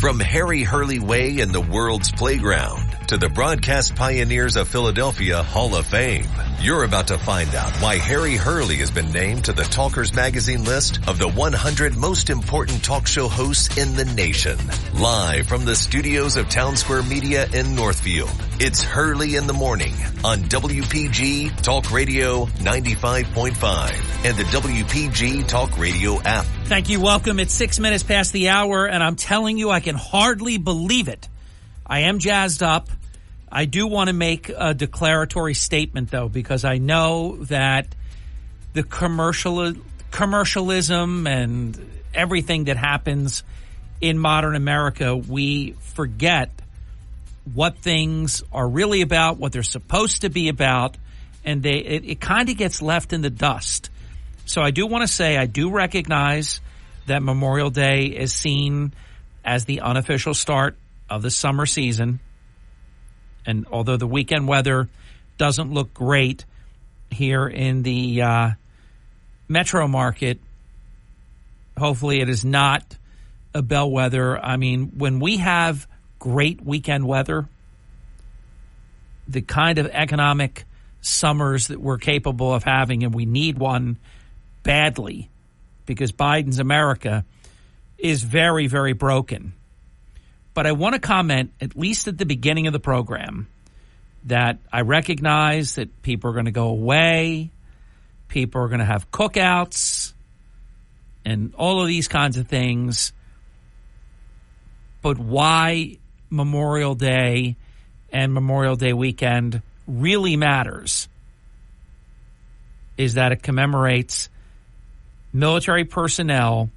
From Harry Hurley Way in the world's playground to the broadcast pioneers of Philadelphia Hall of Fame, you're about to find out why Harry Hurley has been named to the Talkers Magazine list of the 100 most important talk show hosts in the nation. Live from the studios of Town Square Media in Northfield, it's Hurley in the Morning on WPG Talk Radio 95.5 and the WPG Talk Radio app. Thank you. Welcome. It's 6 minutes past the hour, and I'm telling you, I can hardly believe it. I am jazzed up. I do want to make a declaratory statement, though, because I know that the commercialism and everything that happens in modern America, we forget what things are really about, what they're supposed to be about, and it kind of gets left in the dust. So I do want to say I do recognize that Memorial Day is seen as the unofficial start of the summer season. And although the weekend weather doesn't look great here in the metro market, hopefully it is not a bellwether. I mean, when we have great weekend weather, the kind of economic summers that we're capable of having, and we need one badly because Biden's America is very, very broken. But I want to comment, at least at the beginning of the program, that I recognize that people are going to go away, people are going to have cookouts, and all of these kinds of things. But why Memorial Day and Memorial Day weekend really matters is that it commemorates military personnel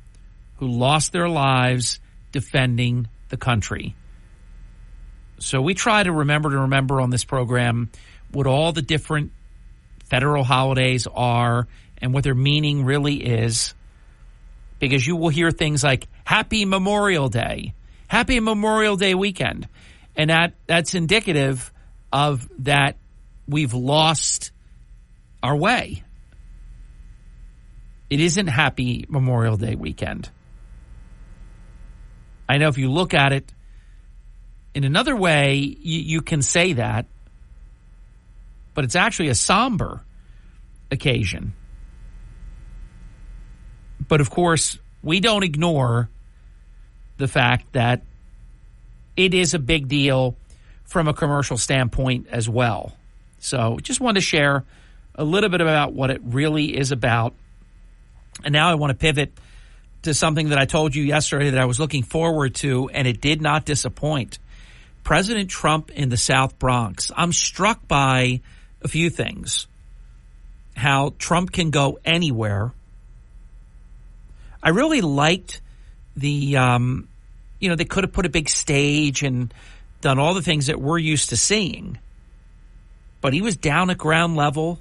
who lost their lives defending the country. So we try to remember on this program what all the different federal holidays are and what their meaning really is, because you will hear things like Happy Memorial Day, Happy Memorial Day weekend, and that's indicative of that we've lost our way. It isn't Happy Memorial Day weekend. I know if you look at it in another way, you can say that, but it's actually a somber occasion. But of course, we don't ignore the fact that it is a big deal from a commercial standpoint as well. So just wanted to share a little bit about what it really is about. And now I want to pivot to something that I told you yesterday that I was looking forward to, and it did not disappoint. President Trump in the South Bronx. I'm struck by a few things. How Trump can go anywhere. I really liked the, they could have put a big stage and done all the things that we're used to seeing. But he was down at ground level,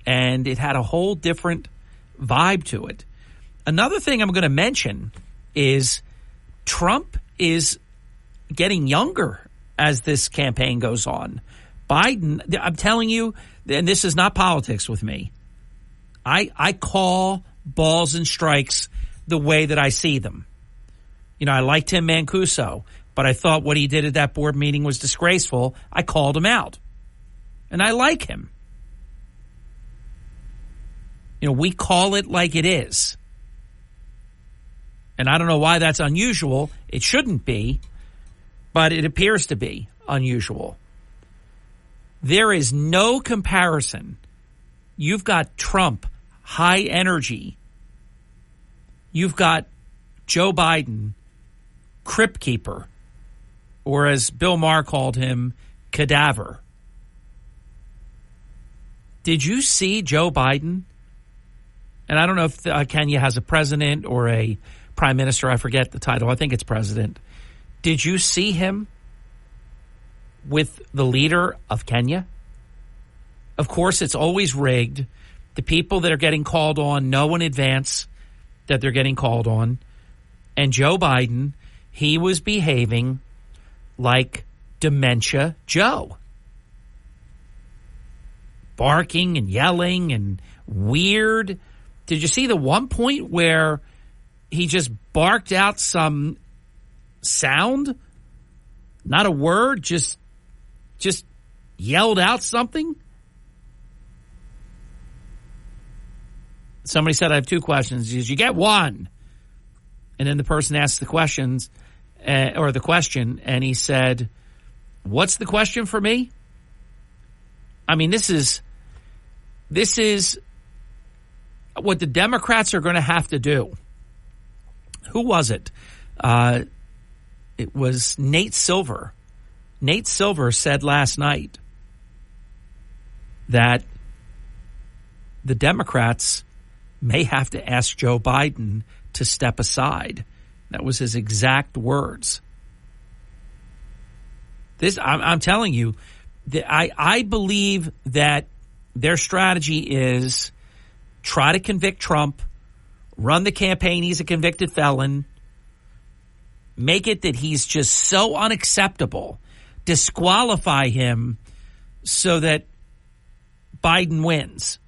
and it had a whole different vibe to it. Another thing I'm going to mention is Trump is getting younger as this campaign goes on. Biden, I'm telling you, and this is not politics with me, I call balls and strikes the way that I see them. You know, I liked Tim Mancuso, but I thought what he did at that board meeting was disgraceful. I called him out. And I like him. You know, we call it like it is. And I don't know why that's unusual. It shouldn't be, but it appears to be unusual. There is no comparison. You've got Trump, high energy. You've got Joe Biden, crypt keeper, or as Bill Maher called him, cadaver. Did you see Joe Biden? And I don't know if Kenya has a president or a prime minister. I forget the title. I think it's president. Did you see him with the leader of Kenya? Of course, it's always rigged. The people that are getting called on know in advance that they're getting called on. And Joe Biden, he was behaving like Dementia Joe. Barking and yelling and weird. Did you see the one point where he just barked out some sound, not a word, just yelled out something. Somebody said, I have two questions. He says, you get one. And then the person asked the questions, or the question, and he said, what's the question for me? I mean, this is what the Democrats are going to have to do. Who was it? It was Nate Silver. Nate Silver said last night that the Democrats may have to ask Joe Biden to step aside. That was his exact words. I'm telling you, I believe that their strategy is try to convict Trump, run the campaign he's a convicted felon, make it that he's just so unacceptable, disqualify him so that Biden wins.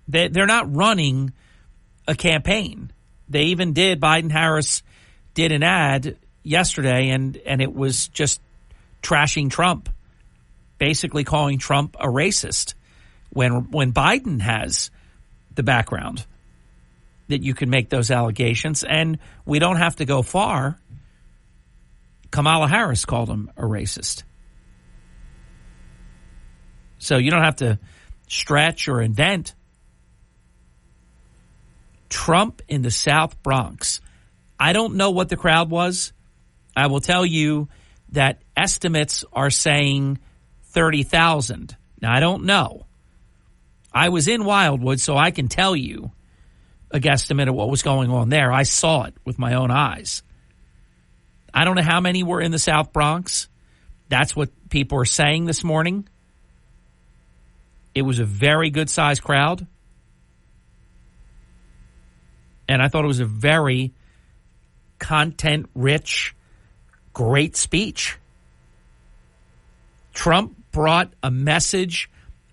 They're not running a campaign. They even did, Biden-Harris did an ad yesterday, and it was just trashing Trump, basically calling Trump a racist when Biden has the background that you can make those allegations. And we don't have to go far. Kamala Harris called him a racist. So you don't have to stretch or invent. Trump in the South Bronx. I don't know what the crowd was. I will tell you that estimates are saying 30,000. Now, I don't know. I was in Wildwood, so I can tell you a guesstimate of what was going on there. I saw it with my own eyes. I don't know how many were in the South Bronx. That's what people are saying this morning. It was a very good-sized crowd. And I thought it was a very content-rich, great speech. Trump brought a message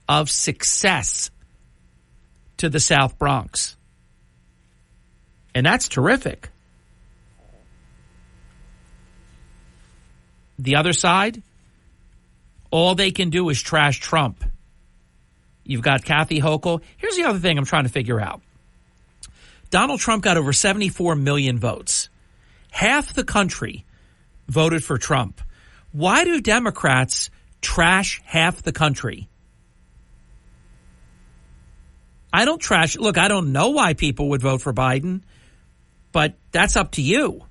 of success to the South Bronx. And that's terrific. The other side, all they can do is trash Trump. You've got Kathy Hochul. Here's the other thing I'm trying to figure out. Donald Trump got over 74 million votes. Half the country voted for Trump. Why do Democrats trash half the country? I don't trash. Look, I don't know why people would vote for Biden, but that's up to you.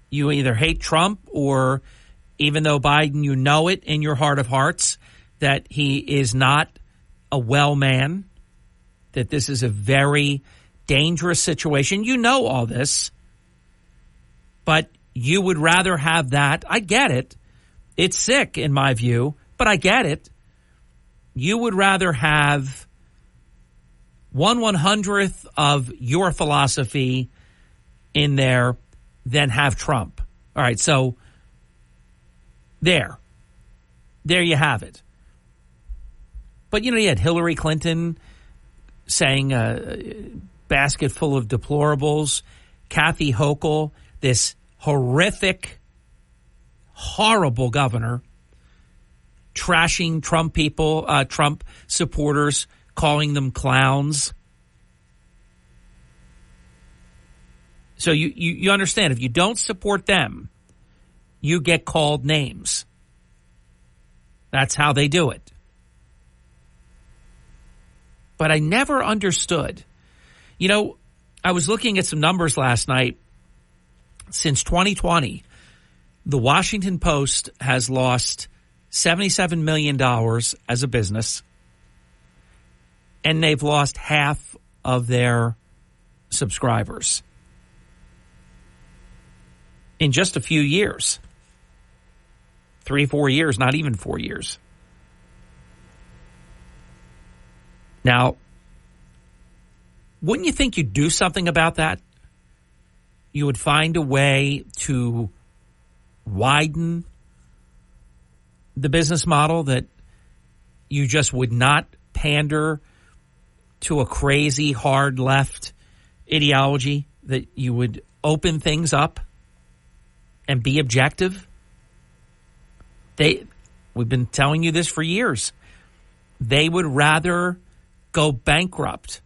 You either hate Trump, or even though Biden, you know it in your heart of hearts that he is not a well man, that this is a very dangerous situation. You know all this, but you would rather have that. I get it. It's sick in my view, but I get it. You would rather have 1/100th of your philosophy in there than have Trump. All right, so there you have it. But, you had Hillary Clinton saying a basket full of deplorables. Kathy Hochul, this horrific, horrible governor, trashing Trump people, Trump supporters, calling them clowns. So you understand, if you don't support them, you get called names. That's how they do it. But I never understood. I was looking at some numbers last night. Since 2020, the Washington Post has lost $77 million as a business, and they've lost half of their subscribers in just a few years. 3-4 years, not even 4 years. Now, wouldn't you think you'd do something about that? You would find a way to widen the business model, that you just would not pander to a crazy hard left ideology, that you would open things up and be objective? We've been telling you this for years. They would rather go bankrupt.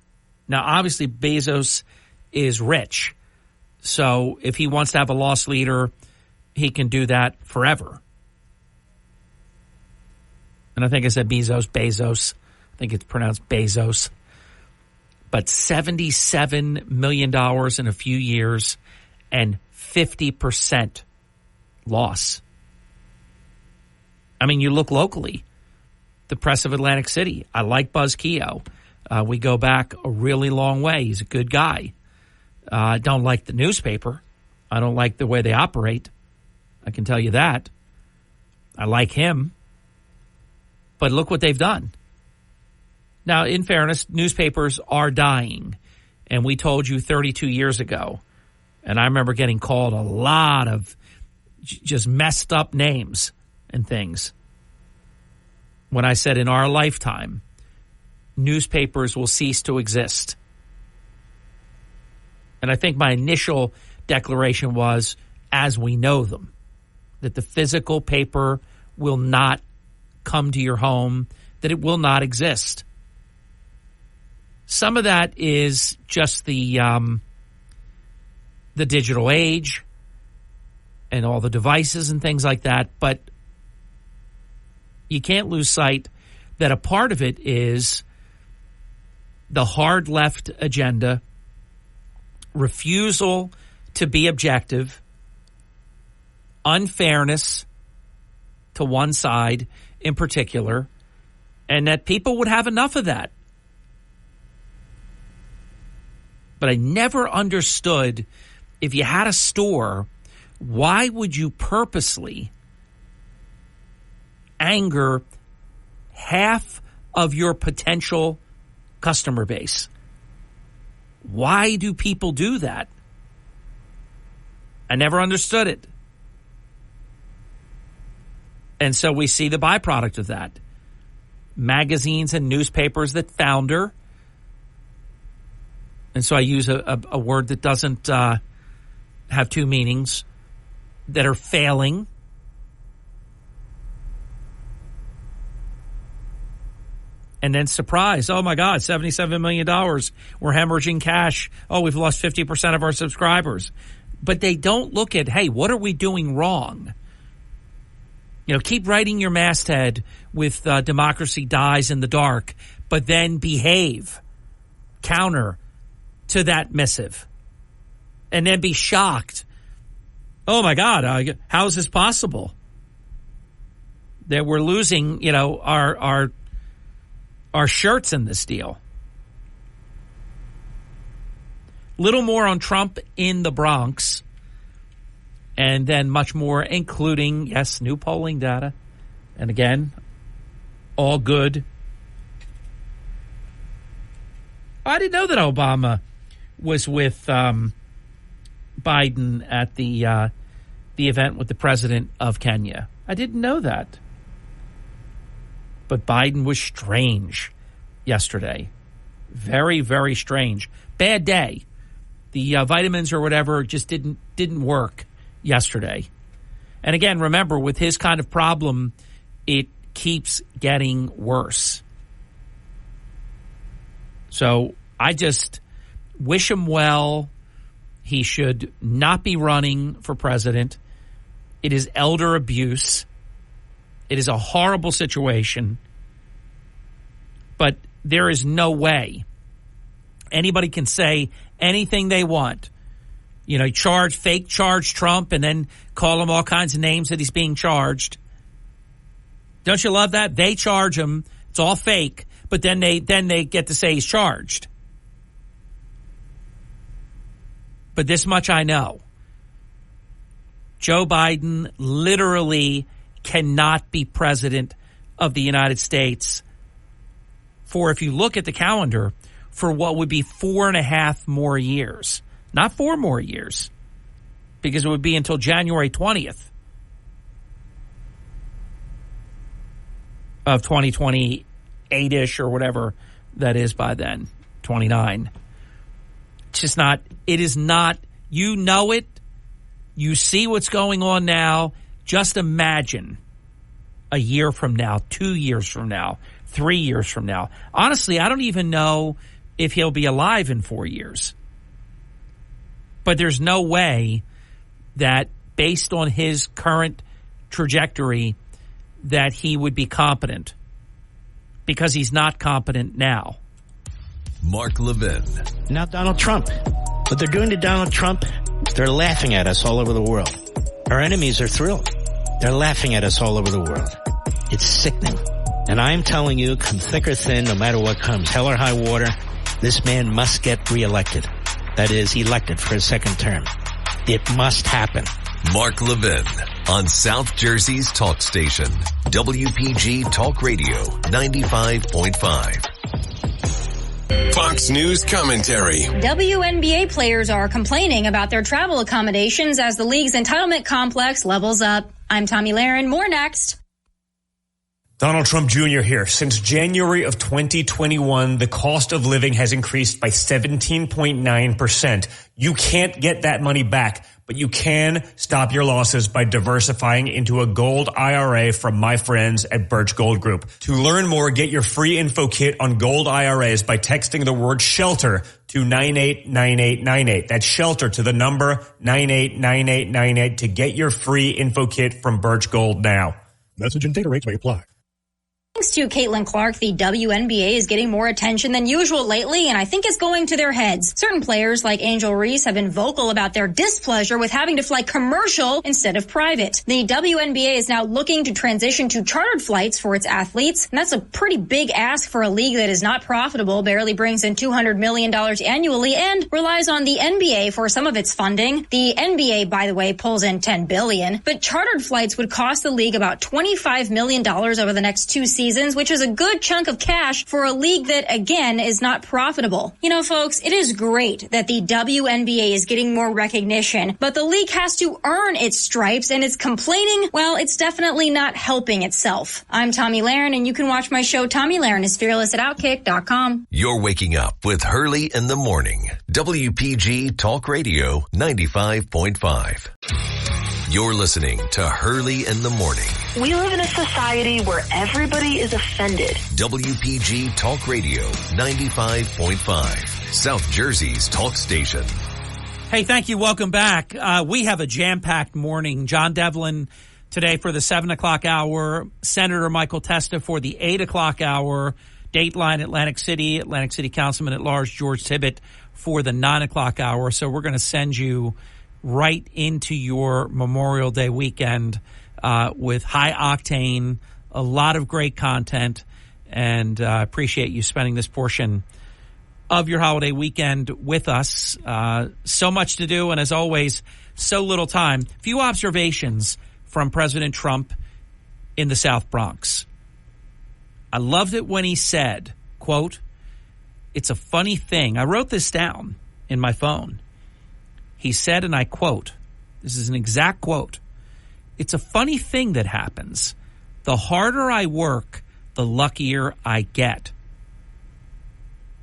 Now, obviously, Bezos is rich. So if he wants to have a loss leader, he can do that forever. And I think I said Bezos. I think it's pronounced Bezos. But $77 million in a few years and 50% loss. I mean, you look locally. The Press of Atlantic City. I like Buzz Keogh. We go back a really long way. He's a good guy. I don't like the newspaper. I don't like the way they operate. I can tell you that. I like him. But look what they've done. Now, in fairness, newspapers are dying. And we told you 32 years ago. And I remember getting called a lot of just messed up names and things when I said in our lifetime, newspapers will cease to exist. And I think my initial declaration was, as we know them, that the physical paper will not come to your home, that it will not exist. Some of that is just the digital age and all the devices and things like that, but you can't lose sight that a part of it is the hard left agenda, refusal to be objective, unfairness to one side in particular, and that people would have enough of that. But I never understood, if you had a store, why would you purposely anger half of your potential customer base? Why do people do that? I never understood it. And so we see the byproduct of that. Magazines and newspapers that founder. And so I use a word that doesn't have two meanings, that are failing. And then surprise, oh my God, $77 million. We're hemorrhaging cash. Oh, we've lost 50% of our subscribers. But they don't look at, hey, what are we doing wrong? You know, keep writing your masthead with democracy dies in the dark, but then behave counter to that missive. And then be shocked. Oh my God, how is this possible? That we're losing, you know, our shirts in this deal. Little more on Trump in the Bronx. And then much more, including, yes, new polling data. And again, all good. I didn't know that Obama was with Biden at the event with the president of Kenya. I didn't know that. But Biden was strange yesterday. Very, very strange. Bad day. The vitamins or whatever just didn't work yesterday. And again, remember, with his kind of problem, it keeps getting worse. So I just wish him well. He should not be running for president. It is elder abuse. It is a horrible situation. But there is no way anybody can say anything they want. You know, fake charge Trump and then call him all kinds of names that he's being charged. Don't you love that? They charge him. It's all fake. But then they get to say he's charged. But this much I know. Joe Biden literally cannot be president of the United States for, if you look at the calendar, for what would be 4.5 more years. Not 4 more years, because it would be until January 20th of 2028-ish or whatever that is by then, 29. It's just not, it is not, you know it. You see what's going on now. Just imagine a year from now, 2 years from now, 3 years from now. Honestly, I don't even know if he'll be alive in 4 years. But there's no way that, based on his current trajectory, that he would be competent, because he's not competent now. Mark Levin. Now Donald Trump. What they're doing to Donald Trump, they're laughing at us all over the world. Our enemies are thrilled. They're laughing at us all over the world. It's sickening. And I'm telling you, come thick or thin, no matter what comes, hell or high water, this man must get reelected. That is, elected for a second term. It must happen. Mark Levin on South Jersey's talk station, WPG Talk Radio 95.5. Fox News commentary. WNBA players are complaining about their travel accommodations as the league's entitlement complex levels up. I'm Tommy Lahren. More next. Donald Trump Jr. here. Since January of 2021, the cost of living has increased by 17.9%. You can't get that money back, but you can stop your losses by diversifying into a gold IRA from my friends at Birch Gold Group. To learn more, get your free info kit on gold IRAs by texting the word SHELTER to 989898. That's SHELTER to the number 989898 to get your free info kit from Birch Gold now. Message and data rates may apply. Thanks to Caitlin Clark, the WNBA is getting more attention than usual lately, and I think it's going to their heads. Certain players like Angel Reese have been vocal about their displeasure with having to fly commercial instead of private. The WNBA is now looking to transition to chartered flights for its athletes, and that's a pretty big ask for a league that is not profitable, barely brings in $200 million annually, and relies on the NBA for some of its funding. The NBA, by the way, pulls in $10 billion, but chartered flights would cost the league about $25 million over the next 2 seasons, which is a good chunk of cash for a league that, again, is not profitable. You know, folks, it is great that the WNBA is getting more recognition, but the league has to earn its stripes, and it's complaining, well, it's definitely not helping itself. I'm Tommy Lahren, and you can watch my show, Tommy Lahren is Fearless at Outkick.com. You're waking up with Hurley in the morning. WPG Talk Radio 95.5. You're listening to Hurley in the morning. We live in a society where everybody is offended. WPG Talk Radio 95.5. South Jersey's talk station. Hey, thank you. Welcome back. We have a jam-packed morning. John Devlin today for the 7 o'clock hour. Senator Michael Testa for the 8 o'clock hour. Dateline Atlantic City Councilman at Large George Tibbett for the 9 o'clock hour. So we're going to send you right into your Memorial Day weekend with high octane, a lot of great content, and appreciate you spending this portion of your holiday weekend with us. So much to do, and as always, so little time. Few observations from President Trump in the South Bronx. I loved it when he said, quote, "It's a funny thing." I wrote this down in my phone. He said, and I quote, this is an exact quote, "It's a funny thing that happens. The harder I work, the luckier I get."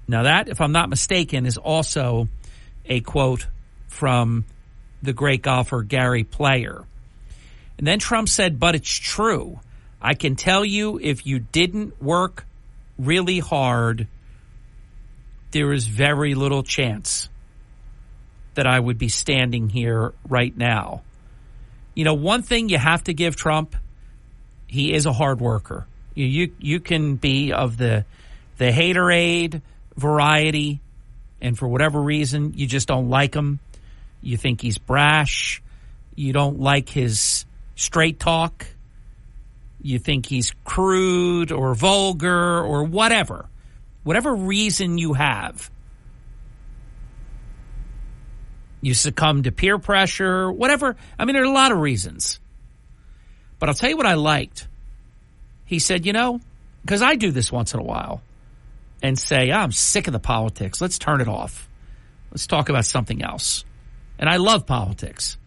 Now that, if I'm not mistaken, is also a quote from the great golfer Gary Player. And then Trump said, "But it's true. I can tell you, if you didn't work really hard, there is very little chance that I would be standing here right now." You know, one thing you have to give Trump, he is a hard worker. You can be of the haterade variety, and for whatever reason, you just don't like him. You think he's brash. You don't like his straight talk. You think he's crude or vulgar or whatever. Whatever reason you have. You succumb to peer pressure, whatever. I mean, there are a lot of reasons. But I'll tell you what I liked. He said, you know, because I do this once in a while and say, I'm sick of the politics. Let's turn it off. Let's talk about something else. And I love politics.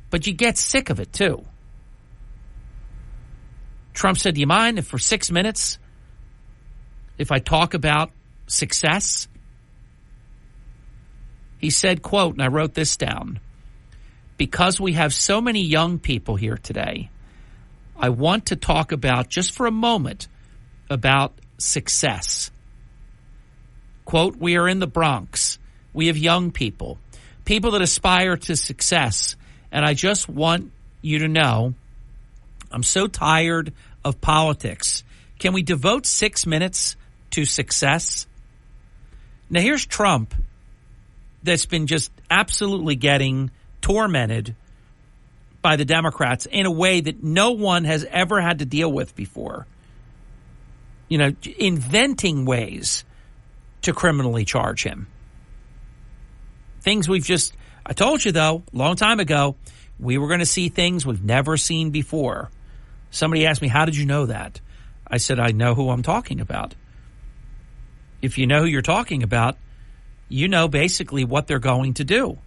But you get sick of it, too. Trump said, do you mind if for 6 minutes, if I talk about success? He said, quote, and I wrote this down, because we have so many young people here today, I want to talk about, just for a moment, about success. Quote, we are in the Bronx. We have young people that aspire to success. And I just want you to know, I'm so tired of politics. Can we devote 6 minutes to success? Now, here's Trump that's been just absolutely getting tormented by the Democrats in a way that no one has ever had to deal with before. You know, inventing ways to criminally charge him. Things I told you, though, a long time ago, we were going to see things we've never seen before. Somebody asked me, how did you know that? I said, I know who I'm talking about. If you know who you're talking about, you know basically what they're going to do.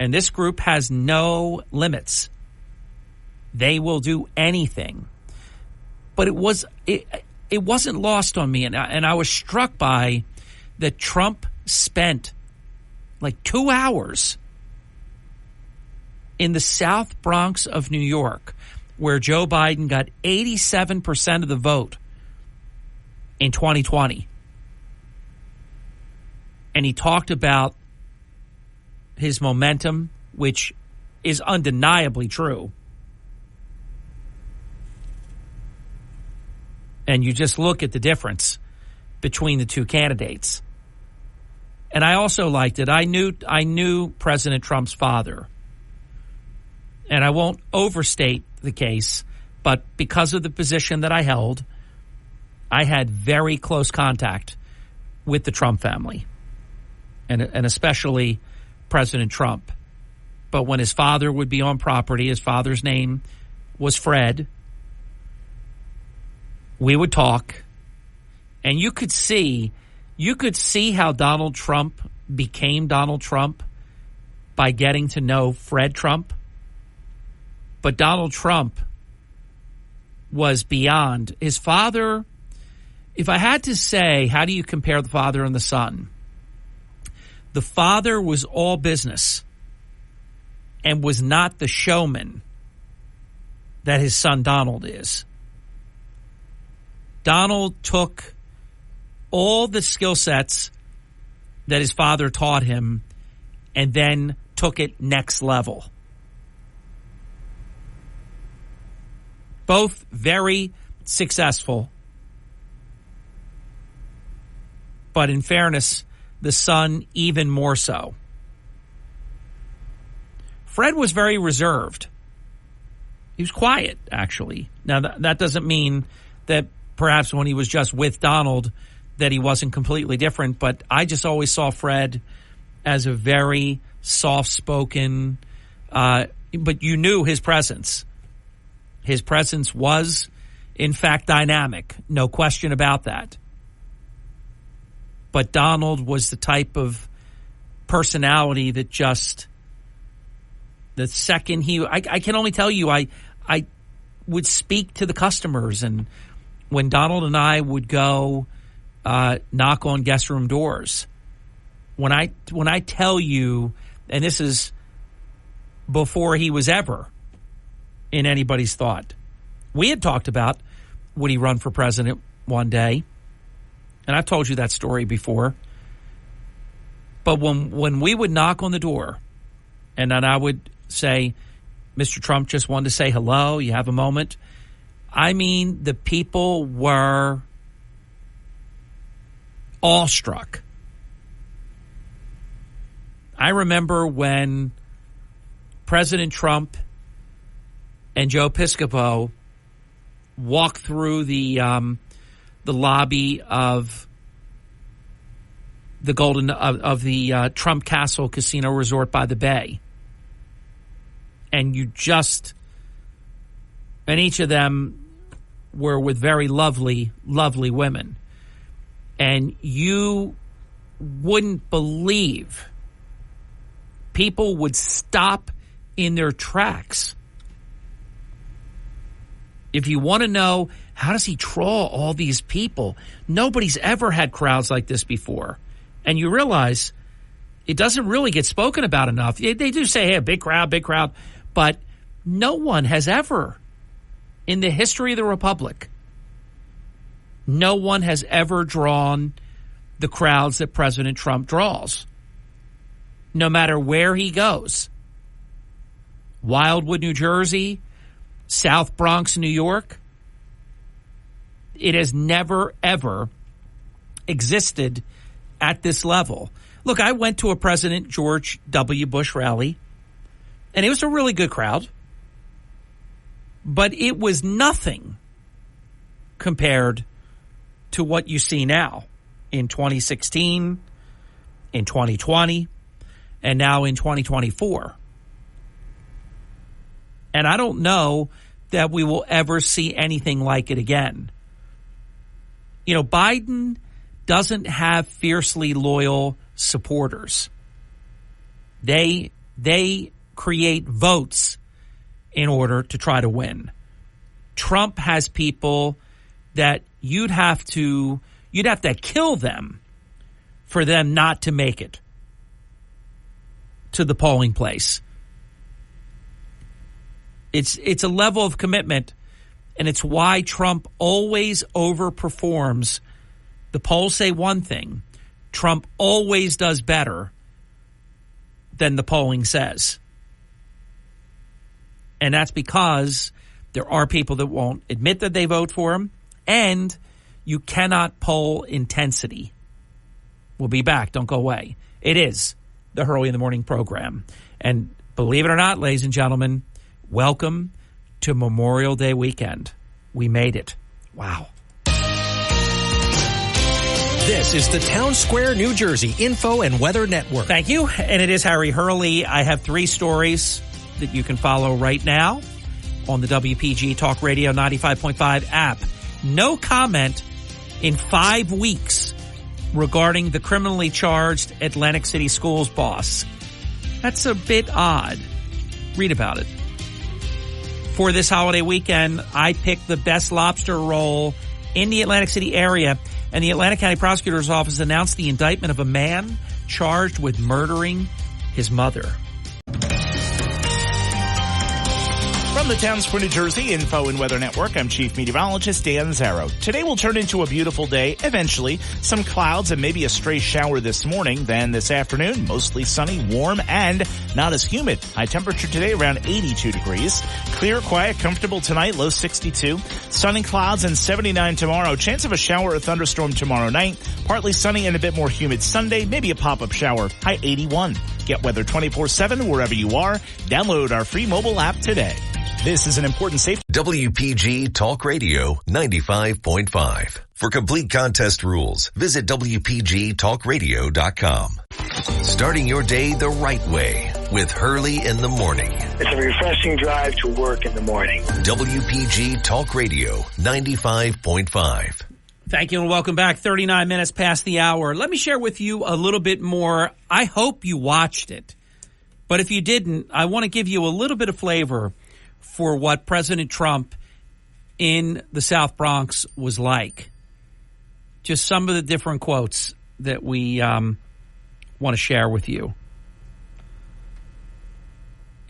And this group has no limits. They will do anything. But it wasn't lost on me, and I was struck by that Trump spent like 2 hours in the South Bronx of New York, where Joe Biden got 87% of the vote in 2020. And he talked about his momentum, which is undeniably true. And you just look at the difference between the two candidates. And I also liked it. I knew President Trump's father. And I won't overstate the case, but because of the position that I held, I had very close contact with the Trump family, and especially President Trump. But when his father would be on property, his father's name was Fred, we would talk, and you could see how Donald Trump became Donald Trump by getting to know Fred Trump. But Donald Trump was beyond. His father, if I had to say, how do you compare the father and the son? The father was all business and was not the showman that his son Donald is. Donald took all the skill sets that his father taught him and then took it next level. Both very successful. But in fairness, the son even more so. Fred was very reserved. He was quiet, actually. Now, that doesn't mean that perhaps when he was just with Donald that he wasn't completely different, but I just always saw Fred as a very soft-spoken, but you knew his presence. His presence was, in fact, dynamic. No question about that. But Donald was the type of personality that just, the second I can only tell you, I would speak to the customers, and when Donald and I would go knock on guest room doors, when I tell you, and this is before he was ever in anybody's thought. We had talked about, would he run for president one day? And I've told you that story before. But when we would knock on the door, and then I would say, Mr. Trump just wanted to say hello, you have a moment. I mean, the people were awestruck. I remember when President Trump and Joe Piscopo walked through the lobby of the Trump Castle Casino Resort by the Bay, and and each of them were with very lovely, lovely women, and you wouldn't believe people would stop in their tracks. If you want to know, how does he draw all these people? Nobody's ever had crowds like this before. And you realize it doesn't really get spoken about enough. They do say, hey, big crowd, but no one has ever, in the history of the Republic, no one has ever drawn the crowds that President Trump draws, no matter where he goes. Wildwood, New Jersey, South Bronx, New York. It has never, ever existed at this level. Look, I went to a President George W. Bush rally, and it was a really good crowd, but it was nothing compared to what you see now in 2016, in 2020, and now in 2024. And I don't know that we will ever see anything like it again. You know, Biden doesn't have fiercely loyal supporters. They create votes in order to try to win. Trump has people that you'd have to kill them for them not to make it to the polling place. It's a level of commitment, and it's why Trump always overperforms. The polls say one thing. Trump always does better than the polling says. And that's because there are people that won't admit that they vote for him, and you cannot poll intensity. We'll be back. Don't go away. It is the Hurley in the Morning program. And believe it or not, ladies and gentlemen, welcome to Memorial Day weekend. We made it. Wow. This is the Town Square, New Jersey Info and Weather Network. Thank you. And it is Harry Hurley. I have 3 stories that you can follow right now on the WPG Talk Radio 95.5 app. No comment in 5 weeks regarding the criminally charged Atlantic City Schools boss. That's a bit odd. Read about it. For this holiday weekend, I picked the best lobster roll in the Atlantic City area, and the Atlantic County Prosecutor's Office announced the indictment of a man charged with murdering his mother. From the Town Square, New Jersey Info and Weather Network, I'm Chief Meteorologist Dan Zarrow. Today will turn into a beautiful day, eventually. Some clouds and maybe a stray shower this morning. Then this afternoon, mostly sunny, warm, and not as humid. High temperature today around 82 degrees. Clear, quiet, comfortable tonight, low 62. Sunny clouds and 79 tomorrow. Chance of a shower or thunderstorm tomorrow night. Partly sunny and a bit more humid Sunday, maybe a pop-up shower. High 81. Get weather 24/7 wherever you are. Download our free mobile app today. This is an important safety. WPG Talk Radio 95.5. For complete contest rules, visit WPGTalkRadio.com. Starting your day the right way with Hurley in the Morning. It's a refreshing drive to work in the morning. WPG Talk Radio 95.5. Thank you and welcome back. 39 minutes past the hour. Let me share with you a little bit more. I hope you watched it. But if you didn't, I want to give you a little bit of flavor for what President Trump in the South Bronx was like. Just some of the different quotes that we want to share with you.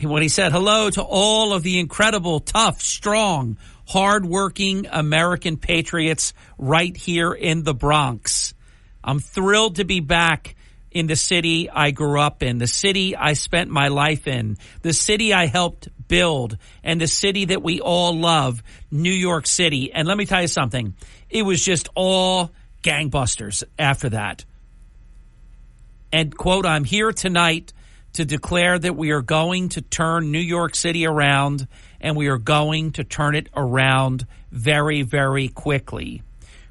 When he said hello to all of the incredible, tough, strong, hardworking American patriots right here in the Bronx. I'm thrilled to be back in the city I grew up in, the city I spent my life in, the city I helped build, and the city that we all love, New York City. And let me tell you something. It was just all gangbusters after that. And, quote, I'm here tonight to declare that we are going to turn New York City around, and we are going to turn it around very, very quickly.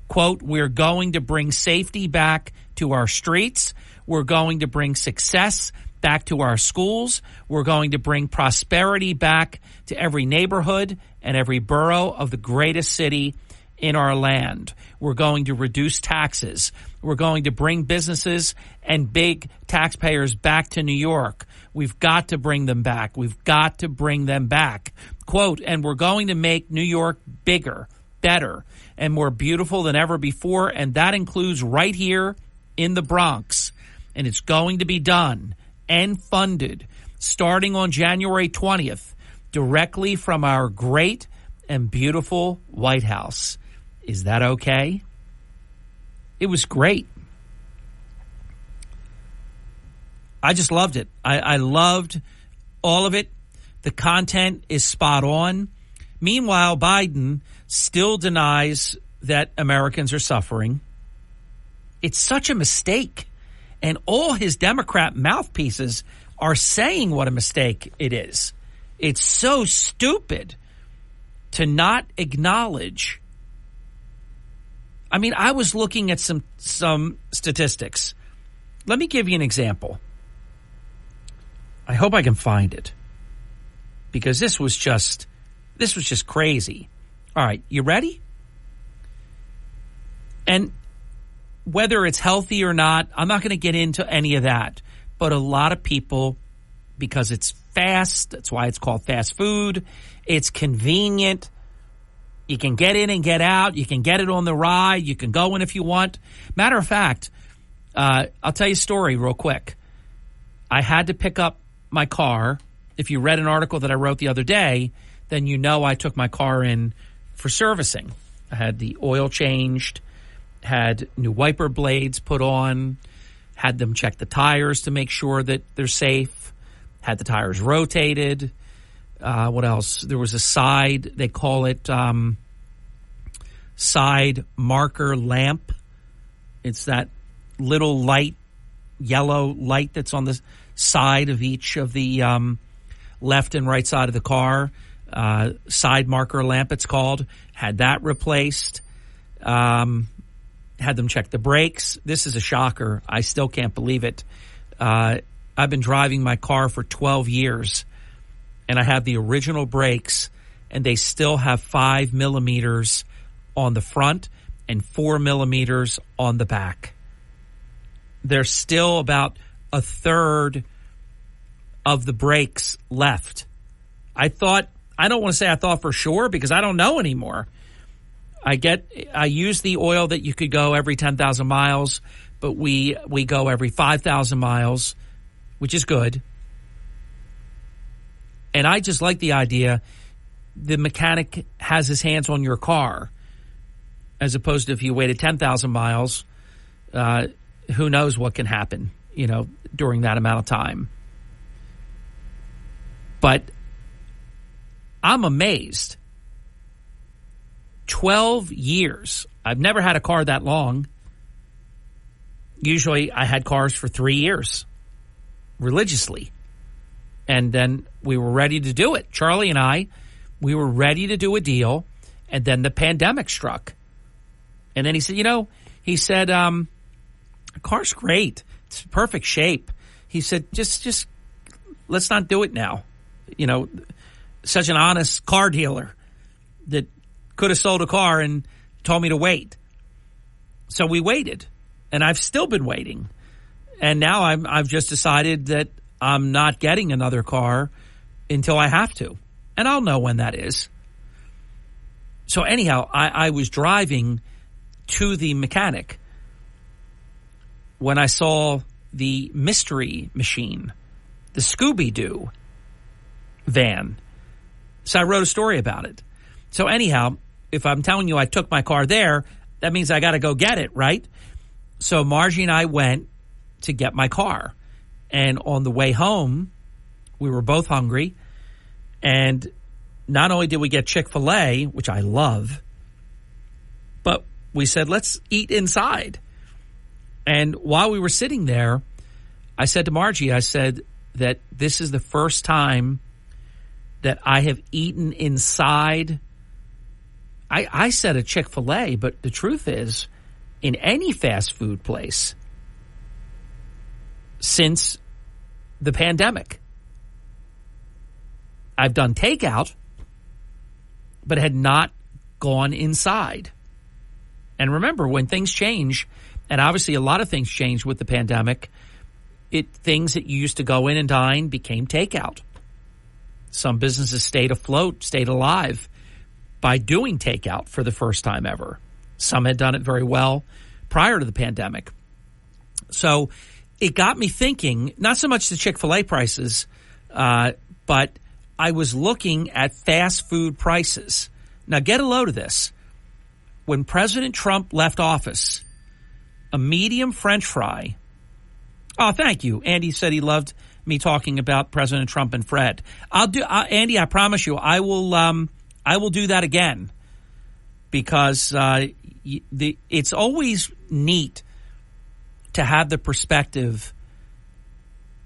Quote, we're going to bring safety back to our streets. We're going to bring success back to our schools. We're going to bring prosperity back to every neighborhood and every borough of the greatest city in our land. We're going to reduce taxes. We're going to bring businesses and big taxpayers back to New York. We've got to bring them back. We've got to bring them back. Quote, and we're going to make New York bigger, better, and more beautiful than ever before, and that includes right here in the Bronx. and it's going to be done and funded starting on January 20th, directly from our great and beautiful White House. Is that okay? It was great. I just loved it. I loved all of it. The content is spot on. Meanwhile, Biden still denies that Americans are suffering. It's such a mistake. And all his Democrat mouthpieces are saying what a mistake it is. It's so stupid to not acknowledge. I mean, I was looking at some statistics. Let me give you an example. I hope I can find it, because this was just crazy. All right, you ready? And whether it's healthy or not, I'm not going to get into any of that. But a lot of people, because it's fast, that's why it's called fast food. It's convenient. You can get in and get out. You can get it on the ride. You can go in if you want. Matter of fact, I'll tell you a story real quick. I had to pick up my car. If you read an article that I wrote the other day, then you know I took my car in for servicing. I had the oil changed, had new wiper blades put on, had them check the tires to make sure that they're safe, had the tires rotated. What else? There was a side, they call it side marker lamp. It's that little light, yellow light that's on the side of each of the left and right side of the car. Side marker lamp, it's called. Had that replaced. Had them check the brakes. This is a shocker. I still can't believe it. I've been driving my car for 12 years, and I have the original brakes, and they still have 5 millimeters on the front and 4 millimeters on the back. There's still about a third of the brakes left. I don't want to say I thought for sure, because I don't know anymore. I use the oil that you could go every 10,000 miles, but we go every 5,000 miles, which is good. And I just like the idea the mechanic has his hands on your car, as opposed to if you waited 10,000 miles, who knows what can happen, during that amount of time. But I'm amazed. 12 years. I've never had a car that long. Usually I had cars for 3 years, religiously. And then we were ready to do it. Charlie and I, we were ready to do a deal, and then the pandemic struck. And then he said, the car's great. It's in perfect shape. He said, just let's not do it now. Such an honest car dealer that could have sold a car and told me to wait. So we waited, and I've still been waiting. And now I've just decided that I'm not getting another car until I have to. And I'll know when that is. So anyhow, I was driving to the mechanic when I saw the mystery machine, the Scooby-Doo van. So I wrote a story about it. So anyhow, if I'm telling you I took my car there, that means I got to go get it, right? So Margie and I went to get my car. And on the way home, we were both hungry. And not only did we get Chick-fil-A, which I love, but we said, let's eat inside. And while we were sitting there, I said to Margie, I said that this is the first time that I have eaten inside. I said a Chick-fil-A, but the truth is, in any fast food place since the pandemic. I've done takeout, but had not gone inside. And remember, when things change, and obviously a lot of things changed with the pandemic, things that you used to go in and dine became takeout. Some businesses stayed afloat, stayed alive by doing takeout for the first time ever. Some had done it very well prior to the pandemic. So it got me thinking, not so much the Chick-fil-A prices, but I was looking at fast food prices. Now, get a load of this. When President Trump left office, a medium French fry. Oh, thank you. Andy said he loved me talking about President Trump and Fred. Andy, I promise you, I will do that again, because it's always neat to have the perspective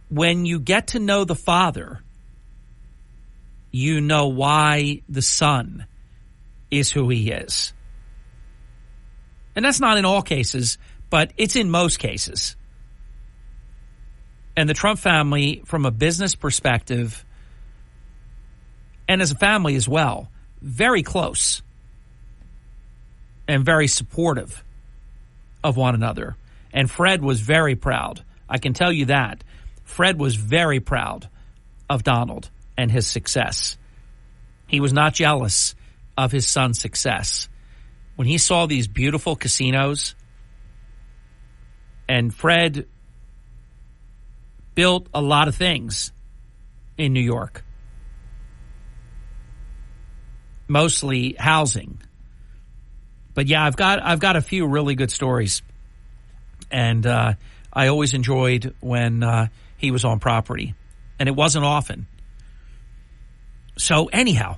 when you get to know the father. You know why the son is who he is. And that's not in all cases, but it's in most cases. And the Trump family, from a business perspective, and as a family as well, very close and very supportive of one another. And Fred was very proud. I can tell you that. Fred was very proud of Donald and his success. He was not jealous of his son's success. When he saw these beautiful casinos, and Fred built a lot of things in New York, mostly housing. But yeah, I've got a few really good stories, and I always enjoyed when he was on property, and it wasn't often. So anyhow,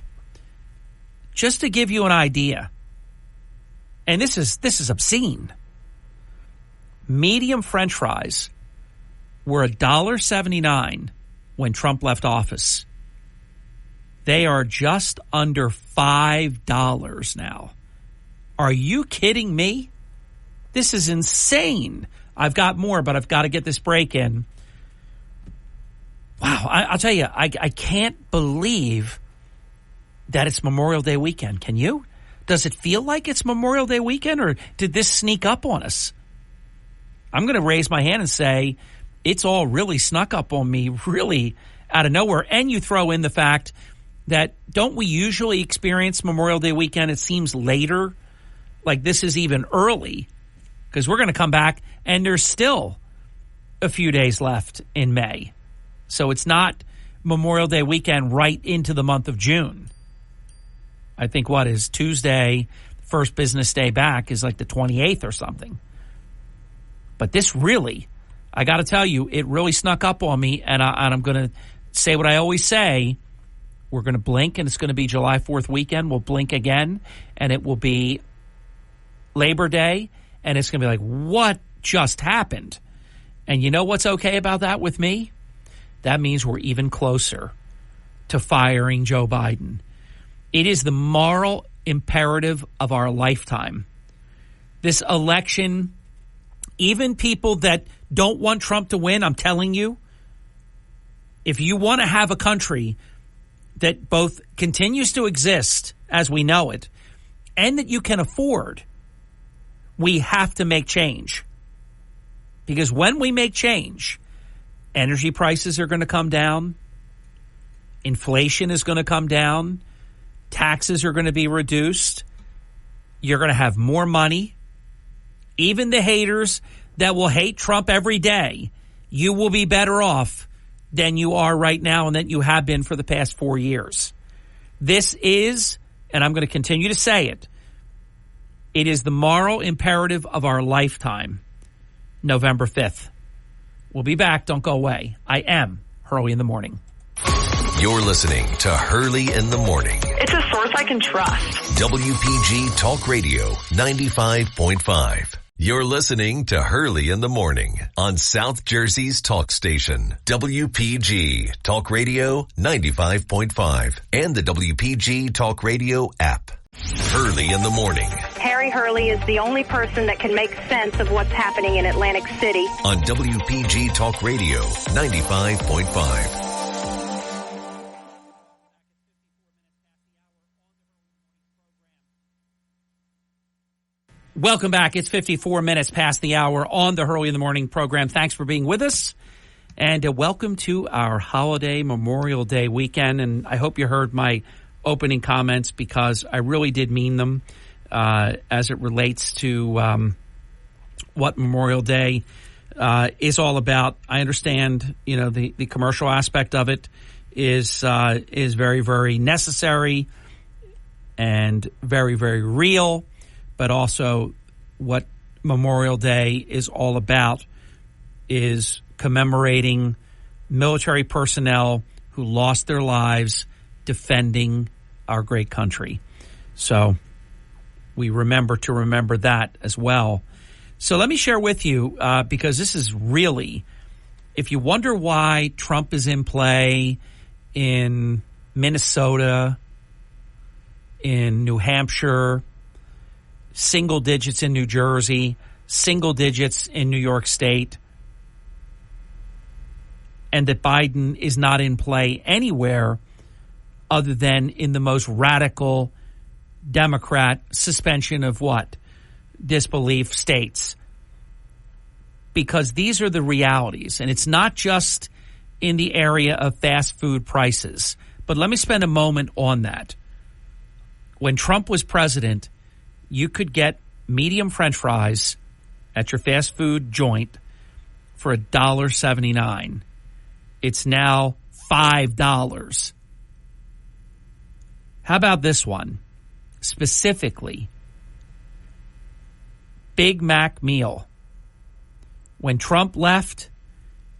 just to give you an idea, and this is obscene. Medium French fries were $1.79 when Trump left office. They are just under $5 now. Are you kidding me? This is insane. I've got more, but I've got to get this break in. Wow, I'll tell you, I can't believe that it's Memorial Day weekend. Can you? Does it feel like it's Memorial Day weekend, or did this sneak up on us? I'm going to raise my hand and say it's all really snuck up on me, really out of nowhere. And you throw in the fact that don't we usually experience Memorial Day weekend, it seems, later? Like this is even early, because we're going to come back and there's still a few days left in May. So it's not Memorial Day weekend right into the month of June. I think what is Tuesday, first business day back, is like the 28th or something. But this really, I got to tell you, it really snuck up on me, and I'm going to say what I always say. We're going to blink, and it's going to be July 4th weekend. We'll blink again, and it will be Labor Day, and it's going to be like, what just happened? And you know what's okay about that with me? That means we're even closer to firing Joe Biden. It is the moral imperative of our lifetime. This election, even people that don't want Trump to win, I'm telling you, if you want to have a country that both continues to exist as we know it and that you can afford, we have to make change. Because when we make change, energy prices are going to come down, inflation is going to come down, taxes are going to be reduced, you're going to have more money. Even the haters that will hate Trump every day, you will be better off than you are right now and that you have been for the past 4 years. This is, and I'm going to continue to say it, it is the moral imperative of our lifetime. November 5th. We'll be back. Don't go away. I am Hurley in the Morning. You're listening to Hurley in the Morning. It's a source I can trust. WPG Talk Radio 95.5. You're listening to Hurley in the Morning on South Jersey's talk station, WPG Talk Radio 95.5, and the WPG Talk Radio app. Hurley in the Morning. Harry Hurley is the only person that can make sense of what's happening in Atlantic City. On WPG Talk Radio 95.5. Welcome back. It's 54 minutes past the hour on the Hurley in the Morning program. Thanks for being with us. And welcome to our holiday Memorial Day weekend. And I hope you heard my opening comments, because I really did mean them as it relates to what Memorial Day is all about. I understand, the commercial aspect of it is very, very necessary and very, very real, but also what Memorial Day is all about is commemorating military personnel who lost their lives defending our great country. So we remember that as well. So let me share with you, because this is really, if you wonder why Trump is in play in Minnesota, in New Hampshire, single digits in New Jersey, single digits in New York State, and that Biden is not in play anywhere other than in the most radical Democrat suspension of what? Disbelief states. Because these are the realities, and it's not just in the area of fast food prices. But let me spend a moment on that. When Trump was president, you could get medium French fries at your fast food joint for $1.79. It's now $5. How about this one? Specifically, Big Mac meal. When Trump left,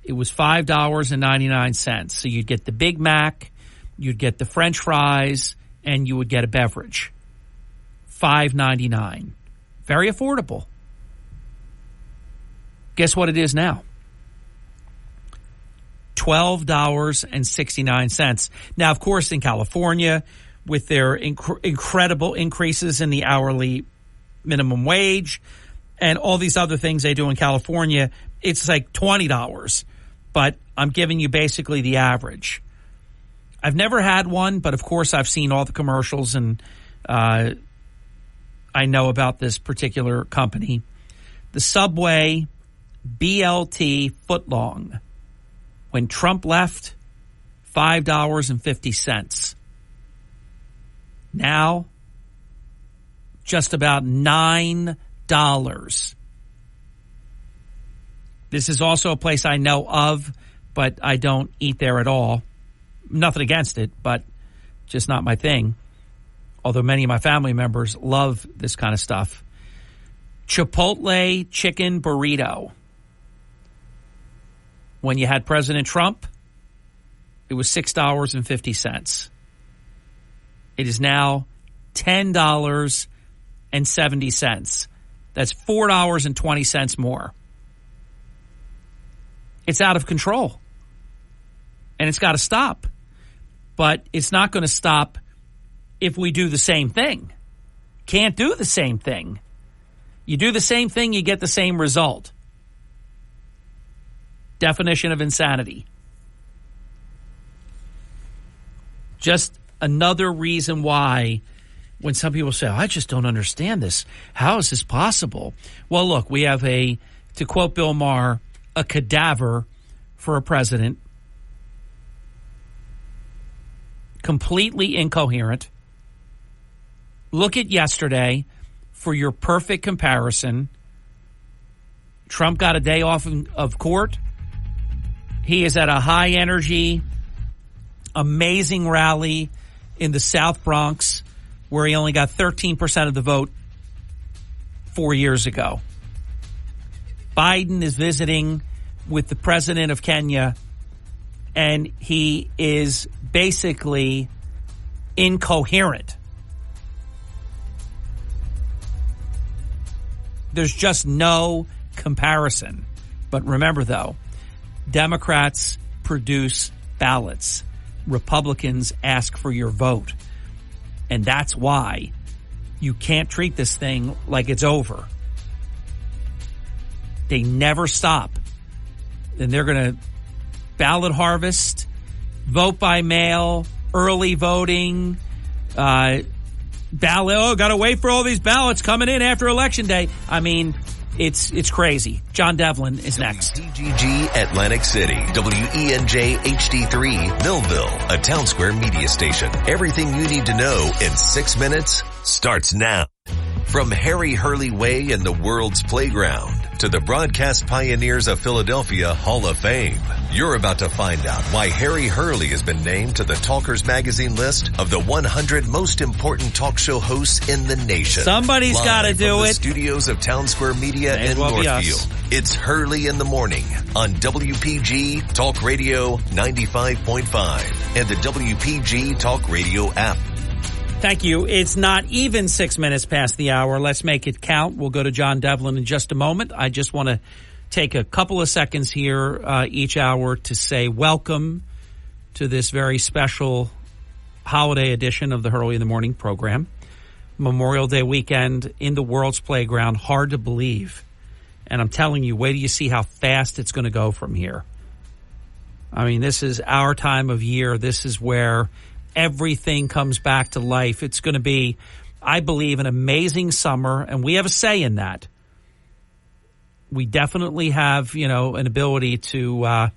it was $5.99. So you'd get the Big Mac, you'd get the French fries, and you would get a beverage. $5.99. Very affordable. Guess what it is now? $12.69. Now, of course, in California, with their incredible increases in the hourly minimum wage and all these other things they do in California, it's like $20. But I'm giving you basically the average. I've never had one, but of course I've seen all the commercials, and I know about this particular company. The Subway BLT footlong. When Trump left, $5.50. Now, just about $9. This is also a place I know of, but I don't eat there at all. Nothing against it, but just not my thing. Although many of my family members love this kind of stuff. Chipotle chicken burrito. When you had President Trump, it was $6.50. It is now $10.70. That's $4.20 more. It's out of control. And it's got to stop. But it's not going to stop if we do the same thing. Can't do the same thing. You do the same thing, you get the same result. Definition of insanity. Just another reason why when some people say, I just don't understand this. How is this possible? Well, look, we have to quote Bill Maher, a cadaver for a president. Completely incoherent. Look at yesterday for your perfect comparison. Trump got a day off of court. He is at a high-energy, amazing rally in the South Bronx where he only got 13% of the vote 4 years ago. Biden is visiting with the president of Kenya, and he is basically incoherent. There's just no comparison. But remember, though, Democrats produce ballots. Republicans ask for your vote. And that's why you can't treat this thing like it's over. They never stop. And they're going to ballot harvest, vote by mail, early voting, ballot. Oh, got to wait for all these ballots coming in after Election Day. I mean, it's crazy. John Devlin is next. WPGG Atlantic City, WENJ HD3 Millville, a Town Square media station. Everything you need to know in 6 minutes starts now. From Harry Hurley Way in the world's playground to the Broadcast Pioneers of Philadelphia Hall of Fame. You're about to find out why Harry Hurley has been named to the Talkers Magazine list of the 100 most important talk show hosts in the nation. Somebody's got to do the it. Studios of Town Square Media in Northfield. It's Hurley in the Morning on WPG Talk Radio 95.5 and the WPG Talk Radio app. Thank you. It's not even 6 minutes past the hour. Let's make it count. We'll go to John Devlin in just a moment. I just want to take a couple of seconds here each hour to say welcome to this very special holiday edition of the Hurley in the Morning program. Memorial Day weekend in the World's Playground. Hard to believe. And I'm telling you, wait till you see how fast it's going to go from here. I mean, this is our time of year. This is where everything comes back to life. It's going to be, I believe, an amazing summer, and we have a say in that. We definitely have, an ability to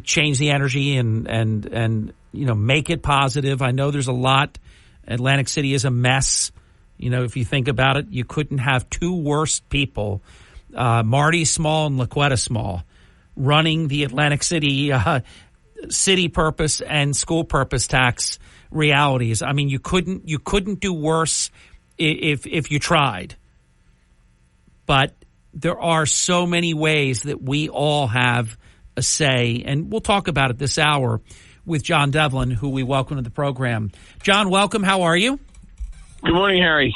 change the energy and make it positive. I know there's a lot. Atlantic City is a mess. If you think about it, you couldn't have two worse people, Marty Small and LaQuetta Small, running the Atlantic City city purpose and school purpose tax realities. I mean, you couldn't do worse if you tried. But there are so many ways that we all have a say, and we'll talk about it this hour with John Devlin, who we welcome to the program. John, welcome. How are you? Good morning, Harry.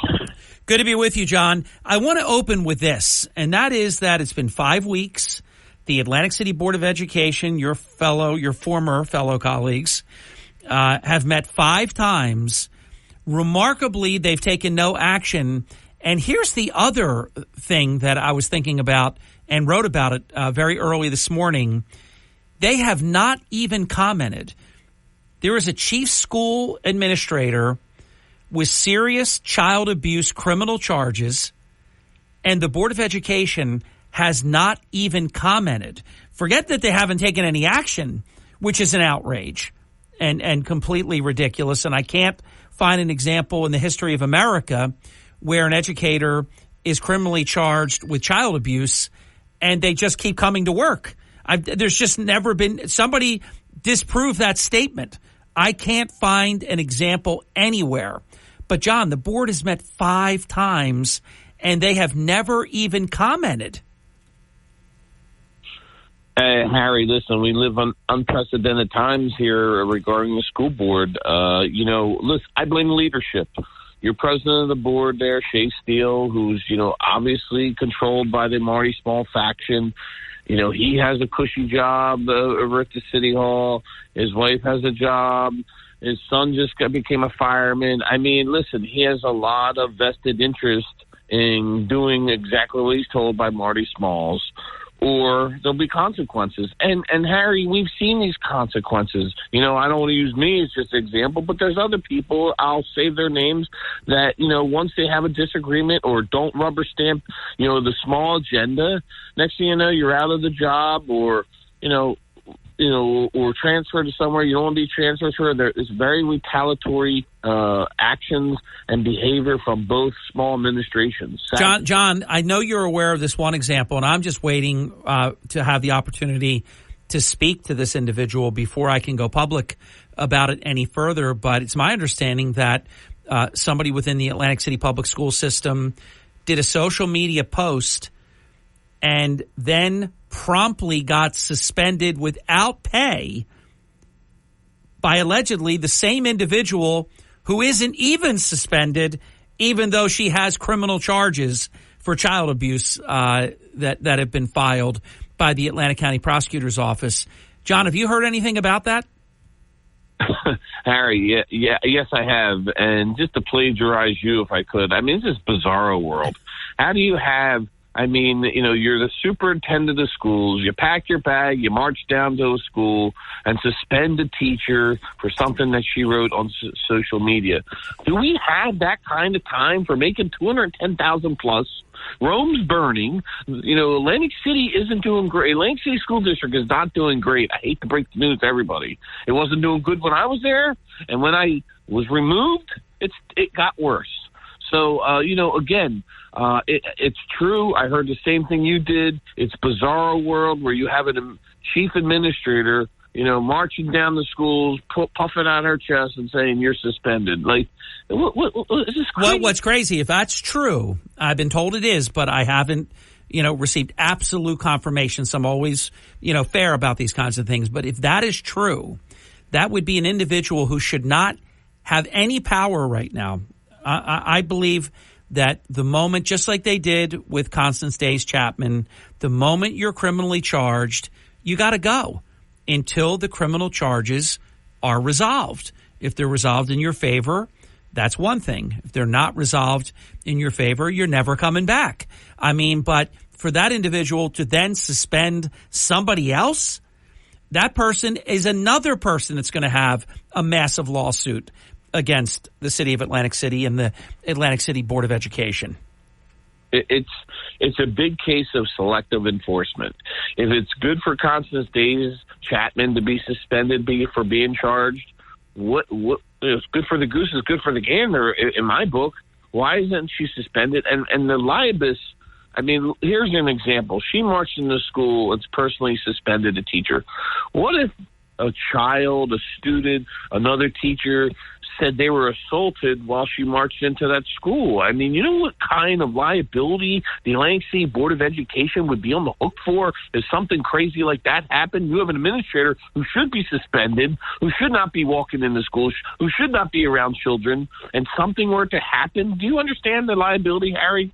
Good to be with you, John. I want to open with this, and that is that it's been 5 weeks. The Atlantic City Board of Education, your former fellow colleagues, have met 5 times. Remarkably, they've taken no action. And here's the other thing that I was thinking about and wrote about it very early this morning. They have not even commented. There is a chief school administrator with serious child abuse criminal charges, and the Board of Education has not even commented. Forget that they haven't taken any action, which is an outrage and completely ridiculous. And I can't find an example in the history of America where an educator is criminally charged with child abuse and they just keep coming to work. There's just never been somebody disprove that statement. I can't find an example anywhere. But John, the board has met 5 times and they have never even commented. Harry, listen, we live on unprecedented times here regarding the school board. Listen, I blame leadership. Your president of the board there, Shea Steele, who's, obviously controlled by the Marty Small faction. He has a cushy job over at the city hall. His wife has a job. His son just became a fireman. I mean, listen, he has a lot of vested interest in doing exactly what he's told by Marty Smalls, or there'll be consequences. And Harry, we've seen these consequences. I don't want to use me as just an example, but there's other people, I'll save their names, that, once they have a disagreement or don't rubber stamp, the small agenda, next thing you know, you're out of the job or transferred to somewhere you don't want to be transferred to. There is very retaliatory actions and behavior from both small administrations. John, I know you're aware of this one example, and I'm just waiting to have the opportunity to speak to this individual before I can go public about it any further. But it's my understanding that somebody within the Atlantic City public school system did a social media post and then promptly got suspended without pay by allegedly the same individual who isn't even suspended, even though she has criminal charges for child abuse that have been filed by the Atlantic County Prosecutor's Office. John, have you heard anything about that? Harry, yes, I have. And just to plagiarize you, if I could, I mean, this is bizarro world. How do you have, you're the superintendent of schools, you pack your bag, you march down to a school and suspend a teacher for something that she wrote on social media. Do we have that kind of time for making 210,000 plus? Rome's burning. Atlantic City isn't doing great. Atlantic City School District is not doing great. I hate to break the news to everybody. It wasn't doing good when I was there, and when I was removed, it got worse. So, again, It's true. I heard the same thing you did. It's bizarro world where you have a chief administrator, marching down the schools, puffing out her chest and saying you're suspended. Like, what is this crazy? What's crazy, if that's true, I've been told it is, but I haven't, received absolute confirmation. So I'm always, fair about these kinds of things. But if that is true, that would be an individual who should not have any power right now. I believe that the moment, just like they did with Constance Days Chapman, the moment you're criminally charged, you got to go until the criminal charges are resolved. If they're resolved in your favor, that's one thing. If they're not resolved in your favor, you're never coming back. I mean, but for that individual to then suspend somebody else, that person is another person that's going to have a massive lawsuit against the city of Atlantic City and the Atlantic City Board of Education. It's a big case of selective enforcement. If it's good for Constance Days Chapman to be suspended for being charged, what it's good for the goose is good for the gander in my book. Why isn't she suspended? And the libus, I mean, here's an example. She marched into school and personally suspended a teacher. What if a child, a student, another teacher said they were assaulted while she marched into that school? I mean, you know what kind of liability the Atlantic City Board of Education would be on the hook for if something crazy like that happened? You have an administrator who should be suspended, who should not be walking into schools, who should not be around children, and something were to happen. Do you understand the liability, Harry?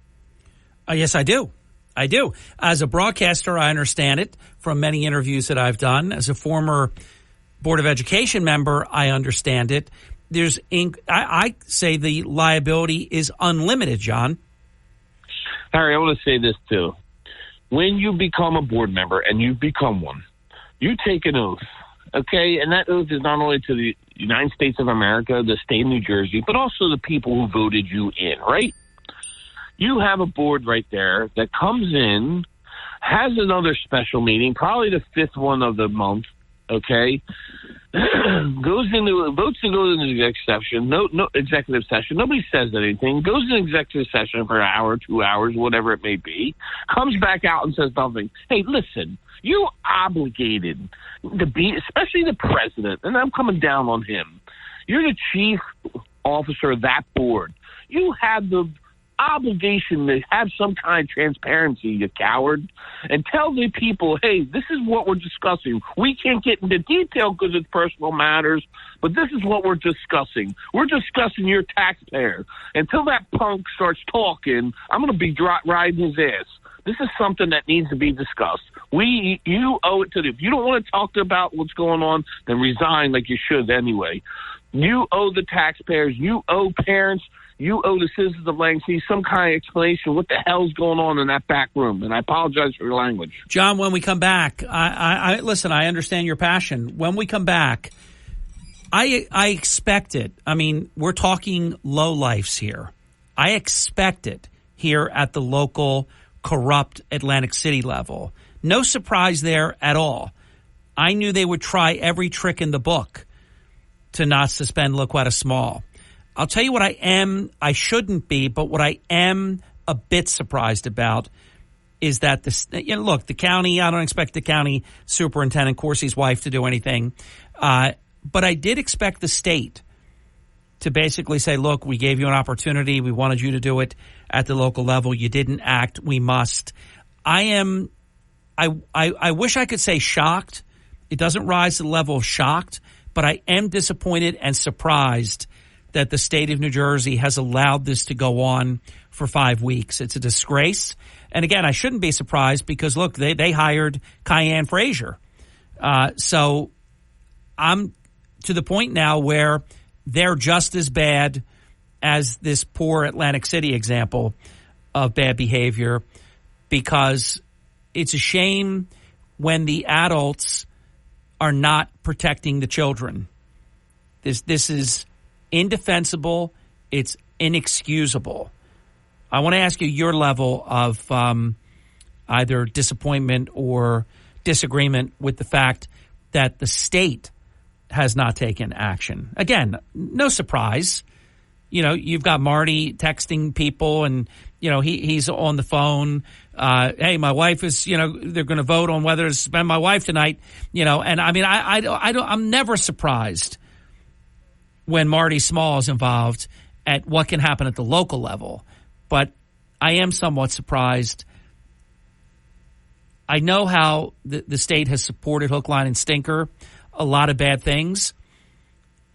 Yes, I do. I do. As a broadcaster, I understand it from many interviews that I've done. As a former Board of Education member, I understand it. I say the liability is unlimited, John. Harry, I want to say this too. When you become a board member, and you become one, you take an oath, okay? And that oath is not only to the United States of America, the state of New Jersey, but also the people who voted you in, right? You have a board right there that comes in, has another special meeting, probably the fifth one of the month, okay? Votes to go into the executive session. Nobody says anything. Goes into executive session for an hour, 2 hours, whatever it may be. Comes back out and says nothing. Hey, listen, you obligated to be, especially the president, and I'm coming down on him. You're the chief officer of that board. You have the obligation to have some kind of transparency, you coward, and tell the people, hey, this is what we're discussing. We can't get into detail because it's personal matters, but this is what we're discussing. We're discussing your taxpayer. Until that punk starts talking, I'm going to be riding his ass. This is something that needs to be discussed. You owe it to them. If you don't want to talk about what's going on, then resign like you should anyway. You owe the taxpayers. You owe parents. You owe the citizens of Atlantic City some kind of explanation what the hell's going on in that back room. And I apologize for your language. John, when we come back, listen, I understand your passion. When we come back, I expect it. I mean, we're talking lowlifes here. I expect it here at the local corrupt Atlantic City level. No surprise there at all. I knew they would try every trick in the book to not suspend Laquetta Small. I'll tell you what I shouldn't be, but what I am a bit surprised about is that the county, I don't expect the county superintendent, Corsi's wife, to do anything. But I did expect the state to basically say, look, we gave you an opportunity. We wanted you to do it at the local level. You didn't act. We must. I wish I could say shocked. It doesn't rise to the level of shocked, but I am disappointed and surprised that the state of New Jersey has allowed this to go on for 5 weeks. It's a disgrace. And again, I shouldn't be surprised because, look, they hired Kyanne Frazier. So I'm to the point now where they're just as bad as this poor Atlantic City example of bad behavior, because it's a shame when the adults are not protecting the children. This is indefensible. It's inexcusable. I want to ask you your level of either disappointment or disagreement with the fact that the state has not taken action. Again, no surprise. You know, you've got Marty texting people and he's on the phone. Hey, my wife is, they're going to vote on whether to suspend my wife tonight, and I mean, I'm never surprised when Marty Small is involved at what can happen at the local level. But I am somewhat surprised. I know how the state has supported hook, line, and sinker, a lot of bad things,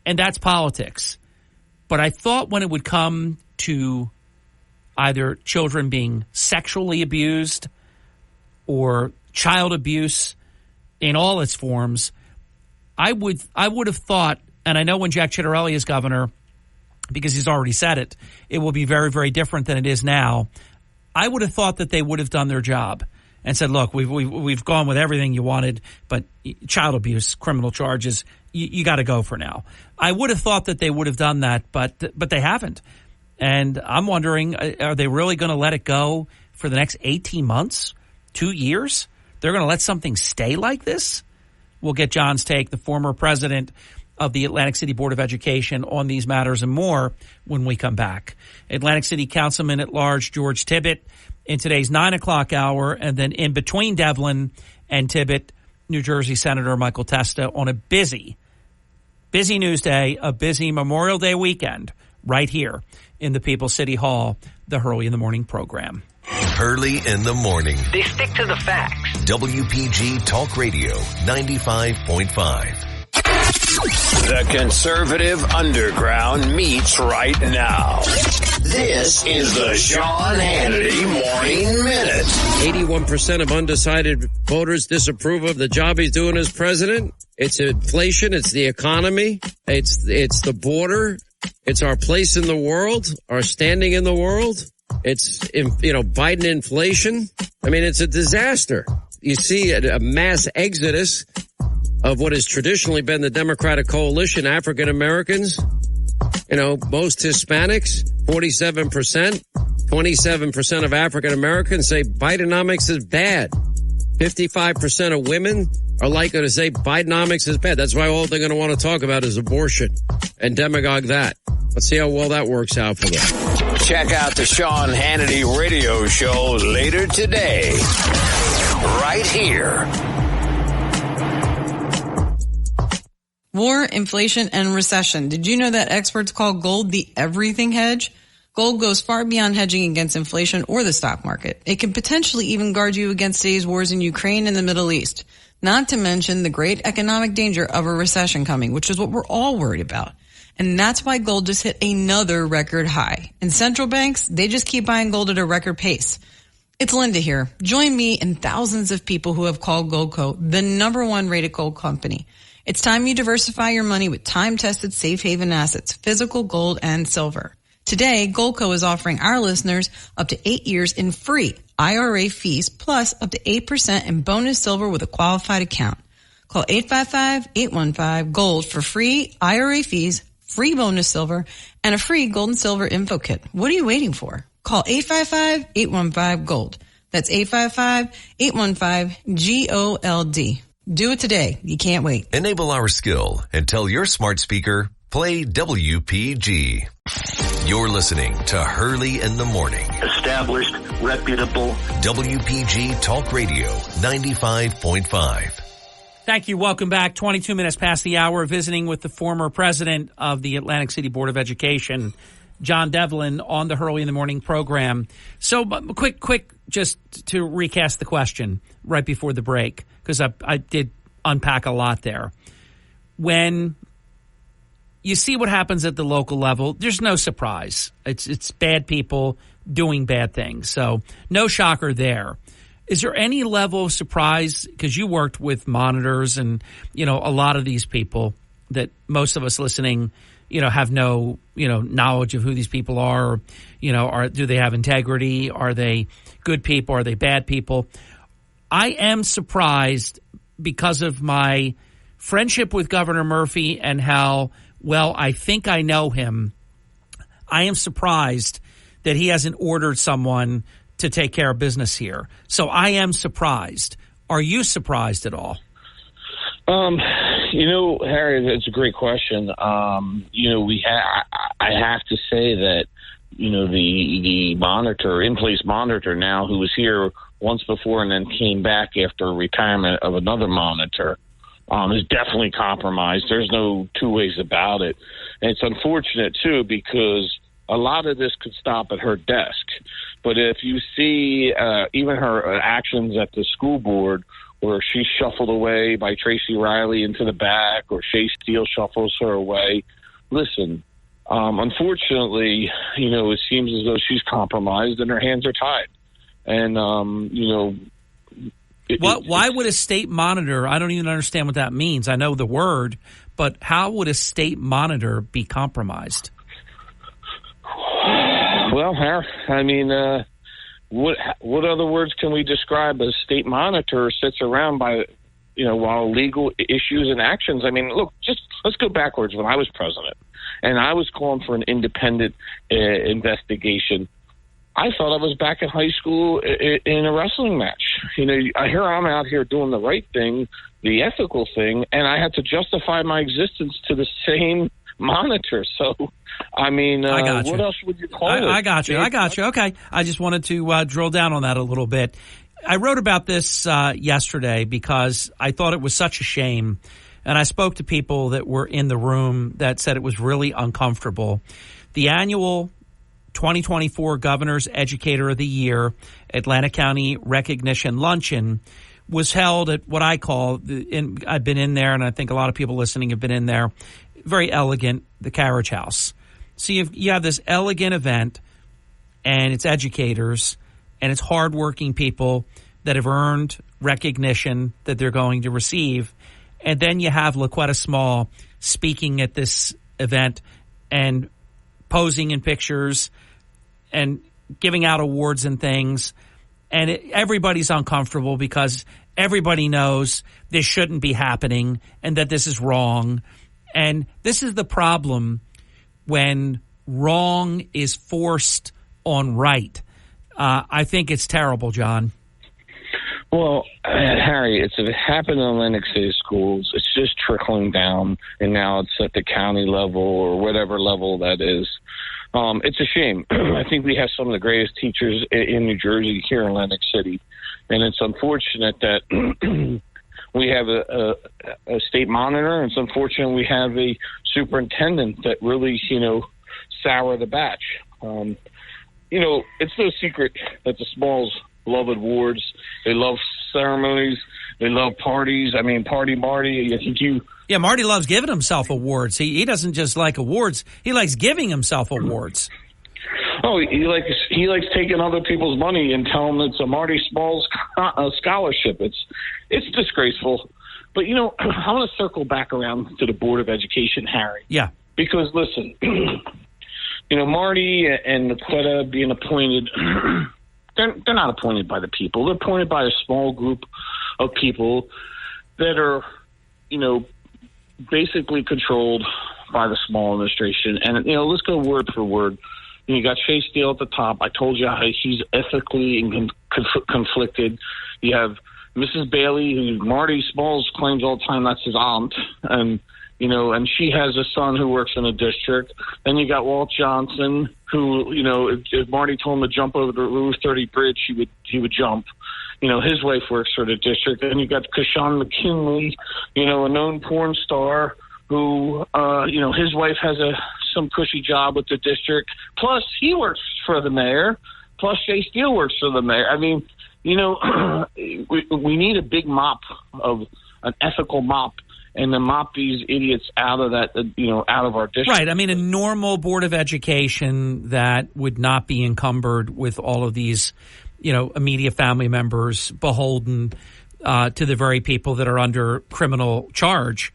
and that's politics. But I thought when it would come to either children being sexually abused or child abuse in all its forms, I would have thought, and I know when Jack Ciattarelli is governor, because he's already said it, it will be very, very different than it is now. I would have thought that they would have done their job and said, look, we've gone with everything you wanted, but child abuse, criminal charges, you got to go for now. I would have thought that they would have done that, but they haven't. And I'm wondering, are they really going to let it go for the next 18 months, 2 years? They're going to let something stay like this? We'll get John's take, the former president of the Atlantic City Board of Education, on these matters and more when we come back. Atlantic City Councilman at Large George Tibbett in today's 9 o'clock hour, and then in between Devlin and Tibbett, New Jersey Senator Michael Testa on a busy news day, a busy Memorial Day weekend right here in the People's City Hall, the Hurley in the Morning program. Hurley in the Morning. They stick to the facts. WPG Talk Radio 95.5. The conservative underground meets right now. This is the Sean Hannity Morning Minute. 81% of undecided voters disapprove of the job he's doing as president. It's inflation. It's the economy. It's the border. It's our place in the world, our standing in the world. It's, Biden inflation. I mean, it's a disaster. You see a mass exodus of what has traditionally been the Democratic coalition, African Americans, most Hispanics, 47%, 27% of African Americans say Bidenomics is bad. 55% of women are likely to say Bidenomics is bad. That's why all they're going to want to talk about is abortion and demagogue that. Let's see how well that works out for them. Check out the Sean Hannity radio show later today, right here. War, inflation, and recession. Did you know that experts call gold the everything hedge? Gold goes far beyond hedging against inflation or the stock market. It can potentially even guard you against today's wars in Ukraine and the Middle East. Not to mention the great economic danger of a recession coming, which is what we're all worried about. And that's why gold just hit another record high. And central banks, they just keep buying gold at a record pace. It's Linda here. Join me and thousands of people who have called Goldco the #1 rated gold company. It's time you diversify your money with time-tested safe haven assets, physical gold and silver. Today, Goldco is offering our listeners up to 8 years in free IRA fees plus up to 8% in bonus silver with a qualified account. Call 855-815-GOLD for free IRA fees, free bonus silver, and a free gold and silver info kit. What are you waiting for? Call 855-815-GOLD. That's 855-815-GOLD. Do it today. You can't wait. Enable our skill and tell your smart speaker, play WPG. You're listening to Hurley in the Morning. Established, reputable. WPG Talk Radio 95.5. Thank you. Welcome back. 22 minutes past the hour, visiting with the former president of the Atlantic City Board of Education, John Devlin, on the Hurley in the Morning program. So quick, just to recast the question right before the break, because I did unpack a lot there. When you see what happens at the local level, there's no surprise. It's bad people doing bad things. So no shocker there. Is there any level of surprise, because you worked with monitors and, a lot of these people that most of us listening, have no, knowledge of who these people are, do they have integrity? Are they good people? Are they bad people? I am surprised because of my friendship with Governor Murphy and how well I think I know him. I am surprised that he hasn't ordered someone to take care of business here. So I am surprised. Are you surprised at all? Harry, that's a great question. I have to say that the monitor, in-place monitor now, who was here once before and then came back after retirement of another monitor, is definitely compromised. There's no two ways about it. And it's unfortunate, too, because a lot of this could stop at her desk. But if you see even her actions at the school board, where she's shuffled away by Tracy Riley into the back, or Shea Steele shuffles her away, listen, unfortunately, it seems as though she's compromised and her hands are tied. And, why would a state monitor, I don't even understand what that means. I know the word, but how would a state monitor be compromised? Well, I mean, what other words can we describe a state monitor sits around while legal issues and actions? I mean, look, just let's go backwards. When I was president and I was calling for an independent investigation, I thought I was back in high school in a wrestling match. Here I'm out here doing the right thing, the ethical thing, and I had to justify my existence to the same monitor. So, I mean, what else would you call it? I got you. Okay. I just wanted to drill down on that a little bit. I wrote about this yesterday because I thought it was such a shame. And I spoke to people that were in the room that said it was really uncomfortable. The annual 2024 Governor's Educator of the Year Atlantic County Recognition Luncheon was held at what I call, I've been in there, and I think a lot of people listening have been in there, very elegant, the Carriage House. So you have this elegant event, and it's educators, and it's hardworking people that have earned recognition that they're going to receive. And then you have LaQuetta Small speaking at this event and posing in pictures and giving out awards and things. And everybody's uncomfortable because everybody knows this shouldn't be happening and that this is wrong. And this is the problem when wrong is forced on right. I think it's terrible, John. Well, Harry, it happened in Atlantic City schools. It's just trickling down, and now it's at the county level or whatever level that is. It's a shame. I think we have some of the greatest teachers in New Jersey here in Atlantic City, and it's unfortunate that we have a state monitor, and it's unfortunate we have a superintendent that really, sour the batch. It's no secret that the Smalls love awards. They love ceremonies. They love parties. I mean, Party Marty, I think you... Yeah, Marty loves giving himself awards. He doesn't just like awards. He likes giving himself awards. Oh, he likes taking other people's money and telling them it's a Marty Smalls scholarship. It's disgraceful. But, I want to circle back around to the Board of Education, Harry. Yeah. Because, listen, Marty and LaQuetta being appointed... They're not appointed by the people. They're appointed by a small group of people that are, basically controlled by the small administration. And, let's go word for word. You got Shea Steele at the top. I told you how he's ethically conflicted. You have Mrs. Bailey, who Marty Smalls claims all the time that's his aunt. And, and she has a son who works in a district. Then you got Walt Johnson, who, if Marty told him to jump over the Route 30 bridge, he would jump. His wife works for the district. Then you got Kashawn McKinley, a known porn star who, his wife has some cushy job with the district. Plus, he works for the mayor. Plus, Shea Steele works for the mayor. I mean, we need a big mop an ethical mop. And to mop these idiots out of that, out of our district. Right. I mean, a normal Board of Education that would not be encumbered with all of these, immediate family members beholden to the very people that are under criminal charge.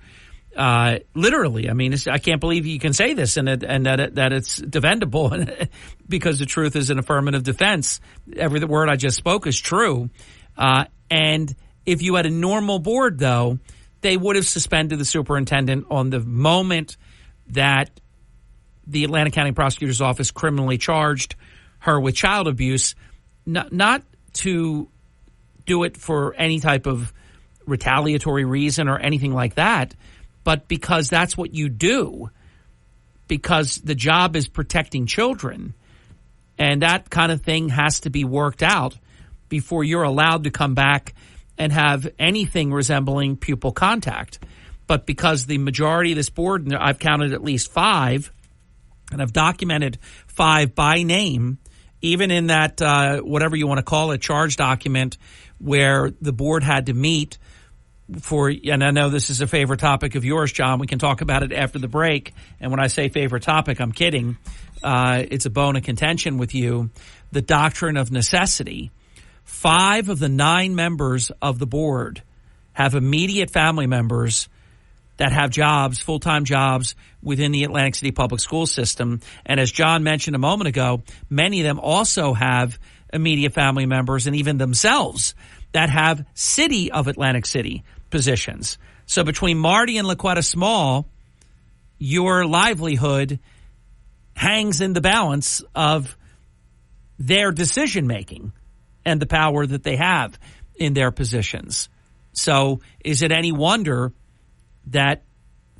Literally. I mean, I can't believe you can say this and that it's defendable because the truth is an affirmative defense. Every word I just spoke is true. And if you had a normal board, though, they would have suspended the superintendent on the moment that the Atlantic County Prosecutor's Office criminally charged her with child abuse, not to do it for any type of retaliatory reason or anything like that, but because that's what you do, because the job is protecting children. And that kind of thing has to be worked out before you're allowed to come back and have anything resembling pupil contact. But because the majority of this board, and I've counted at least 5, and I've documented 5 by name, even in that, whatever you want to call it, charge document where the board had to meet for, and I know this is a favorite topic of yours, John. We can talk about it after the break. And when I say favorite topic, I'm kidding. It's a bone of contention with you. The doctrine of necessity. 5 of the 9 members of the board have immediate family members that have jobs, full-time jobs within the Atlantic City public school system. And as John mentioned a moment ago, many of them also have immediate family members and even themselves that have City of Atlantic City positions. So between Marty and Laquetta Small, your livelihood hangs in the balance of their decision-making and the power that they have in their positions. So is it any wonder that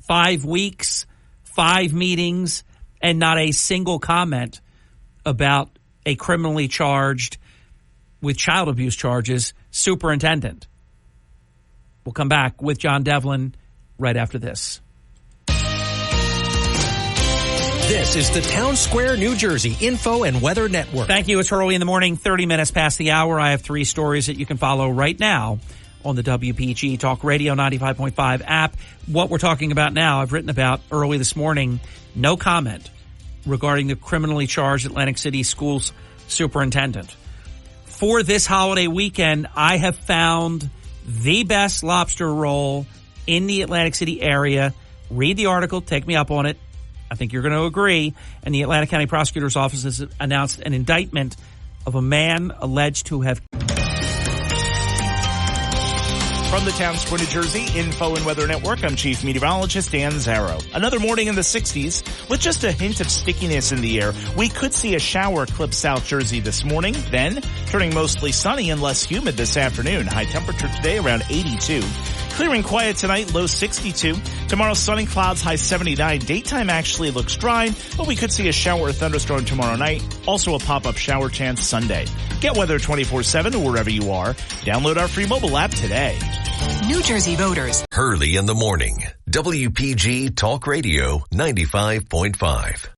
5 weeks, 5 meetings, and not a single comment about a criminally charged with child abuse charges superintendent? We'll come back with John Devlin right after this. This is the Town Square, New Jersey Info and Weather Network. Thank you. It's Hurley in the morning, 30 minutes past the hour. I have 3 stories that you can follow right now on the WPG Talk Radio 95.5 app. What we're talking about now, I've written about early this morning. No comment regarding the criminally charged Atlantic City Schools superintendent. For this holiday weekend, I have found the best lobster roll in the Atlantic City area. Read the article. Take me up on it. I think you're going to agree. And the Atlantic County Prosecutor's Office has announced an indictment of a man alleged to have... From the Town Square, New Jersey Info and Weather Network, I'm Chief Meteorologist Dan Zarrow. Another morning in the 60s with just a hint of stickiness in the air. We could see a shower eclipse South Jersey this morning, then turning mostly sunny and less humid this afternoon. High temperature today around 82. Clearing quiet tonight, low 62. Tomorrow, sunny clouds, high 79. Daytime actually looks dry, but we could see a shower or thunderstorm tomorrow night. Also a pop-up shower chance Sunday. Get weather 24/7 or wherever you are. Download our free mobile app today. New Jersey voters. Hurley in the morning. WPG Talk Radio 95.5.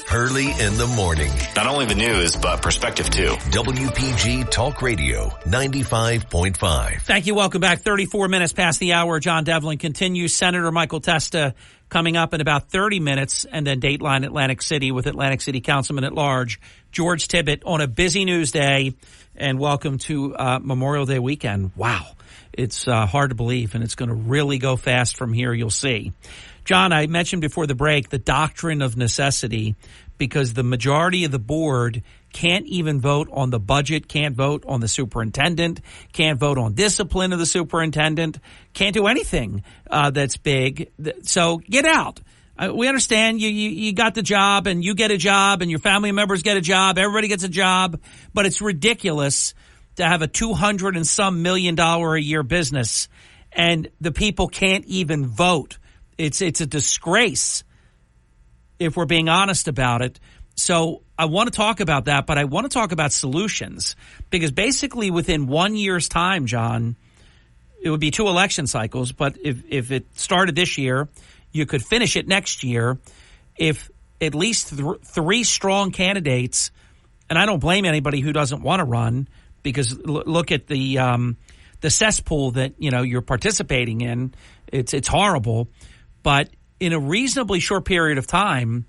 Hurley in the morning. Not only the news, but perspective too. WPG Talk Radio 95.5. Thank you. Welcome back. 34 minutes past the hour. John Devlin continues. Senator Michael Testa coming up in about 30 minutes. And then Dateline Atlantic City with Atlantic City Councilman at Large George Tibbett on a busy news day. And welcome to Memorial Day weekend. Wow. It's hard to believe, and it's going to really go fast from here, you'll see. John, I mentioned before the break the doctrine of necessity, because the majority of the board can't even vote on the budget, can't vote on the superintendent, can't vote on discipline of the superintendent, can't do anything that's big. So get out. We understand you got the job, and you get a job, and your family members get a job, everybody gets a job, but it's ridiculous to have a $200 and some million a year business, and the people can't even vote. It's a disgrace if we're being honest about it. So I want to talk about that, but I want to talk about solutions, because basically within 1 year's time, John, it would be 2 election cycles, but if it started this year, you could finish it next year if at least 3 strong candidates, and I don't blame anybody who doesn't want to run, because look at the cesspool that you're participating in. It's horrible, but in a reasonably short period of time,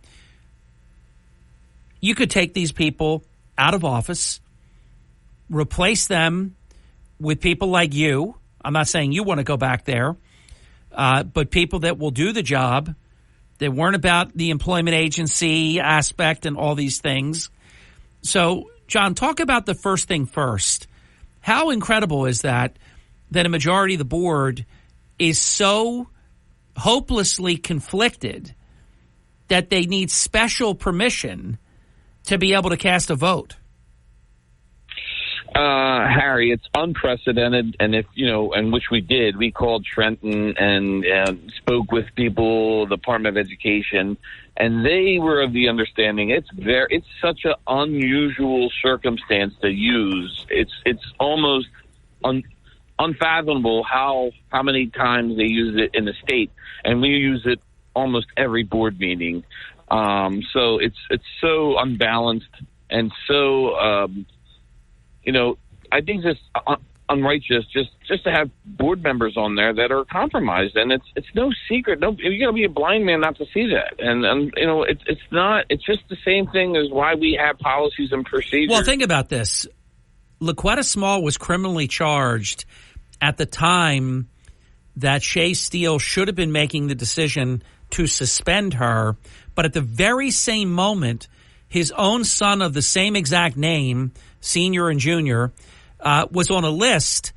you could take these people out of office, replace them with people like you. I'm not saying you want to go back there, but people that will do the job. They weren't about the employment agency aspect and all these things. So, John, talk about the first thing first. How incredible is that a majority of the board is so hopelessly conflicted that they need special permission to be able to cast a vote? Harry, it's unprecedented, and and which we did. We called Trenton and spoke with people, the Department of Education, and they were of the understanding it's such an unusual circumstance to use. It's almost unfathomable how many times they use it in the state, and we use it almost every board meeting. So it's so unbalanced and so. I think it's unrighteous just to have board members on there that are compromised, and it's no secret. No, you got to be a blind man not to see that. And it's not. It's just the same thing as why we have policies and procedures. Well, think about this. LaQuetta Small was criminally charged at the time that Shea Steele should have been making the decision to suspend her, but at the very same moment, his own son of the same exact name, senior and junior, was on a list,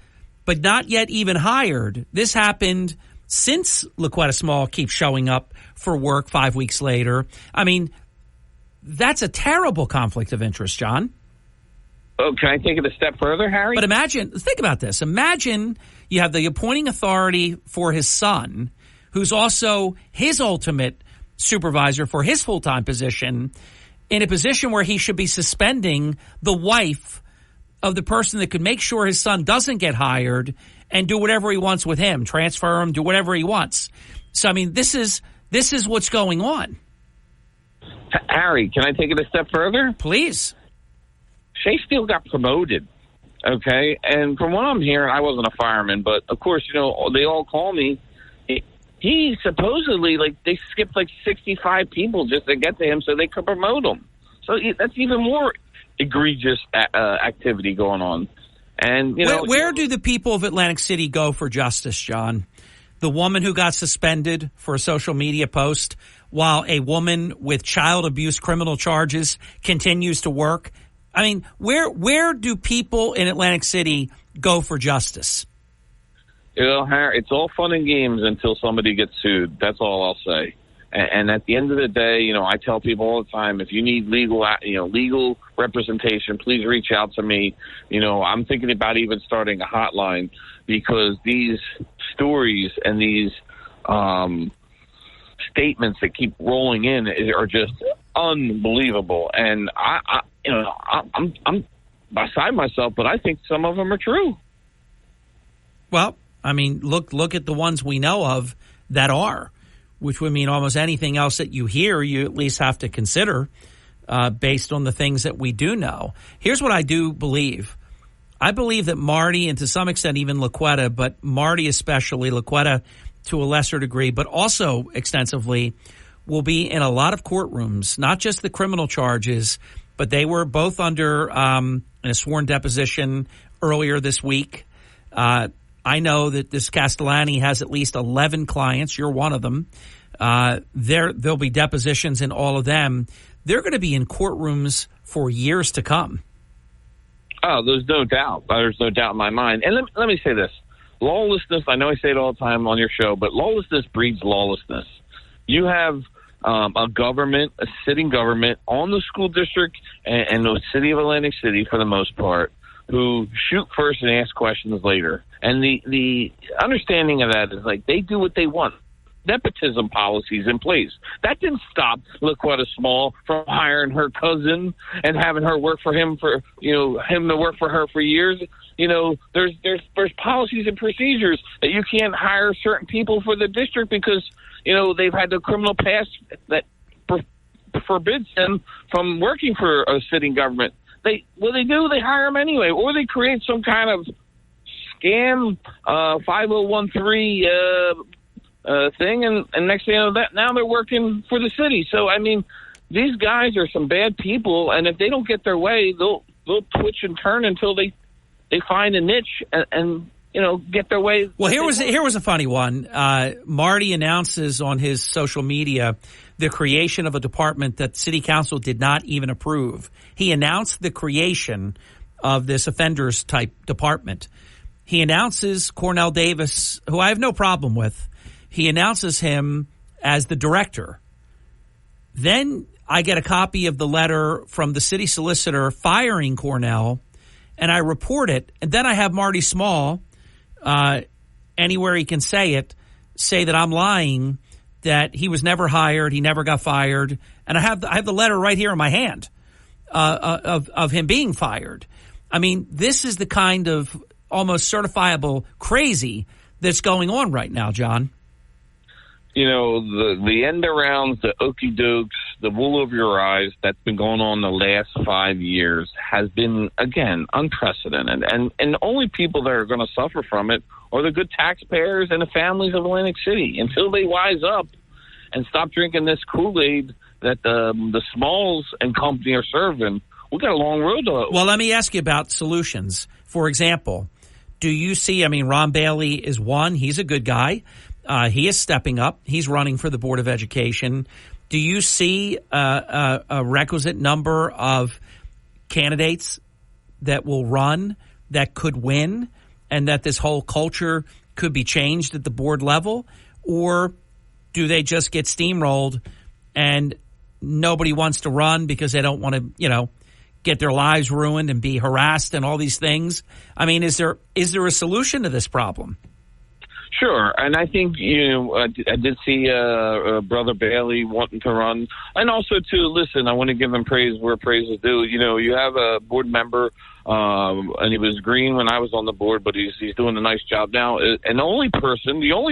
but not yet even hired. This happened since LaQuetta Small keeps showing up for work 5 weeks later. I mean, that's a terrible conflict of interest, John. Oh, can I take it a step further, Harry? But think about this. Imagine you have the appointing authority for his son, who's also his ultimate supervisor for his full-time position, in a position where he should be suspending the wife of the person that could make sure his son doesn't get hired and do whatever he wants with him, transfer him, do whatever he wants. So, I mean, this is what's going on. Harry, can I take it a step further? Please. Shea Steele got promoted, okay? And from what I'm hearing, I wasn't a fireman, but, of course, they all call me. He supposedly, they skipped 65 people just to get to him so they could promote him. So that's even more egregious activity going on. And where do the people of Atlantic City go for justice, John? The woman who got suspended for a social media post while a woman with child abuse criminal charges continues to work. I mean, where do people in Atlantic City go for justice? Harry, it's all fun and games until somebody gets sued. That's all I'll say. And at the end of the day, I tell people all the time, if you need legal representation, please reach out to me. I'm thinking about even starting a hotline because these stories and these statements that keep rolling in are just unbelievable. And I'm beside myself, but I think some of them are true. Well, I mean, look at the ones we know of that are, which would mean almost anything else that you hear, you at least have to consider based on the things that we do know. Here's what I do believe. I believe that Marty, and to some extent even LaQuetta, but Marty especially, LaQuetta to a lesser degree, but also extensively, will be in a lot of courtrooms, not just the criminal charges, but they were both under a sworn deposition earlier this week. I know that this Castellani has at least 11 clients. You're one of them. There'll be depositions in all of them. They're going to be in courtrooms for years to come. Oh, there's no doubt. There's no doubt in my mind. And let me say this. Lawlessness, I know I say it all the time on your show, but lawlessness breeds lawlessness. You have a government, a sitting government on the school district and the city of Atlantic City for the most part, who shoot first and ask questions later. And the understanding of that is they do what they want. Nepotism policies in place. That didn't stop LaQuetta Small from hiring her cousin and having her work for him for him to work for her for years. There's policies and procedures that you can't hire certain people for the district because they've had the criminal past that forbids them from working for a sitting government. They hire them anyway, or they create some kind of scam 5013 thing, and next thing you know, that now they're working for the city. So I mean, these guys are some bad people, and if they don't get their way, they'll twitch and turn until they find a niche and get their way. Well, here was a funny one. Marty announces on his social media the creation of a department that City Council did not even approve. He announced the creation of this offenders type department. He announces Cornell Davis, who I have no problem with. He announces him as the director. Then I get a copy of the letter from the city solicitor firing Cornell and I report it, and then I have Marty Small, anywhere he can say it, say that I'm lying, that he was never hired, he never got fired, and I have the letter right here in my hand of him being fired. I mean, this is the kind of almost certifiable crazy that's going on right now, John. You know, the end arounds, the okey dokes, the wool over your eyes that's been going on the last 5 years has been, again, unprecedented. And the only people that are going to suffer from it are the good taxpayers and the families of Atlantic City. Until they wise up and stop drinking this Kool-Aid that the Smalls and company are serving, we've got a long road to. Well, let me ask you about solutions. For example, do you see, I mean, Ron Bailey is one. He's a good guy. He is stepping up. He's running for the Board of Education. Do you see a requisite number of candidates that will run that could win and that this whole culture could be changed at the board level? Or do they just get steamrolled and nobody wants to run because they don't want to, get their lives ruined and be harassed and all these things? I mean, is there a solution to this problem? Sure, and I think, I did see Brother Bailey wanting to run. And also, too, listen, I want to give him praise where praise is due. You have a board member, and he was green when I was on the board, but he's doing a nice job now. And the only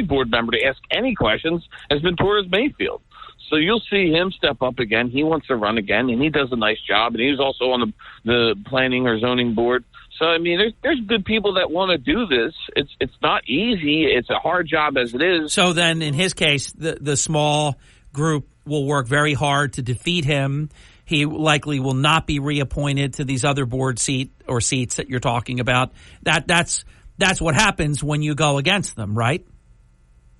board member to ask any questions has been Torres Mayfield. So you'll see him step up again. He wants to run again, and he does a nice job. And he was also on the planning or zoning board. So, I mean, there's good people that want to do this. It's not easy. It's a hard job as it is. So then, in his case, the small group will work very hard to defeat him. He likely will not be reappointed to these other board seats that you're talking about. That's what happens when you go against them, right?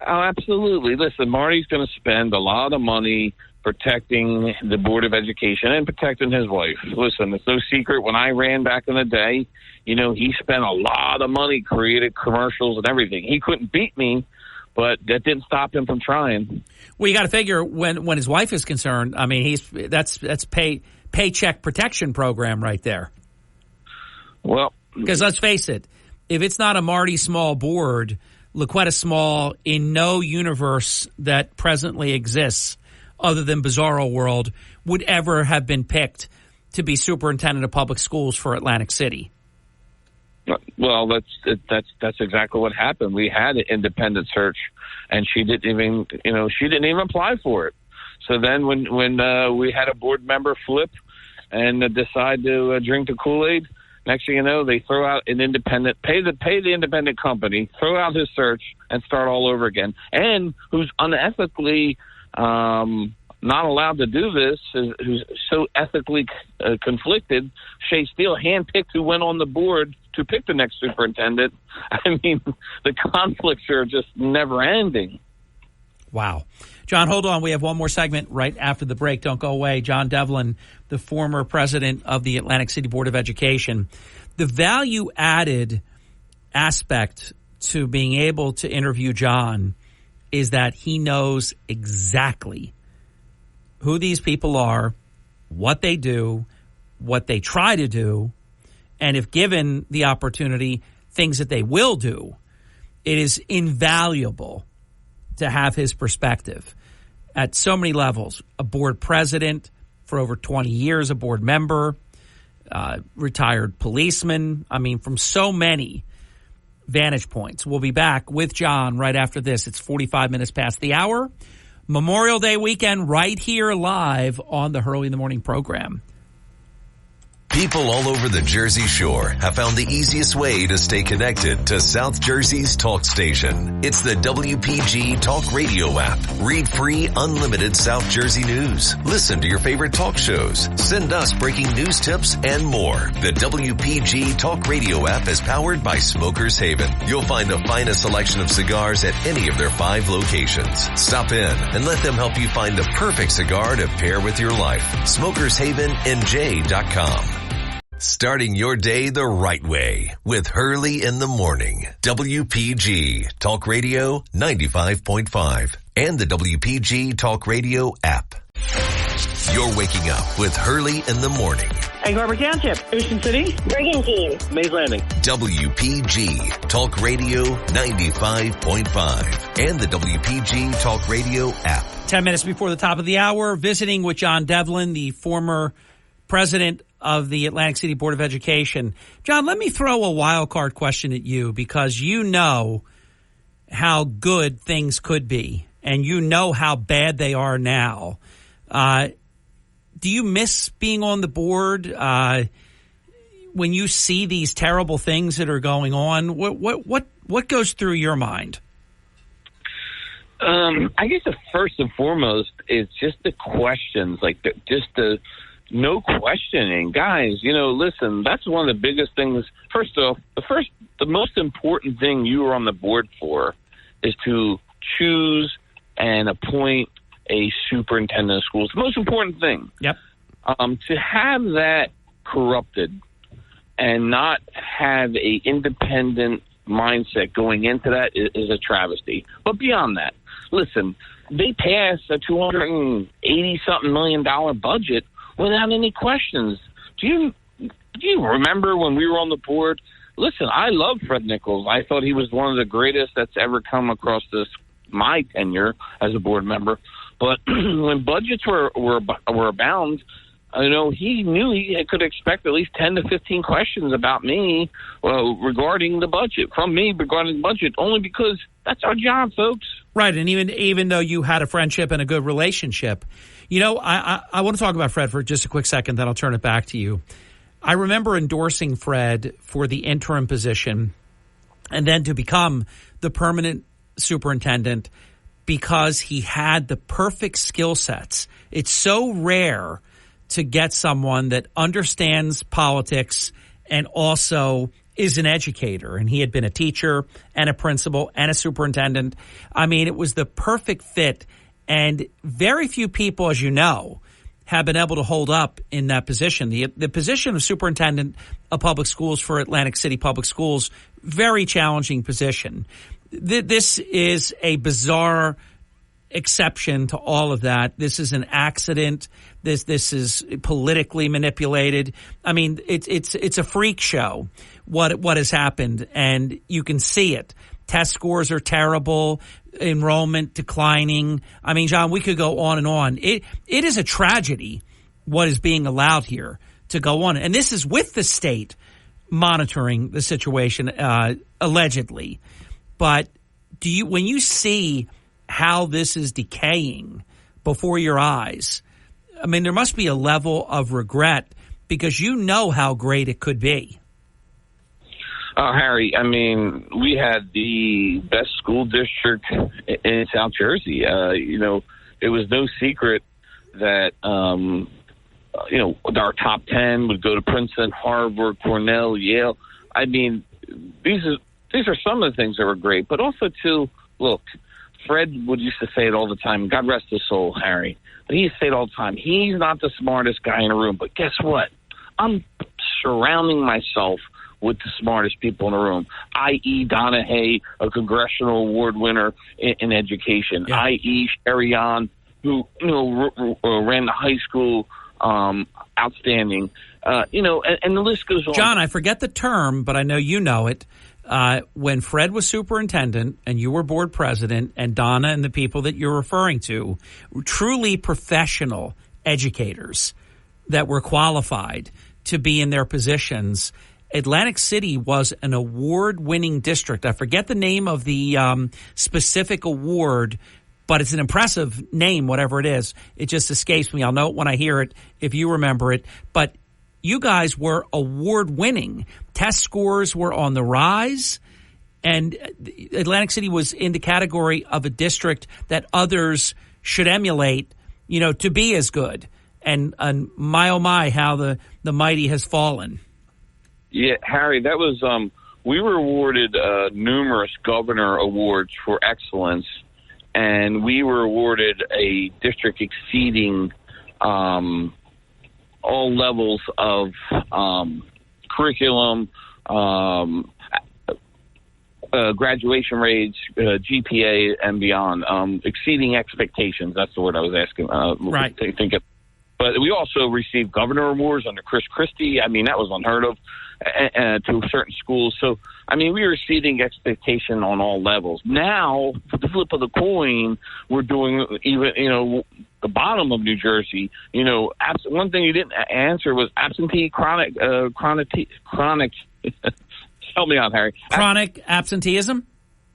Oh, absolutely. Listen, Marty's going to spend a lot of money protecting the Board of Education and protecting his wife. Listen, it's no secret. When I ran back in the day, he spent a lot of money, created commercials and everything. He couldn't beat me, but that didn't stop him from trying. Well, you got to figure when his wife is concerned, I mean, that's paycheck protection program right there. Well, because let's face it, if it's not a Marty Small board, Laquetta Small, in no universe that presently exists other than Bizarro World, would ever have been picked to be superintendent of public schools for Atlantic City. Well, that's exactly what happened. We had an independent search, and she didn't even apply for it. So then when we had a board member flip and decide to drink the Kool-Aid, next thing you know, they throw out an independent, pay the independent company, throw out his search, and start all over again. And who's unethically not allowed to do this, who's so ethically conflicted, Shea Steele handpicked who went on the board to pick the next superintendent. I mean, the conflicts are just never ending. Wow. John, hold on. We have one more segment right after the break. Don't go away. John Devlin, the former president of the Atlantic City Board of Education. The value-added aspect to being able to interview John is that he knows exactly who these people are, what they do, what they try to do, and if given the opportunity, things that they will do. It is invaluable to have his perspective at so many levels. A board president for over 20 years, a board member, retired policeman. I mean, from so many vantage points. We'll be back with John right after this. It's 45 minutes past the hour. Memorial Day weekend right here live on the Hurley in the Morning program. People all over the Jersey Shore have found the easiest way to stay connected to South Jersey's talk station. It's the WPG Talk Radio app. Read free, unlimited South Jersey news. Listen to your favorite talk shows. Send us breaking news tips and more. The WPG Talk Radio app is powered by Smokers Haven. You'll find the finest selection of cigars at any of their 5 locations. Stop in and let them help you find the perfect cigar to pair with your life. SmokersHavenNJ.com. Starting your day the right way with Hurley in the Morning. WPG Talk Radio 95.5 and the WPG Talk Radio app. You're waking up with Hurley in the morning. Egg Harbor Township, Ocean City, Brigantine, Mays Landing. WPG Talk Radio 95.5 and the WPG Talk Radio app. 10 minutes before the top of the hour, visiting with John Devlin, the former president of the Atlantic City Board of Education. John, let me throw a wild card question at you because you know how good things could be and you know how bad they are now. Do you miss being on the board when you see these terrible things that are going on? What goes through your mind? I guess the first and foremost is just the questions, like the no questioning. Guys, listen, that's one of the biggest things. First off, the most important thing you are on the board for is to choose and appoint a superintendent of schools. The most important thing. Yep. To have that corrupted and not have a independent mindset going into that is a travesty. But beyond that, listen, they passed a $280-something million budget without any questions. Do you remember when we were on the board? Listen, I love Fred Nichols. I thought he was one of the greatest that's ever come across my tenure as a board member. But when budgets were abound, he knew he could expect at least 10 to 15 questions about me regarding the budget, from me regarding the budget, only because that's our job, folks. Right, and even though you had a friendship and a good relationship, I want to talk about Fred for just a quick second, then I'll turn it back to you. I remember endorsing Fred for the interim position and then to become the permanent superintendent because he had the perfect skill sets. It's so rare to get someone that understands politics and also is an educator. And he had been a teacher and a principal and a superintendent. I mean, it was the perfect fit. And very few people, as you know, have been able to hold up in that position. The position of superintendent of public schools for Atlantic City Public Schools, very challenging position. This is a bizarre exception to all of that. This is an accident. This is politically manipulated. I mean, it's a freak show what has happened, and you can see it. Test scores are terrible, enrollment declining. I mean, John, we could go on and on. It is a tragedy what is being allowed here to go on, and this is with the state monitoring the situation allegedly. But when you see how this is decaying before your eyes, I mean, there must be a level of regret because you know how great it could be. Harry, I mean, we had the best school district in South Jersey. It was no secret that, our top 10 would go to Princeton, Harvard, Cornell, Yale. I mean, these are some of the things that were great, but also, too, look, Fred used to say it all the time. God rest his soul, Harry. But he used to say it all the time. He's not the smartest guy in the room, but guess what? I'm surrounding myself with the smartest people in the room, i.e. Donna Hay, a congressional award winner in education, i.e. Sherry Yon, who ran the high school outstanding, and the list goes on. John, I forget the term, but I know you know it. When Fred was superintendent and you were board president, and Donna and the people that you're referring to, truly professional educators that were qualified to be in their positions, Atlantic City was an award-winning district. I forget the name of the specific award, but it's an impressive name, whatever it is. It just escapes me. I'll know it when I hear it, if you remember it. But you guys were award-winning. Test scores were on the rise, and Atlantic City was in the category of a district that others should emulate, to be as good. And my, oh my, how the mighty has fallen. Yeah, Harry, that was we were awarded numerous governor awards for excellence, and we were awarded a district exceeding all levels of curriculum, graduation rates, GPA, and beyond, exceeding expectations. That's the word I was asking. Right. Think of. But we also received governor awards under Chris Christie. I mean, that was unheard of to certain schools. So, I mean, we were exceeding expectation on all levels. Now, for the flip of the coin, we're doing even, the bottom of New Jersey. One thing you didn't answer was absentee chronic. Help me out, Harry. Chronic absenteeism?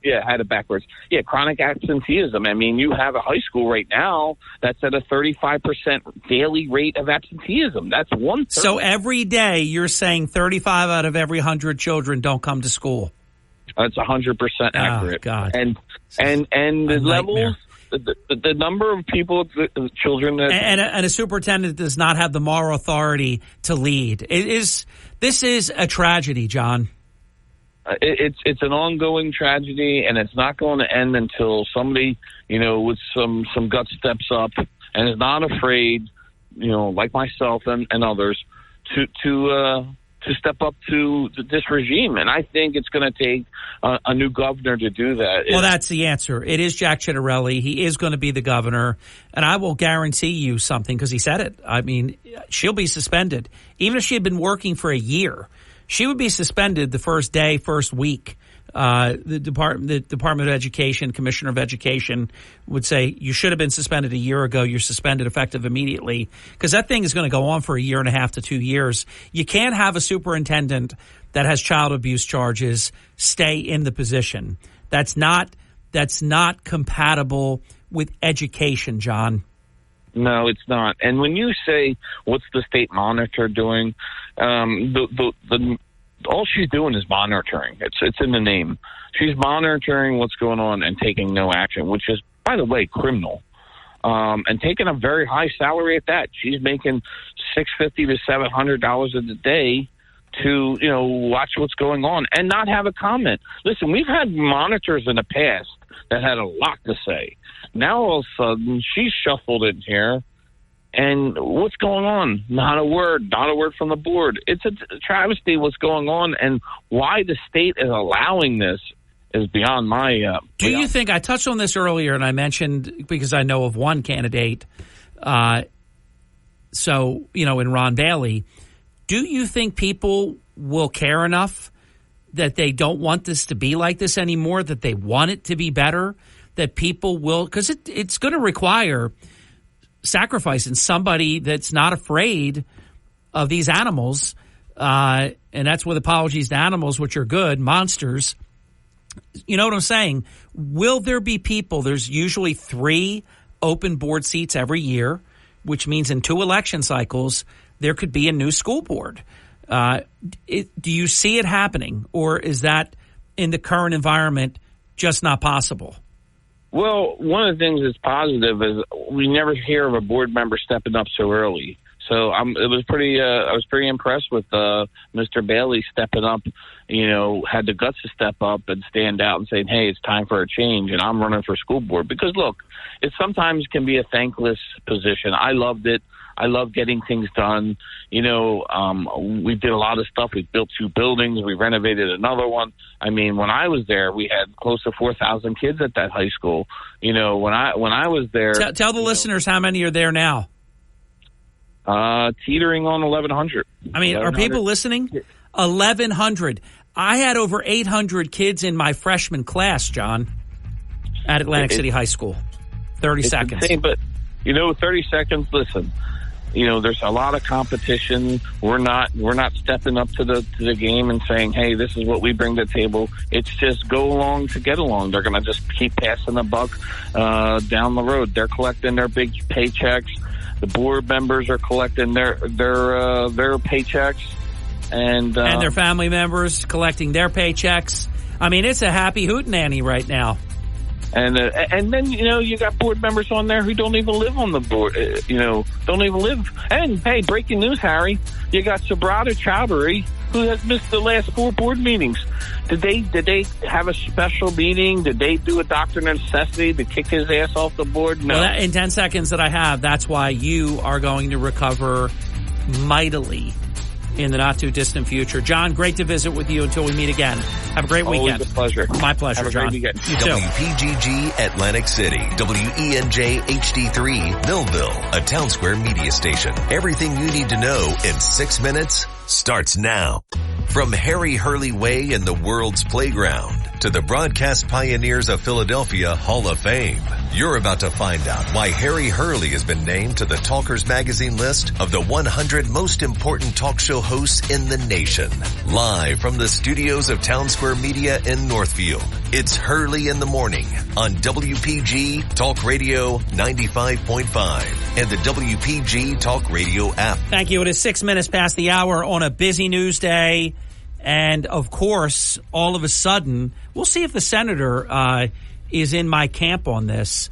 Yeah, I had it backwards. Yeah, chronic absenteeism. I mean, you have a high school right now that's at a 35% daily rate of absenteeism. That's 1/3. So every day you're saying 35 out of every 100 children don't come to school. That's 100% accurate. Oh, God. And the levels, the number of people, the children that... And a superintendent does not have the moral authority to lead. This is a tragedy, John. It's an ongoing tragedy, and it's not going to end until somebody, with some guts steps up and is not afraid, like myself and others, to step up to this regime. And I think it's going to take a new governor to do that. Well, that's the answer. It is Jack Ciattarelli. He is going to be the governor. And I will guarantee you something because he said it. I mean, she'll be suspended. Even if she had been working for a year, she would be suspended the first day, first week. The Department of Education, Commissioner of Education would say, you should have been suspended a year ago. You're suspended effective immediately, because that thing is going to go on for a year and a half to 2 years. You can't have a superintendent that has child abuse charges stay in the position. That's not compatible with education, John. No, it's not. And when you say, what's the state monitor doing? All she's doing is monitoring. It's in the name. She's monitoring what's going on and taking no action, which is, by the way, criminal. And taking a very high salary at that. She's making $650 to $700 a day to watch what's going on and not have a comment. Listen, we've had monitors in the past that had a lot to say. Now all of a sudden she's shuffled in here. And what's going on? Not a word from the board. It's a travesty what's going on, and why the state is allowing this is beyond my... Do you think, I touched on this earlier, and I mentioned, because I know of one candidate, in Ron Bailey, do you think people will care enough that they don't want this to be like this anymore, that they want it to be better, that people will... Because it's going to require... sacrifice in somebody that's not afraid of these animals, and that's with apologies to animals, which are good, monsters. You know what I'm saying? Will there be people? There's usually 3 open board seats every year, which means in 2 election cycles, there could be a new school board. Do you see it happening, or is that in the current environment just not possible? Well, one of the things that's positive is we never hear of a board member stepping up so early. So I was pretty impressed with Mr. Bailey stepping up, had the guts to step up and stand out and saying, hey, it's time for a change, and I'm running for school board. Because, look, it sometimes can be a thankless position. I loved it. I love getting things done. We did a lot of stuff. We built 2 buildings. We renovated another one. I mean, when I was there, we had close to 4,000 kids at that high school. When I was there, tell the listeners how many are there now. Teetering on 1,100. I mean, are people listening? 1,100. I had over 800 kids in my freshman class, John, at Atlantic City High School. 30 seconds. Insane, but 30 seconds. Listen. There's a lot of competition. We're not stepping up to the game and saying, hey, this is what we bring to the table. It's just go along to get along. They're going to just keep passing the buck down the road. They're collecting their big paychecks. The board members are collecting their paychecks, and their family members collecting their paychecks. I mean, it's a happy hootenanny right now. And then, you got board members on there who don't even live on the board, don't even live. And, hey, breaking news, Harry, you got Subrata Chowdhury, who has missed the last 4 board meetings. Did they have a special meeting? Did they do a doctrine of necessity to kick his ass off the board? No. Well, in 10 seconds that I have, that's why you are going to recover mightily in the not-too-distant future. John, great to visit with you until we meet again. Have a great weekend. Always a pleasure. My pleasure, Have a John. great weekend. You too. WPGG Atlantic City, WENJ HD3 Millville, a Town Square media station. Everything you need to know in 6 minutes starts now. From Harry Hurley Way in the world's playground to the broadcast pioneers of Philadelphia Hall of Fame, you're about to find out why Harry Hurley has been named to the Talkers Magazine list of the 100 most important talk show hosts in the nation. Live from the studios of Town Square Media in Northfield, it's Hurley in the Morning on WPG Talk Radio 95.5 and the WPG Talk Radio app. Thank you. It is 6 minutes past the hour on a busy news day. And, of course, all of a sudden, we'll see if the senator is in my camp on this.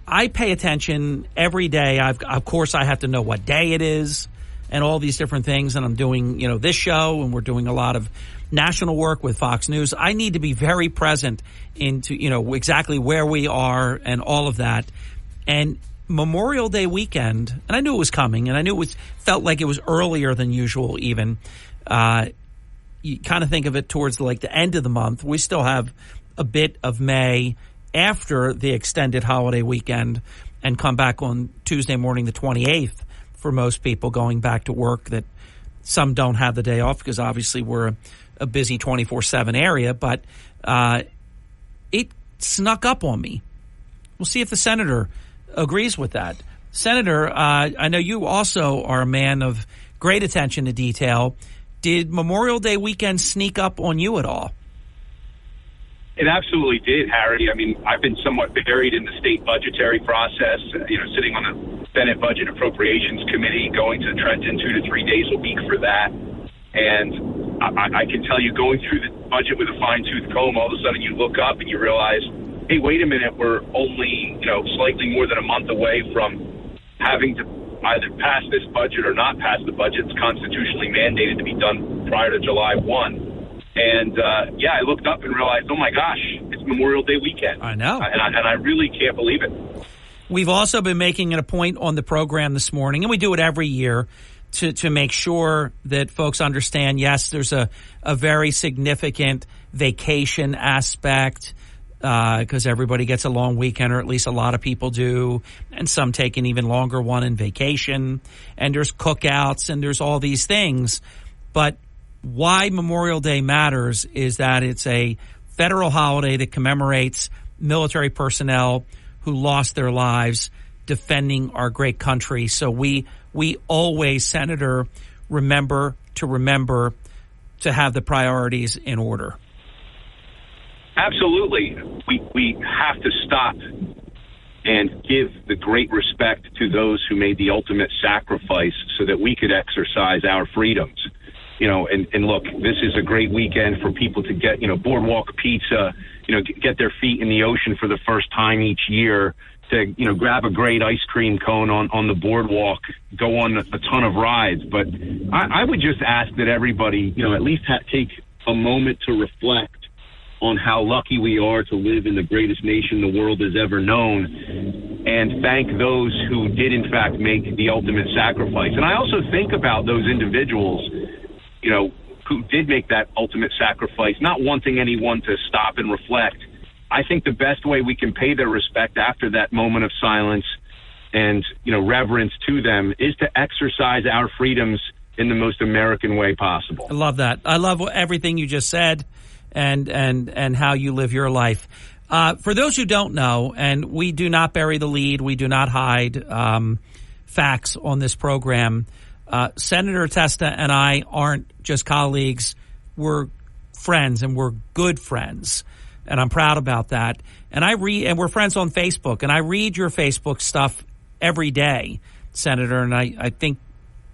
I pay attention every day. Of course, I have to know what day it is and all these different things. And I'm doing, this show, and we're doing a lot of national work with Fox News. I need to be very present into, exactly where we are and all of that. And Memorial Day weekend, and I knew it was coming, and I knew felt like it was earlier than usual even. You kind of think of it towards the end of the month. We still have a bit of May after the extended holiday weekend and come back on Tuesday morning, the 28th, for most people going back to work. That some don't have the day off because obviously we're a busy 24/7 area, but it snuck up on me. We'll see if the senator agrees with that. Senator, I know you also are a man of great attention to detail. Did Memorial Day weekend sneak up on you at all? It absolutely did, Harry. I mean, I've been somewhat buried in the state budgetary process, sitting on the Senate Budget Appropriations Committee, going to Trenton 2 to 3 days a week for that. And I can tell you, going through the budget with a fine-tooth comb, all of a sudden you look up and you realize, hey, wait a minute, we're only, slightly more than a month away from having to either pass this budget or not pass the budget. It's constitutionally mandated to be done prior to July 1. And, I looked up and realized, oh, my gosh, it's Memorial Day weekend. I know. And I really can't believe it. We've also been making it a point on the program this morning, and we do it every year, to make sure that folks understand, yes, there's a very significant vacation aspect because everybody gets a long weekend, or at least a lot of people do, and some take an even longer one in vacation, and there's cookouts, and there's all these things. But why Memorial Day matters is that it's a federal holiday that commemorates military personnel who lost their lives defending our great country. So we always, Senator, remember to have the priorities in order. Absolutely. We have to stop and give the great respect to those who made the ultimate sacrifice so that we could exercise our freedoms. And look, this is a great weekend for people to get, boardwalk pizza, get their feet in the ocean for the first time each year, to, grab a great ice cream cone on the boardwalk, go on a ton of rides. But I would just ask that everybody, at least take a moment to reflect on how lucky we are to live in the greatest nation the world has ever known, and thank those who did, in fact, make the ultimate sacrifice. And I also think about those individuals, who did make that ultimate sacrifice, not wanting anyone to stop and reflect. I think the best way we can pay their respect after that moment of silence and, reverence to them is to exercise our freedoms in the most American way possible. I love that. I love everything you just said and how you live your life. For those who don't know, and we do not bury the lead, we do not hide facts on this program, Senator Testa and I aren't just colleagues. We're friends, and we're good friends. And I'm proud about that. And and we're friends on Facebook, and I read your Facebook stuff every day, Senator. And I think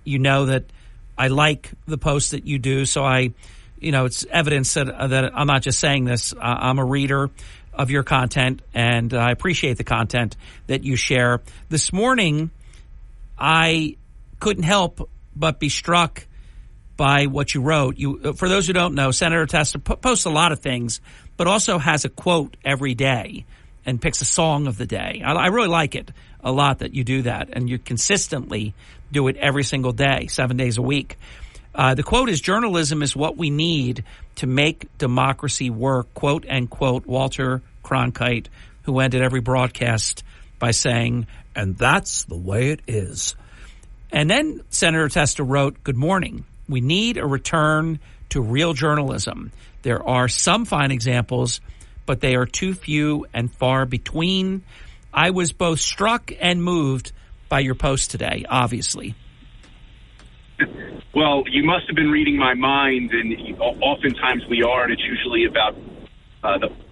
that I like the posts that you do. So it's evidence that I'm not just saying this. I'm a reader of your content, and I appreciate the content that you share. This morning, I couldn't help but be struck by what you wrote. For those who don't know, Senator Testa posts a lot of things, but also has a quote every day and picks a song of the day. I really like it a lot that you do that, and you consistently do it every single day, 7 days a week. The quote is, "Journalism is what we need to make democracy work," quote, end quote, Walter Cronkite, who ended every broadcast by saying, "And that's the way it is." And then Senator Testa wrote, "Good morning. We need a return to real journalism. There are some fine examples, but they are too few and far between. I was both struck and moved by your post today," obviously. Well, you must have been reading my mind, and oftentimes we are, and it's usually about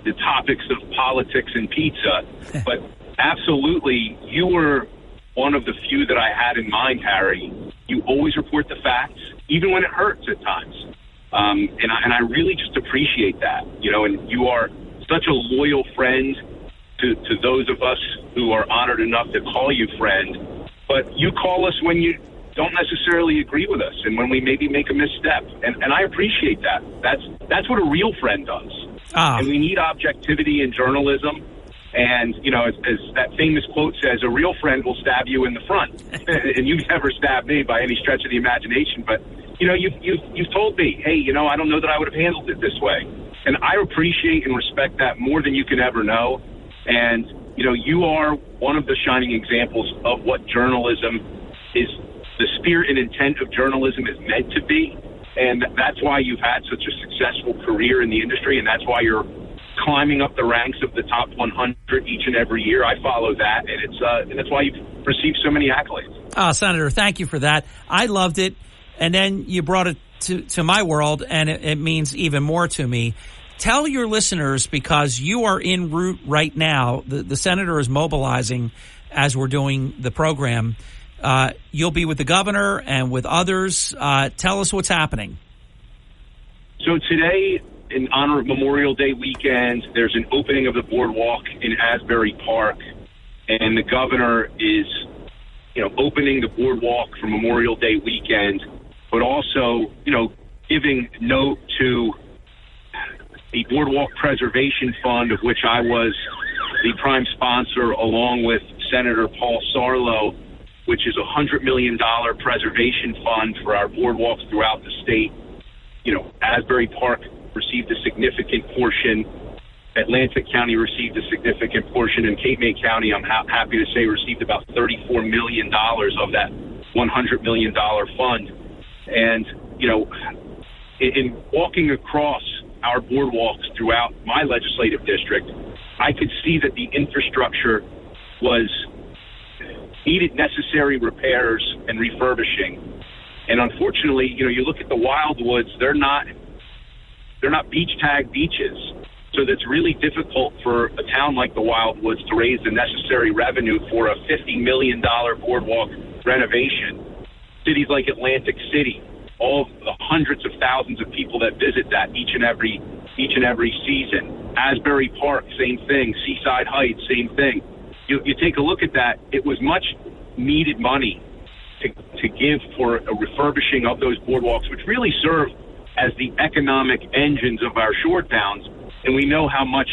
the topics of politics and pizza. But absolutely, you were one of the few that I had in mind, Harry. You always report the facts, even when it hurts at times. And I really just appreciate that, and you are such a loyal friend to those of us who are honored enough to call you friend. But you call us when you don't necessarily agree with us and when we maybe make a misstep. And I appreciate that. That's what a real friend does. And we need objectivity in journalism. And, as that famous quote says, a real friend will stab you in the front. And you've never stabbed me by any stretch of the imagination. But, you've told me, hey, I don't know that I would have handled it this way. And I appreciate and respect that more than you can ever know. And, you are one of the shining examples of what journalism is, the spirit and intent of journalism is meant to be. And that's why you've had such a successful career in the industry. And that's why you're climbing up the ranks of the top 100 each and every year. I follow that, and that's why you've received so many accolades. Senator, thank you for that. I loved it, and then you brought it to my world, and it means even more to me. Tell your listeners, because you are en route right now, the senator is mobilizing as we're doing the program. You'll be with the governor and with others. Tell us what's happening. So today, in honor of Memorial Day weekend, there's an opening of the boardwalk in Asbury Park, and the governor is, opening the boardwalk for Memorial Day weekend, but also, giving note to the Boardwalk Preservation Fund, of which I was the prime sponsor, along with Senator Paul Sarlo, which is a $100 million preservation fund for our boardwalks throughout the state. Asbury Park received a significant portion. Atlantic County received a significant portion, and Cape May County, I'm happy to say, received about $34 million of that $100 million fund. And, in walking across our boardwalks throughout my legislative district, I could see that the infrastructure needed necessary repairs and refurbishing. And unfortunately, you look at the Wildwoods, they're not beach tag beaches. So that's really difficult for a town like the Wildwoods to raise the necessary revenue for a $50 million boardwalk renovation. Cities like Atlantic City, all the hundreds of thousands of people that visit that each and every season. Asbury Park, same thing. Seaside Heights, same thing. You take a look at that, it was much needed money to give for a refurbishing of those boardwalks, which really serve as the economic engines of our shore towns, and we know how much.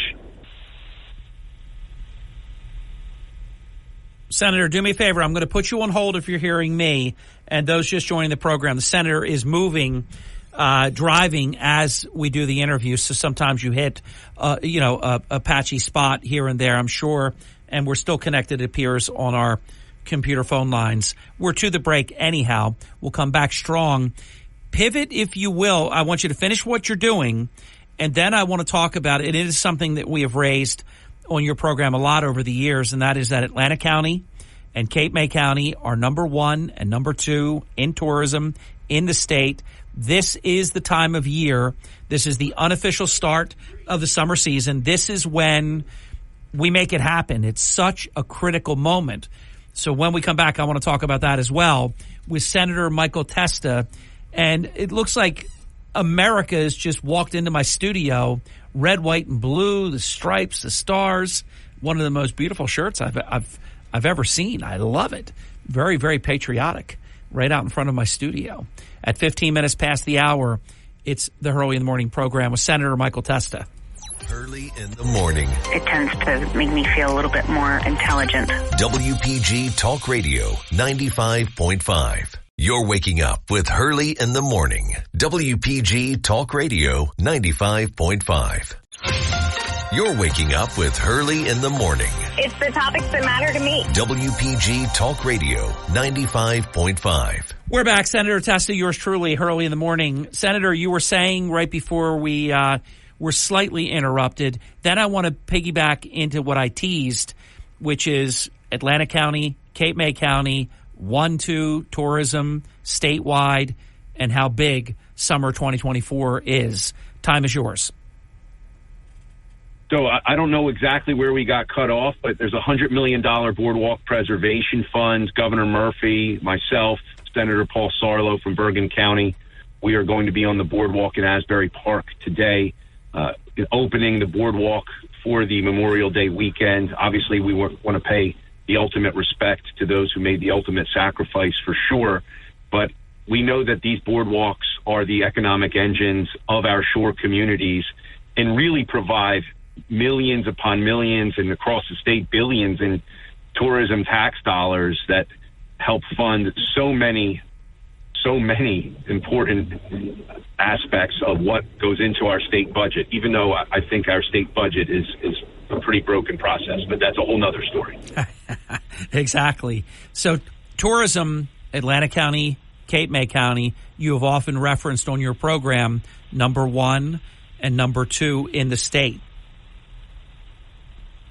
Senator, do me a favor. I'm going to put you on hold if you're hearing me, and those just joining the program. The senator is moving, driving as we do the interview, so sometimes you hit, a patchy spot here and there, I'm sure, and we're still connected, it appears, on our computer phone lines. We're to the break anyhow. We'll come back strong. Pivot, if you will. I want you to finish what you're doing, and then I want to talk about it. It is something that we have raised on your program a lot over the years, and that is that Atlantic County and Cape May County are number one and number two in tourism in the state. This is the time of year. This is the unofficial start of the summer season. This is when we make it happen. It's such a critical moment. So when we come back, I want to talk about that as well with Senator Michael Testa. And it looks like America has just walked into my studio, red, white, and blue, the stripes, the stars. One of the most beautiful shirts I've ever seen. I love it. Very, very patriotic. Right out in front of my studio. At 15 minutes past the hour, it's the Hurley in the Morning program with Senator Michael Testa. Hurley in the Morning. It tends to make me feel a little bit more intelligent. WPG Talk Radio 95.5. You're waking up with Hurley in the morning. WPG Talk Radio 95.5. You're waking up with Hurley in the morning. It's the topics that matter to me. WPG Talk Radio 95.5. We're back. Senator Testa, yours truly, Hurley in the morning. Senator, you were saying right before we were slightly interrupted, then I want to piggyback into what I teased, which is Atlantic County, Cape May County, 1-2 tourism statewide, and how big summer 2024 is. Time is yours. So I don't know exactly where we got cut off, but there's a $100 million boardwalk preservation fund. Governor Murphy, myself, Senator Paul Sarlo from Bergen County, we are going to be on the boardwalk in Asbury Park today, opening the boardwalk for the Memorial Day weekend. Obviously, we want to pay the ultimate respect to those who made the ultimate sacrifice for sure. But we know that these boardwalks are the economic engines of our shore communities and really provide millions upon millions and across the state billions in tourism tax dollars that help fund so many important aspects of what goes into our state budget, even though I think our state budget is a pretty broken process, but that's a whole nother story. Exactly. So tourism, Atlantic County, Cape May County, you have often referenced on your program, number 1 and number 2 in the state.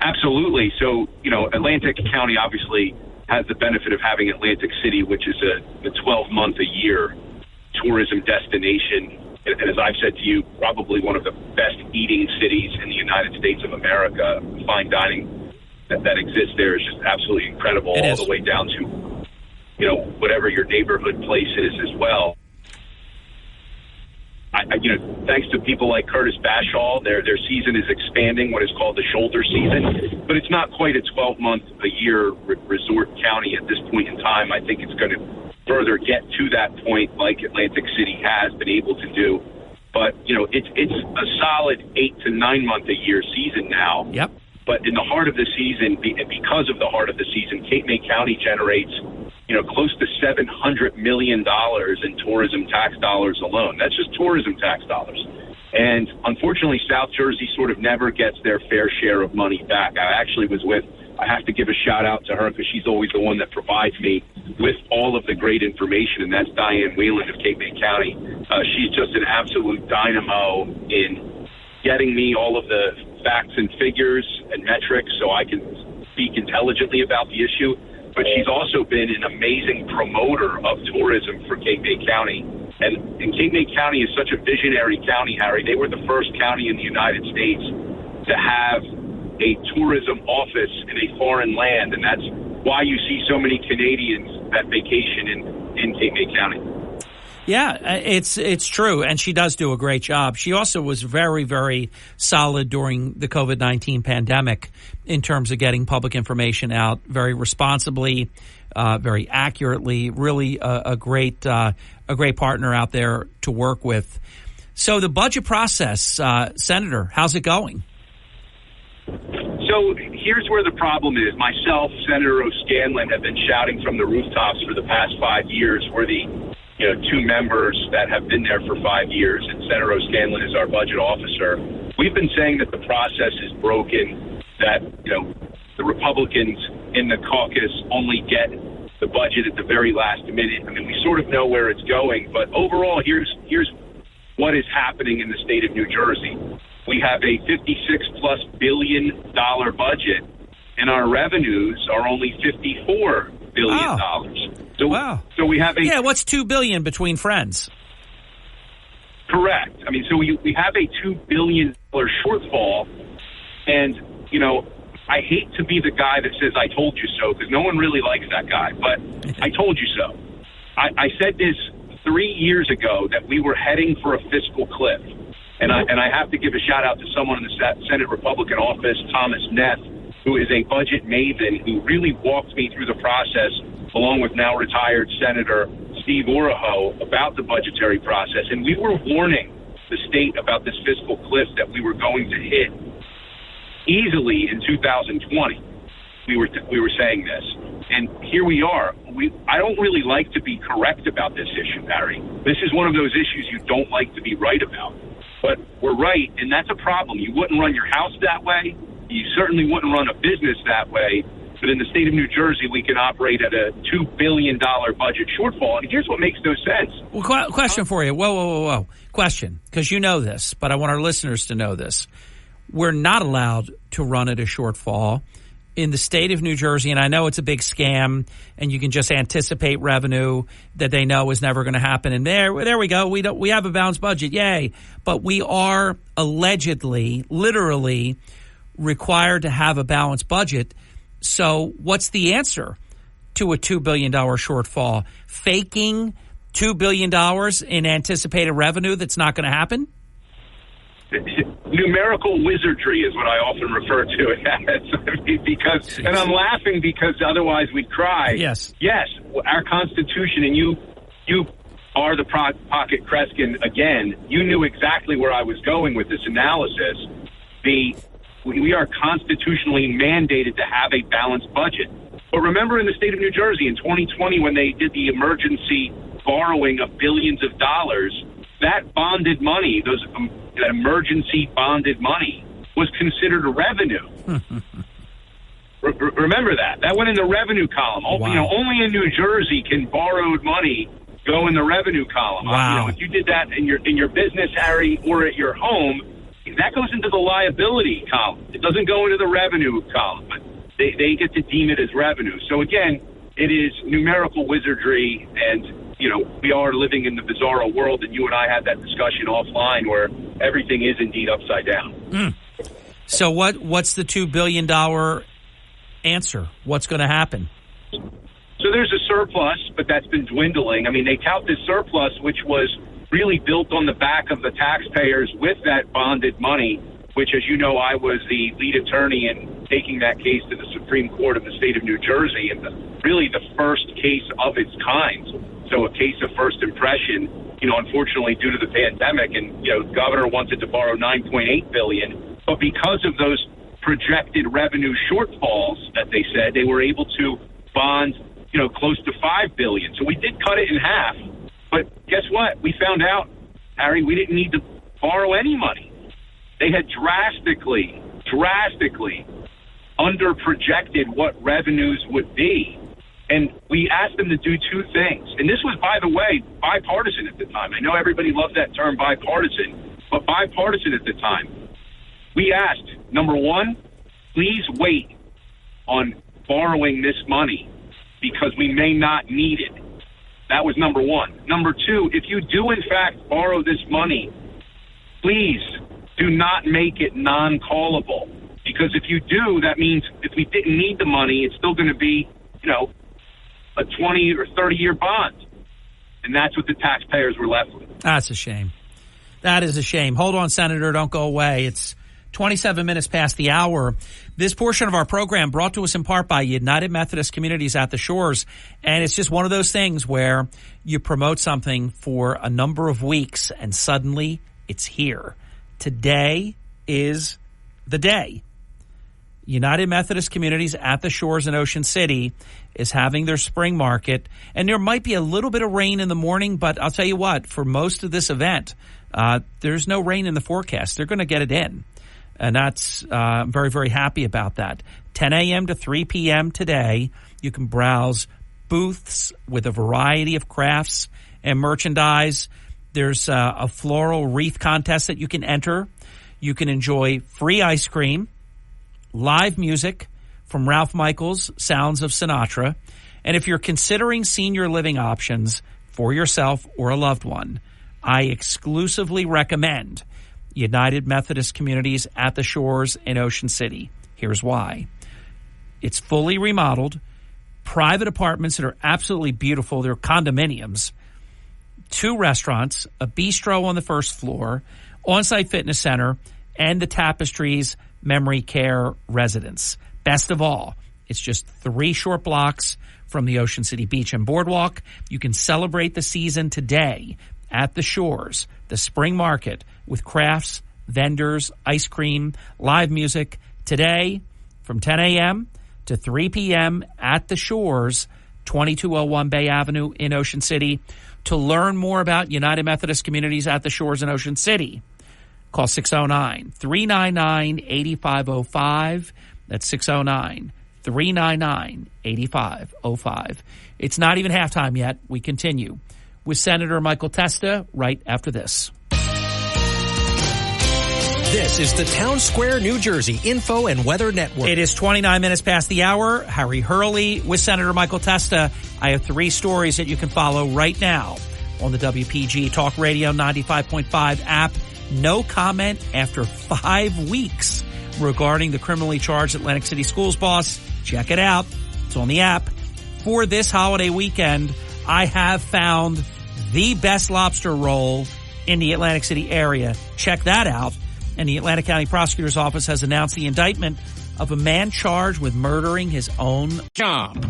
Absolutely. So, Atlantic County obviously has the benefit of having Atlantic City, which is a 12-month-a-year tourism destination. And as I've said to you, probably one of the best eating cities in the United States of America. Fine dining that exists there is just absolutely incredible, all the way down to, whatever your neighborhood place is as well. Thanks to people like Curtis Bashall, their season is expanding, what is called the shoulder season, but it's not quite a 12-month-a-year resort county at this point in time. I think it's going to further get to that point like Atlantic City has been able to do. But, it's a solid 8 to 9 month a year season now. Yep. But in the heart of the season, and because of the heart of the season, Cape May County generates close to $700 million in tourism tax dollars alone. That's just tourism tax dollars. And unfortunately, South Jersey sort of never gets their fair share of money back. I have to give a shout out to her because she's always the one that provides me with all of the great information, and that's Diane Whelan of Cape May County. She's just an absolute dynamo in getting me all of the facts and figures and metrics so I can speak intelligently about the issue. But she's also been an amazing promoter of tourism for Cape May County. And Cape May County is such a visionary county, Harry. They were the first county in the United States to have a tourism office in a foreign land. And that's why you see so many Canadians that vacation in Cape May County. Yeah, it's true, and she does do a great job. She also was very, very solid during the COVID-19 pandemic in terms of getting public information out very responsibly, very accurately. Really, a great partner out there to work with. So the budget process, Senator, how's it going? So here's where the problem is. Myself, Senator O'Scanlan, have been shouting from the rooftops for the past 5 years. We're the two members that have been there for 5 years, and Senator O'Scanlan is our budget officer. We've been saying that the process is broken, that, the Republicans in the caucus only get the budget at the very last minute. I mean, we sort of know where it's going, but overall, here's what is happening in the state of New Jersey. We have a $56+ billion budget, and our revenues are only $54 billion. Wow. So we have what's $2 billion between friends? Correct. I mean, so we have a $2 billion shortfall, and I hate to be the guy that says I told you so, because no one really likes that guy, but I told you so. I said this 3 years ago that we were heading for a fiscal cliff, and I have to give a shout out to someone in the Senate Republican office, Thomas Neff, who is a budget maven who really walked me through the process, along with now retired Senator Steve Oroho, about the budgetary process. And we were warning the state about this fiscal cliff that we were going to hit easily in 2020. We were saying this. And here we are. I don't really like to be correct about this issue, Harry. This is one of those issues you don't like to be right about. But we're right, and that's a problem. You wouldn't run your house that way. You certainly wouldn't run a business that way. But in the state of New Jersey, we can operate at a $2 billion budget shortfall. And here's what makes no sense. Well, question for you. Whoa. Question, because you know this, but I want our listeners to know this. We're not allowed to run at a shortfall in the state of New Jersey, and I know it's a big scam, and you can just anticipate revenue that they know is never going to happen. And there we go. We have a balanced budget, yay! But we are allegedly, literally, required to have a balanced budget. So, what's the answer to a $2 billion shortfall? Faking $2 billion in anticipated revenue that's not going to happen? Numerical wizardry is what I often refer to it as. Because, and I'm laughing because otherwise we'd cry. Yes, our Constitution, and you are the pocket Kreskin again. You knew exactly where I was going with this analysis. We are constitutionally mandated to have a balanced budget. But remember in the state of New Jersey in 2020 when they did the emergency borrowing of billions of dollars, that bonded money, that emergency bonded money, was considered a revenue. Remember that. That went in the revenue column. Wow. Only in New Jersey can borrowed money go in the revenue column. Wow. If you did that in your business, Harry, or at your home, that goes into the liability column. It doesn't go into the revenue column, but they get to deem it as revenue. So again, it is numerical wizardry, and we are living in the bizarro world, and you and I had that discussion offline where everything is indeed upside down. So what's the $2 billion answer? What's going to happen? So there's a surplus, but that's been dwindling. I mean, they tout this surplus, which was really built on the back of the taxpayers with that bonded money, which, as you know, I was the lead attorney in taking that case to the Supreme Court of the state of New Jersey, and really the first case of its kind. So a case of first impression, unfortunately due to the pandemic, and, the governor wanted to borrow $9.8 billion, but because of those projected revenue shortfalls that they said, they were able to bond, close to $5 billion. So we did cut it in half. But guess what? We found out, Harry, we didn't need to borrow any money. They had drastically under-projected what revenues would be. And we asked them to do two things. And this was, by the way, bipartisan at the time. I know everybody loves that term bipartisan, but bipartisan at the time. We asked, number one, please wait on borrowing this money because we may not need it. That was number one. Number two, if you do, in fact, borrow this money, please do not make it non-callable. Because if you do, that means if we didn't need the money, it's still going to be, a 20 or 30-year bond. And that's what the taxpayers were left with. That's a shame. That is a shame. Hold on, Senator. Don't go away. It's 27 minutes past the hour. This portion of our program brought to us in part by United Methodist Communities at the Shores. And it's just one of those things where you promote something for a number of weeks and suddenly it's here. Today is the day. United Methodist Communities at the Shores in Ocean City is having their spring market. And there might be a little bit of rain in the morning, but I'll tell you what, for most of this event, there's no rain in the forecast. They're going to get it in. And that's I'm very, very happy about that. 10 a.m. to 3 p.m. today, you can browse booths with a variety of crafts and merchandise. There's a floral wreath contest that you can enter. You can enjoy free ice cream, live music from Ralph Michaels' Sounds of Sinatra. And if you're considering senior living options for yourself or a loved one, I exclusively recommend United Methodist Communities at the Shores in Ocean City. Here's why. It's fully remodeled, private apartments that are absolutely beautiful. They're condominiums, 2 restaurants, a bistro on the first floor, on-site fitness center, and the Tapestries Memory Care Residence. Best of all, it's just 3 short blocks from the Ocean City Beach and Boardwalk. You can celebrate the season today at the Shores, the spring market, with crafts, vendors, ice cream, live music today from 10 a.m. to 3 p.m. at the Shores, 2201 Bay Avenue in Ocean City. To learn more about United Methodist Communities at the Shores in Ocean City, call 609-399-8505. That's 609-399-8505. It's not even halftime yet. We continue with Senator Michael Testa right after this. This is the Town Square, New Jersey Info and Weather Network. It is 29 minutes past the hour. Harry Hurley with Senator Michael Testa. I have 3 stories that you can follow right now on the WPG Talk Radio 95.5 app. No comment after 5 weeks regarding the criminally charged Atlantic City Schools boss. Check it out. It's on the app. For this holiday weekend, I have found the best lobster roll in the Atlantic City area. Check that out. And the Atlanta County Prosecutor's Office has announced the indictment of a man charged with murdering his own job.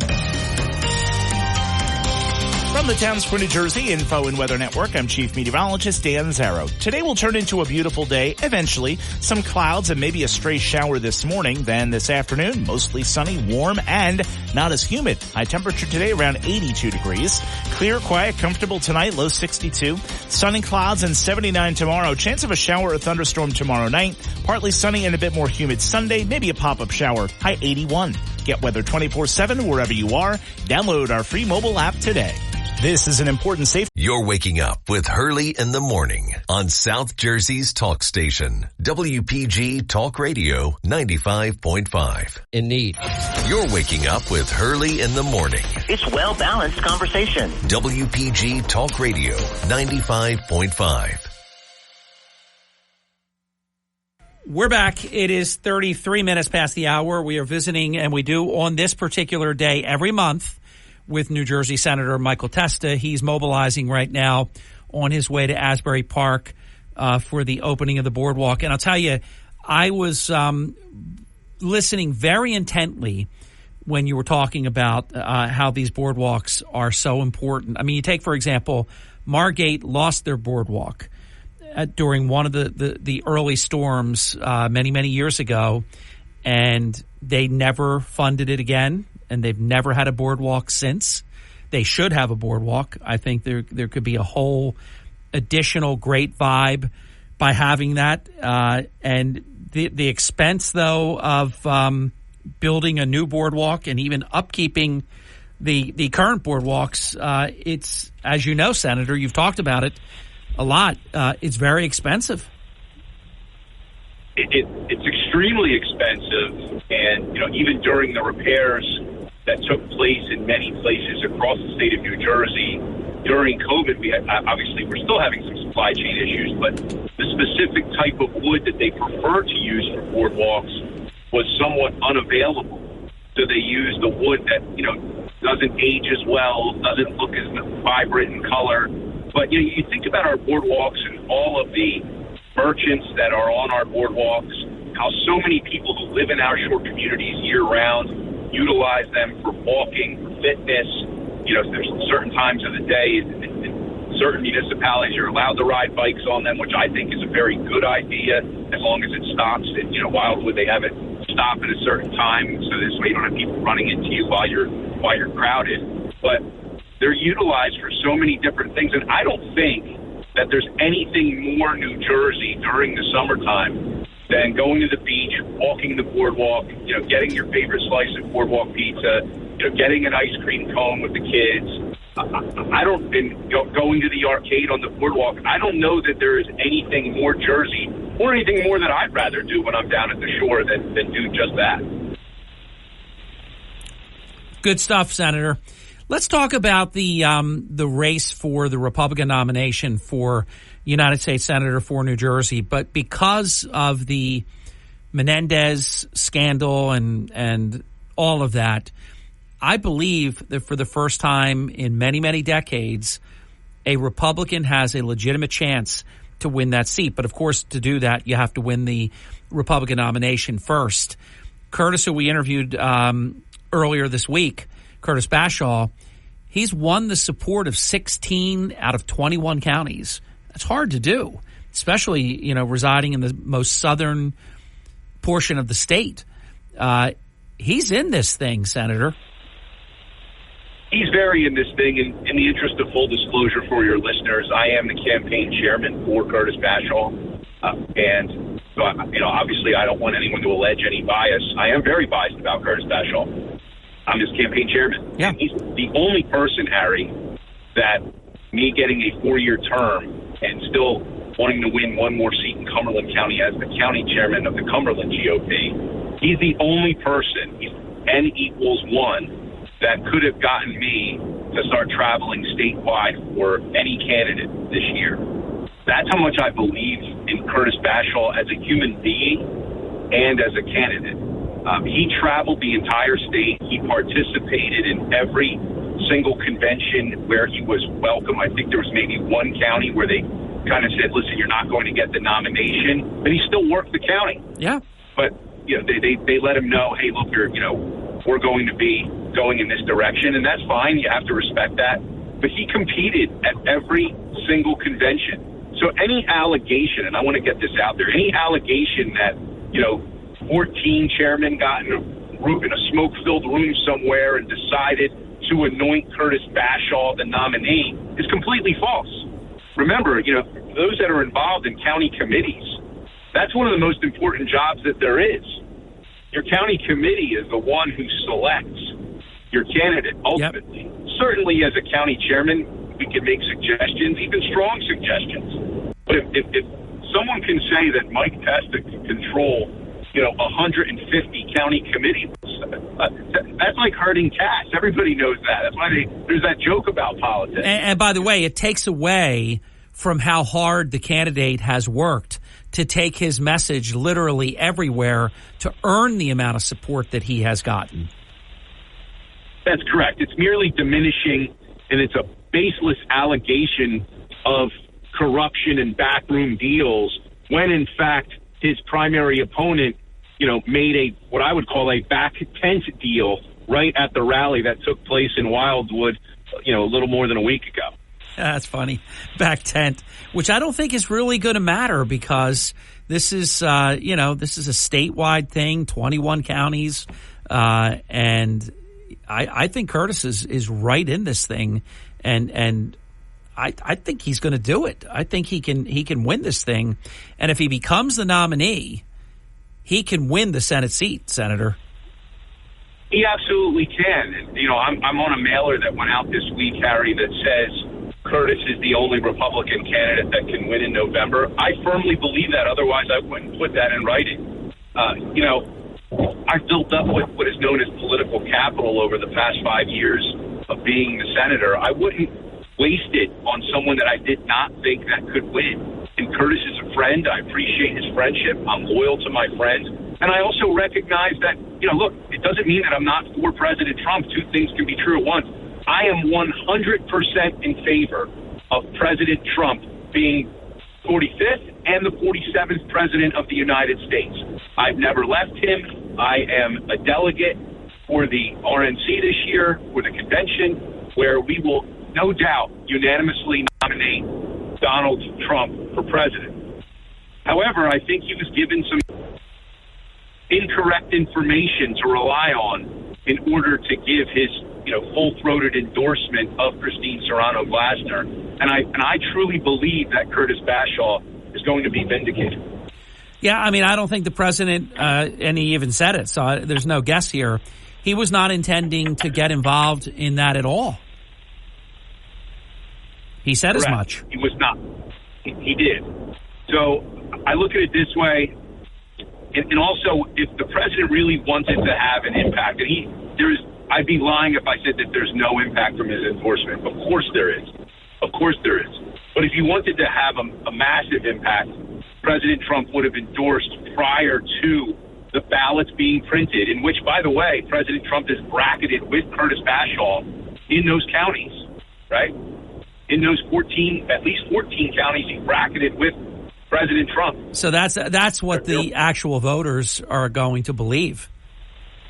From the Town Square, New Jersey Info and Weather Network, I'm Chief Meteorologist Dan Zarrow. Today will turn into a beautiful day. Eventually, some clouds and maybe a stray shower this morning. Then this afternoon, mostly sunny, warm, and not as humid. High temperature today around 82 degrees. Clear, quiet, comfortable tonight, low 62. Sunny clouds and 79 tomorrow. Chance of a shower or thunderstorm tomorrow night. Partly sunny and a bit more humid Sunday. Maybe a pop-up shower. High 81. Get weather 24/7 wherever you are. Download our free mobile app today. This is an important safety. You're waking up with Hurley in the morning on South Jersey's talk station, WPG Talk Radio 95.5. In need. You're waking up with Hurley in the morning. It's well-balanced conversation. WPG Talk Radio 95.5. We're back. It is 33 minutes past the hour. We are visiting, and we do on this particular day every month, with New Jersey Senator Michael Testa. He's mobilizing right now on his way to Asbury Park for the opening of the boardwalk. And I'll tell you, I was listening very intently when you were talking about how these boardwalks are so important. I mean, you take, for example, Margate lost their boardwalk during one of the early storms many, many years ago, and they never funded it again. And they've never had a boardwalk since. They should have a boardwalk. I think there could be a whole additional great vibe by having that. And the expense, though, of building a new boardwalk and even upkeeping the current boardwalks, it's, as you know, Senator, you've talked about it a lot. It's very expensive. It's extremely expensive, and even during the repairs that took place in many places across the state of New Jersey during COVID, we're still having some supply chain issues, but the specific type of wood that they prefer to use for boardwalks was somewhat unavailable. So they used the wood that doesn't age as well, doesn't look as vibrant in color. But you think about our boardwalks and all of the merchants that are on our boardwalks, how so many people who live in our short communities year-round utilize them for walking, for fitness. There's certain times of the day in certain municipalities you're allowed to ride bikes on them, which I think is a very good idea as long as it stops. And, Wildwood, they have it stop at a certain time, so this way you don't have people running into you while you're crowded. But they're utilized for so many different things, and I don't think that there's anything more New Jersey during the summertime than going to the beach, walking the boardwalk, getting your favorite slice of boardwalk pizza, getting an ice cream cone with the kids. Going to the arcade on the boardwalk. I don't know that there is anything more Jersey or anything more that I'd rather do when I'm down at the shore than do just that. Good stuff, Senator. Let's talk about the race for the Republican nomination for United States Senator for New Jersey. But because of the Menendez scandal and all of that, I believe that for the first time in many, many decades, a Republican has a legitimate chance to win that seat. But, of course, to do that, you have to win the Republican nomination first. Curtis, who we interviewed earlier this week, Curtis Bashaw, he's won the support of 16 out of 21 counties. That's hard to do, especially, residing in the most southern portion of the state. he's in this thing, Senator. He's very in this thing. In the interest of full disclosure for your listeners, I am the campaign chairman for Curtis Bashall. And so, obviously I don't want anyone to allege any bias. I am very biased about Curtis Bashall. I'm his campaign chairman. Yeah. He's the only person, Harry, that me getting a 4-year term and still wanting to win one more seat in Cumberland County as the county chairman of the Cumberland GOP, he's the only person, N equals 1, that could have gotten me to start traveling statewide for any candidate this year. That's how much I believe in Curtis Bashall as a human being and as a candidate. He traveled the entire state. He participated in every single convention where he was welcome. I think there was maybe one county where they kind of said, listen, you're not going to get the nomination, but he still worked the county. Yeah. But, they let him know, hey, look, we're going to be going in this direction, and that's fine. You have to respect that. But he competed at every single convention. So any allegation, and I want to get this out there, any allegation that, 14 chairmen got in a smoke-filled room somewhere and decided to anoint Curtis Bashall the nominee is completely false. Remember, those that are involved in county committees, that's one of the most important jobs that there is. Your county committee is the one who selects your candidate ultimately. Yep. Certainly as a county chairman, we can make suggestions, even strong suggestions. But if someone can say that Mike Testa can control 150 county committees, that's like herding cats. Everybody knows that. That's why there's that joke about politics. And by the way, it takes away from how hard the candidate has worked to take his message literally everywhere to earn the amount of support that he has gotten. That's correct. It's merely diminishing, and it's a baseless allegation of corruption and backroom deals when, in fact, his primary opponent, made what I would call a back tent deal right at the rally that took place in Wildwood, a little more than a week ago. That's funny. Back tent, which I don't think is really going to matter because this is, this is a statewide thing, 21 counties. And I think Curtis is right in this thing. And I think he's going to do it. I think he can win this thing. And if he becomes the nominee, he can win the Senate seat, Senator. He absolutely can. And, I'm on a mailer that went out this week, Harry, that says Curtis is the only Republican candidate that can win in November. I firmly believe that. Otherwise, I wouldn't put that in writing. I've built up what is known as political capital over the past 5 years of being the senator. I wouldn't waste it on someone that I did not think that could win. And Curtis is a friend. I appreciate his friendship. I'm loyal to my friends. And I also recognize that, look, it doesn't mean that I'm not for President Trump. Two things can be true at once. I am 100% in favor of President Trump being 45th and the 47th president of the United States. I've never left him. I am a delegate for the RNC this year, for the convention, where we will no doubt unanimously nominate Donald Trump for president. However, I think he was given some incorrect information to rely on in order to give his full-throated endorsement of Christine Serrano-Glasner. And I truly believe that Curtis Bashall is going to be vindicated. Yeah, I don't think the president, and he even said it, so there's no guess here, he was not intending to get involved in that at all. He said Correct. As much. He was not. He did. So I look at it this way, and also if the president really wanted to have an impact, and I'd be lying if I said that there's no impact from his endorsement. Of course there is. Of course there is. But if he wanted to have a massive impact, President Trump would have endorsed prior to the ballots being printed, in which, by the way, President Trump is bracketed with Curtis Bashall in those counties, right? In those at least 14 counties, he's bracketed with President Trump. So that's what the actual voters are going to believe.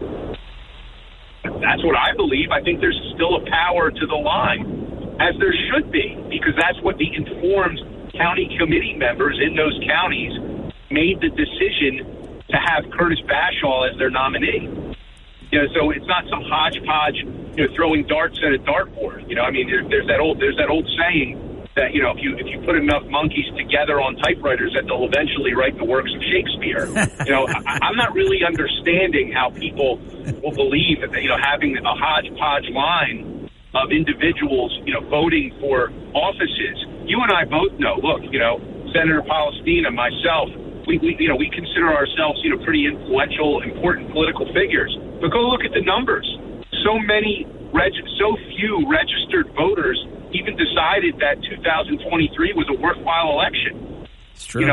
That's what I believe. I think there's still a power to the line, as there should be, because that's what the informed county committee members in those counties made the decision to have Curtis Bashall as their nominee. You know, so it's not some hodgepodge, throwing darts at a dartboard. I mean, there's that old saying that, if you put enough monkeys together on typewriters, that they'll eventually write the works of Shakespeare. I'm not really understanding how people will believe that, having a hodgepodge line of individuals, voting for offices. You and I both know, look, Senator Palestina, myself, we consider ourselves, pretty influential, important political figures. But go look at the numbers. So few registered voters even decided that 2023 was a worthwhile election. It's true.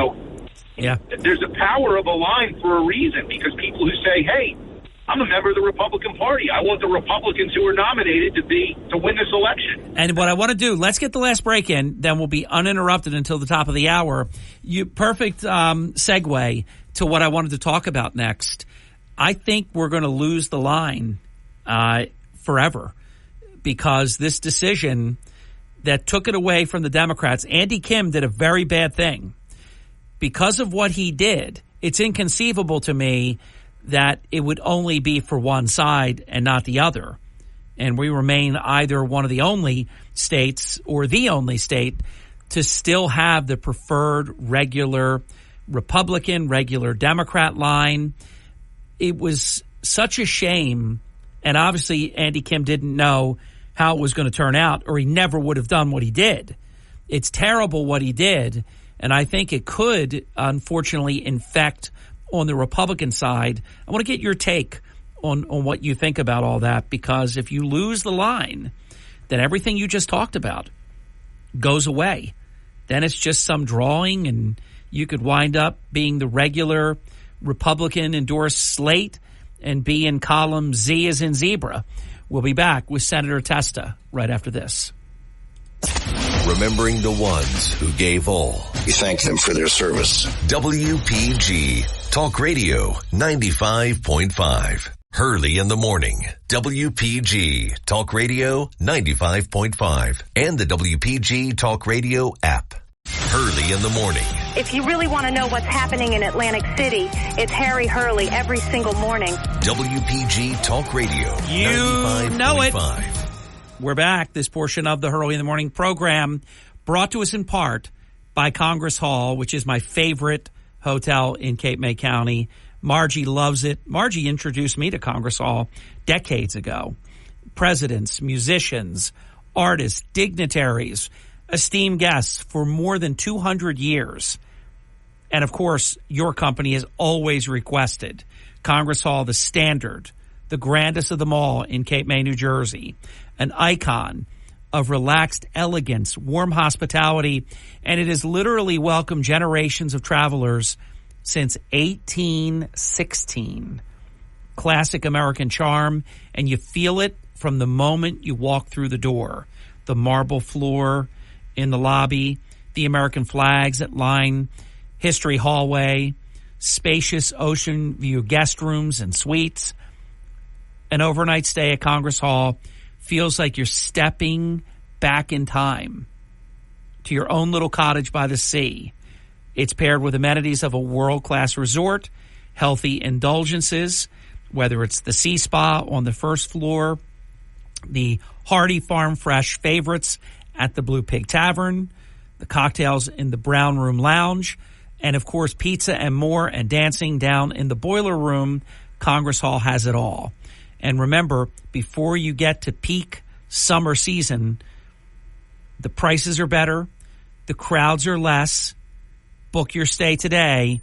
There's a power of a line for a reason, because people who say, hey, I'm a member of the Republican Party. I want the Republicans who are nominated to win this election. And what I want to do, let's get the last break in, then we'll be uninterrupted until the top of the hour. Perfect segue to what I wanted to talk about next. I think we're going to lose the line forever, because this decision that took it away from the Democrats, Andy Kim did a very bad thing. Because of what he did, it's inconceivable to me that it would only be for one side and not the other. And we remain either one of the only states or the only state to still have the preferred regular Republican, regular Democrat line. It was such a shame. And obviously Andy Kim didn't know how it was going to turn out, or he never would have done what he did. It's terrible what he did. And I think it could, unfortunately, infect on the Republican side. I want to get your take on what you think about all that, because if you lose the line, then everything you just talked about goes away. Then it's just some drawing, and you could wind up being the regular Republican-endorsed slate and be in column Z as in zebra. We'll be back with Senator Testa right after this. Remembering the ones who gave all. We thank them for their service. WPG Talk Radio 95.5. Hurley in the morning. WPG Talk Radio 95.5. And the WPG Talk Radio app. Hurley in the morning. If you really want to know what's happening in Atlantic City, it's Harry Hurley every single morning. WPG Talk Radio 95.5. You know it. We're back. This portion of the Hurley in the Morning program brought to us in part by Congress Hall, which is my favorite hotel in Cape May County. Margie loves it. Margie introduced me to Congress Hall decades ago. Presidents, musicians, artists, dignitaries, esteemed guests for more than 200 years. And, of course, your company has always requested Congress Hall, the standard, the grandest of them all in Cape May, New Jersey, an icon of relaxed elegance, warm hospitality, and it has literally welcomed generations of travelers since 1816. Classic American charm, and you feel it from the moment you walk through the door. The marble floor in the lobby, the American flags that line History Hallway, spacious ocean view guest rooms and suites. An overnight stay at Congress Hall feels like you're stepping back in time to your own little cottage by the sea. It's paired with amenities of a world-class resort, healthy indulgences, whether it's the sea spa on the first floor, the hearty farm fresh favorites at the Blue Pig Tavern, the cocktails in the Brown Room Lounge, and, of course, pizza and more, and dancing down in the Boiler Room. Congress Hall has it all. And remember, before you get to peak summer season, the prices are better, the crowds are less. Book your stay today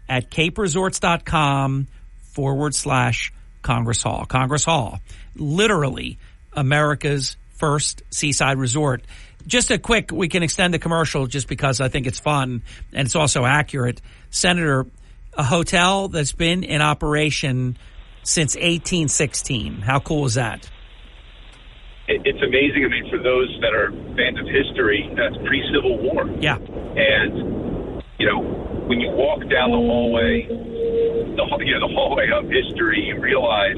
at caperesorts.com/Congress Hall. Congress Hall, literally America's first seaside resort. Just a quick, we can extend the commercial just because I think it's fun and it's also accurate. Senator, a hotel that's been in operation since 1816. How cool is that? It's amazing. I mean, for those that are fans of history, that's pre-Civil War. Yeah. And, when you walk down the hallway, the hallway of history, you realize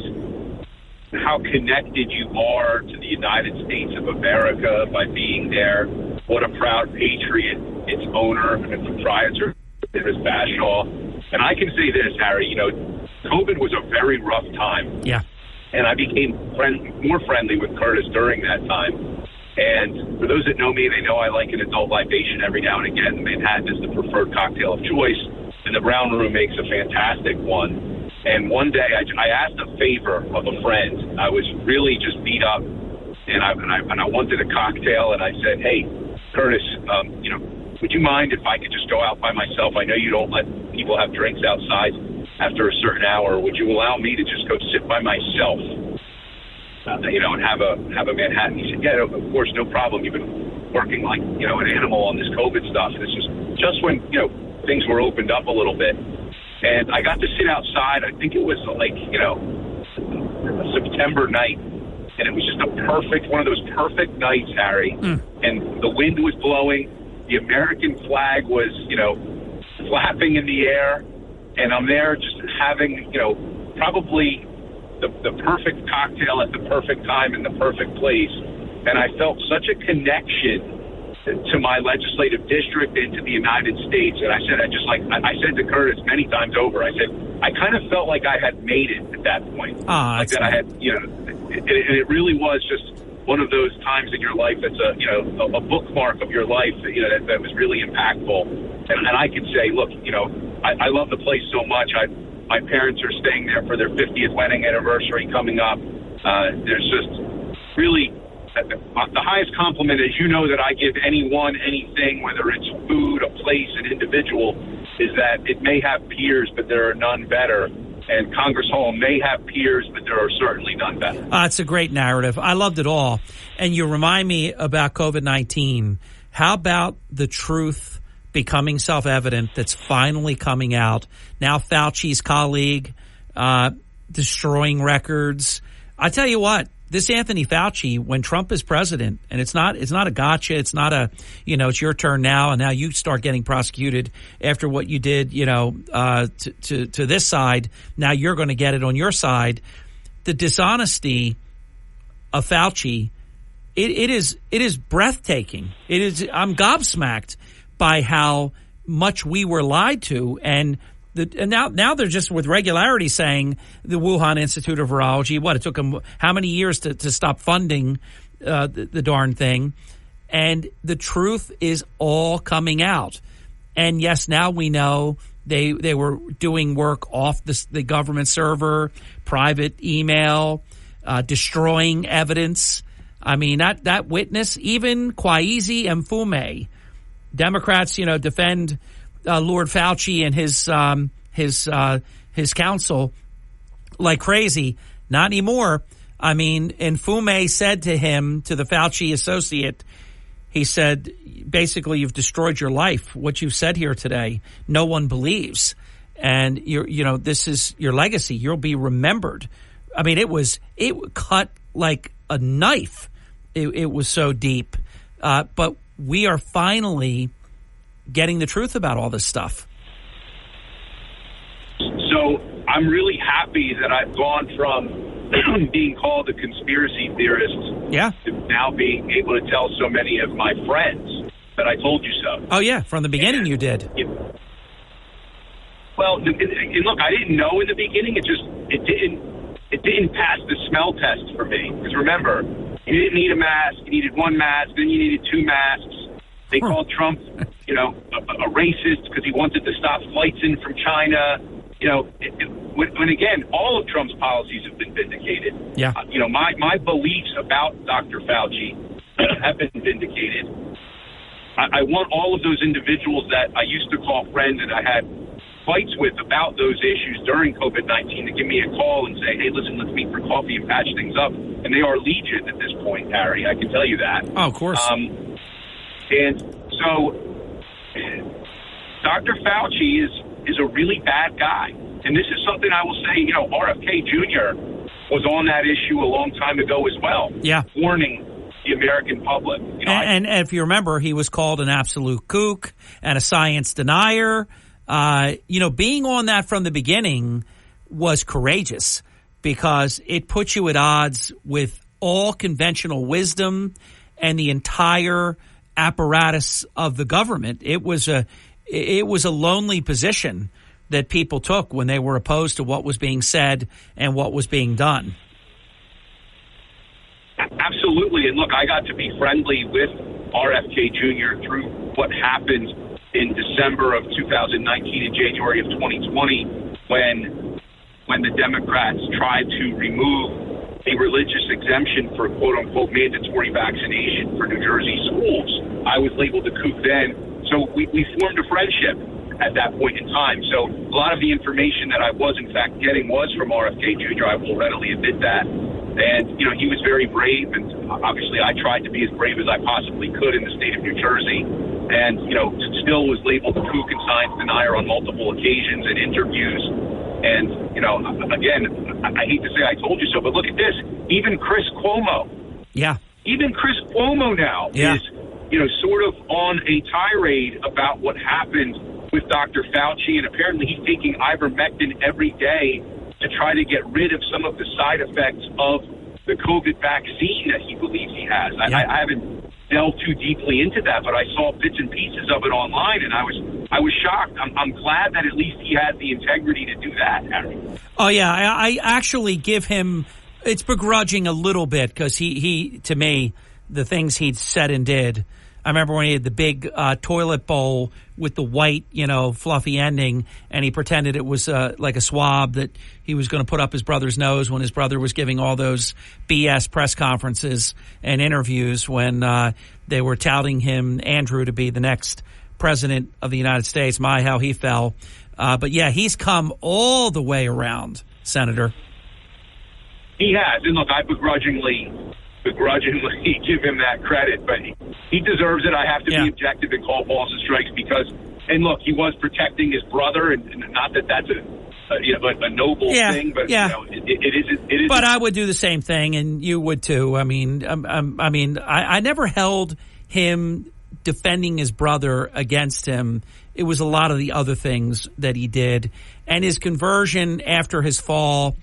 how connected you are to the United States of America by being there. What a proud patriot its owner and proprietor is, Bashaw. And I can say this, Harry, COVID was a very rough time. Yeah. And I became more friendly with Curtis during that time. And for those that know me, they know I like an adult libation every now and again. Manhattan is the preferred cocktail of choice, and the Brown Room makes a fantastic one. And one day I asked a favor of a friend. I was really just beat up, and I wanted a cocktail, and I said, hey, Curtis, would you mind if I could just go out by myself? I know you don't let people have drinks outside after a certain hour. Would you allow me to just go sit by myself, and have a Manhattan? He said, yeah, of course, no problem. You've been working like, an animal on this COVID stuff. And this was just when, things were opened up a little bit. And I got to sit outside. I think it was like, a September night. And it was just one of those perfect nights, Harry. And the wind was blowing. The American flag was, flapping in the air. And I'm there just having, probably the perfect cocktail at the perfect time in the perfect place. And I felt such a connection to my legislative district and to the United States. And I said to Curtis many times over, I said, I kind of felt like I had made it at that point. Like that I had, it really was just one of those times in your life that's a bookmark of your life, that was really impactful. And I can say, look, I love the place so much. My parents are staying there for their 50th wedding anniversary coming up. There's just really the highest compliment, as you know, that I give anyone, anything, whether it's food, a place, an individual, is that it may have peers, but there are none better. And Congress Hall may have peers, but there are certainly none better. It's a great narrative. I loved it all. And you remind me about COVID-19. How about the truth becoming self-evident that's finally coming out? Now Fauci's colleague destroying records. I tell you what, this Anthony Fauci, when Trump is president, and it's not a gotcha, it's not a, it's your turn now, and now you start getting prosecuted after what you did, to this side. Now you're going to get it on your side. The dishonesty of Fauci, it is breathtaking. I'm gobsmacked by how much we were lied to, and now they're just with regularity saying the Wuhan Institute of Virology, it took them how many years to stop funding the darn thing, and the truth is all coming out. And yes, now we know they were doing work off the government server, private email, destroying evidence. I mean, that witness, even Kwesi Mfume, Democrats, defend Lord Fauci and his counsel like crazy. Not anymore. I mean, Mfume said to the Fauci associate, he said, basically, you've destroyed your life. What you've said here today, no one believes. And this is your legacy. You'll be remembered. I mean, it cut like a knife. It was so deep. But we are finally getting the truth about all this stuff. So I'm really happy that I've gone from being called a conspiracy theorist to now being able to tell so many of my friends that I told you so. Oh, yeah. From the beginning you did. Well, and look, I didn't know in the beginning. It didn't pass the smell test for me. Because remember, you didn't need a mask. You needed one mask. Then you needed two masks. They called Trump, a racist because he wanted to stop flights in from China. When again, all of Trump's policies have been vindicated. Yeah. My beliefs about Dr. Fauci have been vindicated. I want all of those individuals that I used to call friends and I had fights with about those issues during COVID-19 to give me a call and say, hey, listen, let's meet for coffee and patch things up. And they are legion at this point, Harry. I can tell you that. Oh, of course. And so Dr. Fauci is a really bad guy. And this is something I will say, RFK Jr. was on that issue a long time ago as well. Yeah. Warning the American public. And if you remember, he was called an absolute kook and a science denier. Being on that from the beginning was courageous because it put you at odds with all conventional wisdom and the entire apparatus of the government. It was a lonely position that people took when they were opposed to what was being said and what was being done. Absolutely. And look, I got to be friendly with RFK Jr. through what happened in December of 2019 and January of 2020 when the Democrats tried to remove a religious exemption for quote-unquote mandatory vaccination for New Jersey schools. I was labeled a kook then. So we formed a friendship at that point in time. So a lot of the information that I was, in fact, getting was from RFK Jr. I will readily admit that. And, he was very brave, and obviously I tried to be as brave as I possibly could in the state of New Jersey. And, still was labeled a kook and science denier on multiple occasions and interviews. And, again, I hate to say I told you so, but look at this. Even Chris Cuomo. Yeah. Even Chris Cuomo now is, sort of on a tirade about what happened with Dr. Fauci, and apparently he's taking ivermectin every day to try to get rid of some of the side effects of the COVID vaccine that he believes he has. Yeah. I haven't delved too deeply into that, but I saw bits and pieces of it online, and I was shocked. I'm glad that at least he had the integrity to do that, Harry. Oh, yeah. I actually give him – it's begrudging a little bit because he, to me, the things he said and did – I remember when he had the big toilet bowl with the white, fluffy ending, and he pretended it was like a swab that he was going to put up his brother's nose when his brother was giving all those BS press conferences and interviews when they were touting him, Andrew, to be the next president of the United States. My, how he fell. But, yeah, he's come all the way around, Senator. He has. And, look, I begrudgingly give him that credit, but he deserves it. I have to be objective and call balls and strikes because, and look, he was protecting his brother, and not that that's a noble thing, but it is. But I would do the same thing, and you would too. I mean, I never held him defending his brother against him. It was a lot of the other things that he did, and his conversion after his fall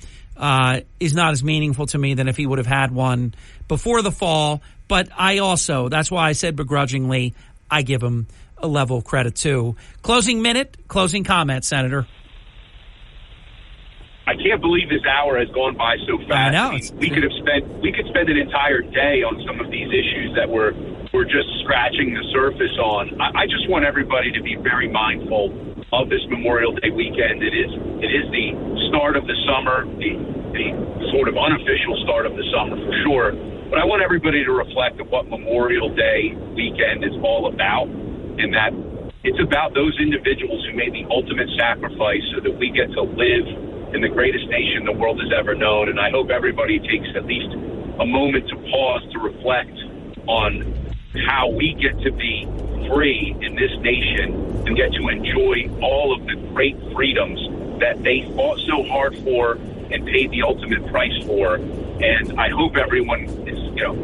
is not as meaningful to me than if he would have had one before the fall. But I also, that's why I said begrudgingly, I give him a level of credit too. Closing comment, Senator. I can't believe this hour has gone by so fast. I know. We could spend an entire day on some of these issues that we're just scratching the surface on. I just want everybody to be very mindful of this Memorial Day weekend. It is the start of the summer, the sort of unofficial start of the summer for sure. But I want everybody to reflect on what Memorial Day weekend is all about, and that it's about those individuals who made the ultimate sacrifice so that we get to live in the greatest nation the world has ever known. And I hope everybody takes at least a moment to pause to reflect on how we get to be free in this nation and get to enjoy all of the great freedoms that they fought so hard for and paid the ultimate price for. And I hope everyone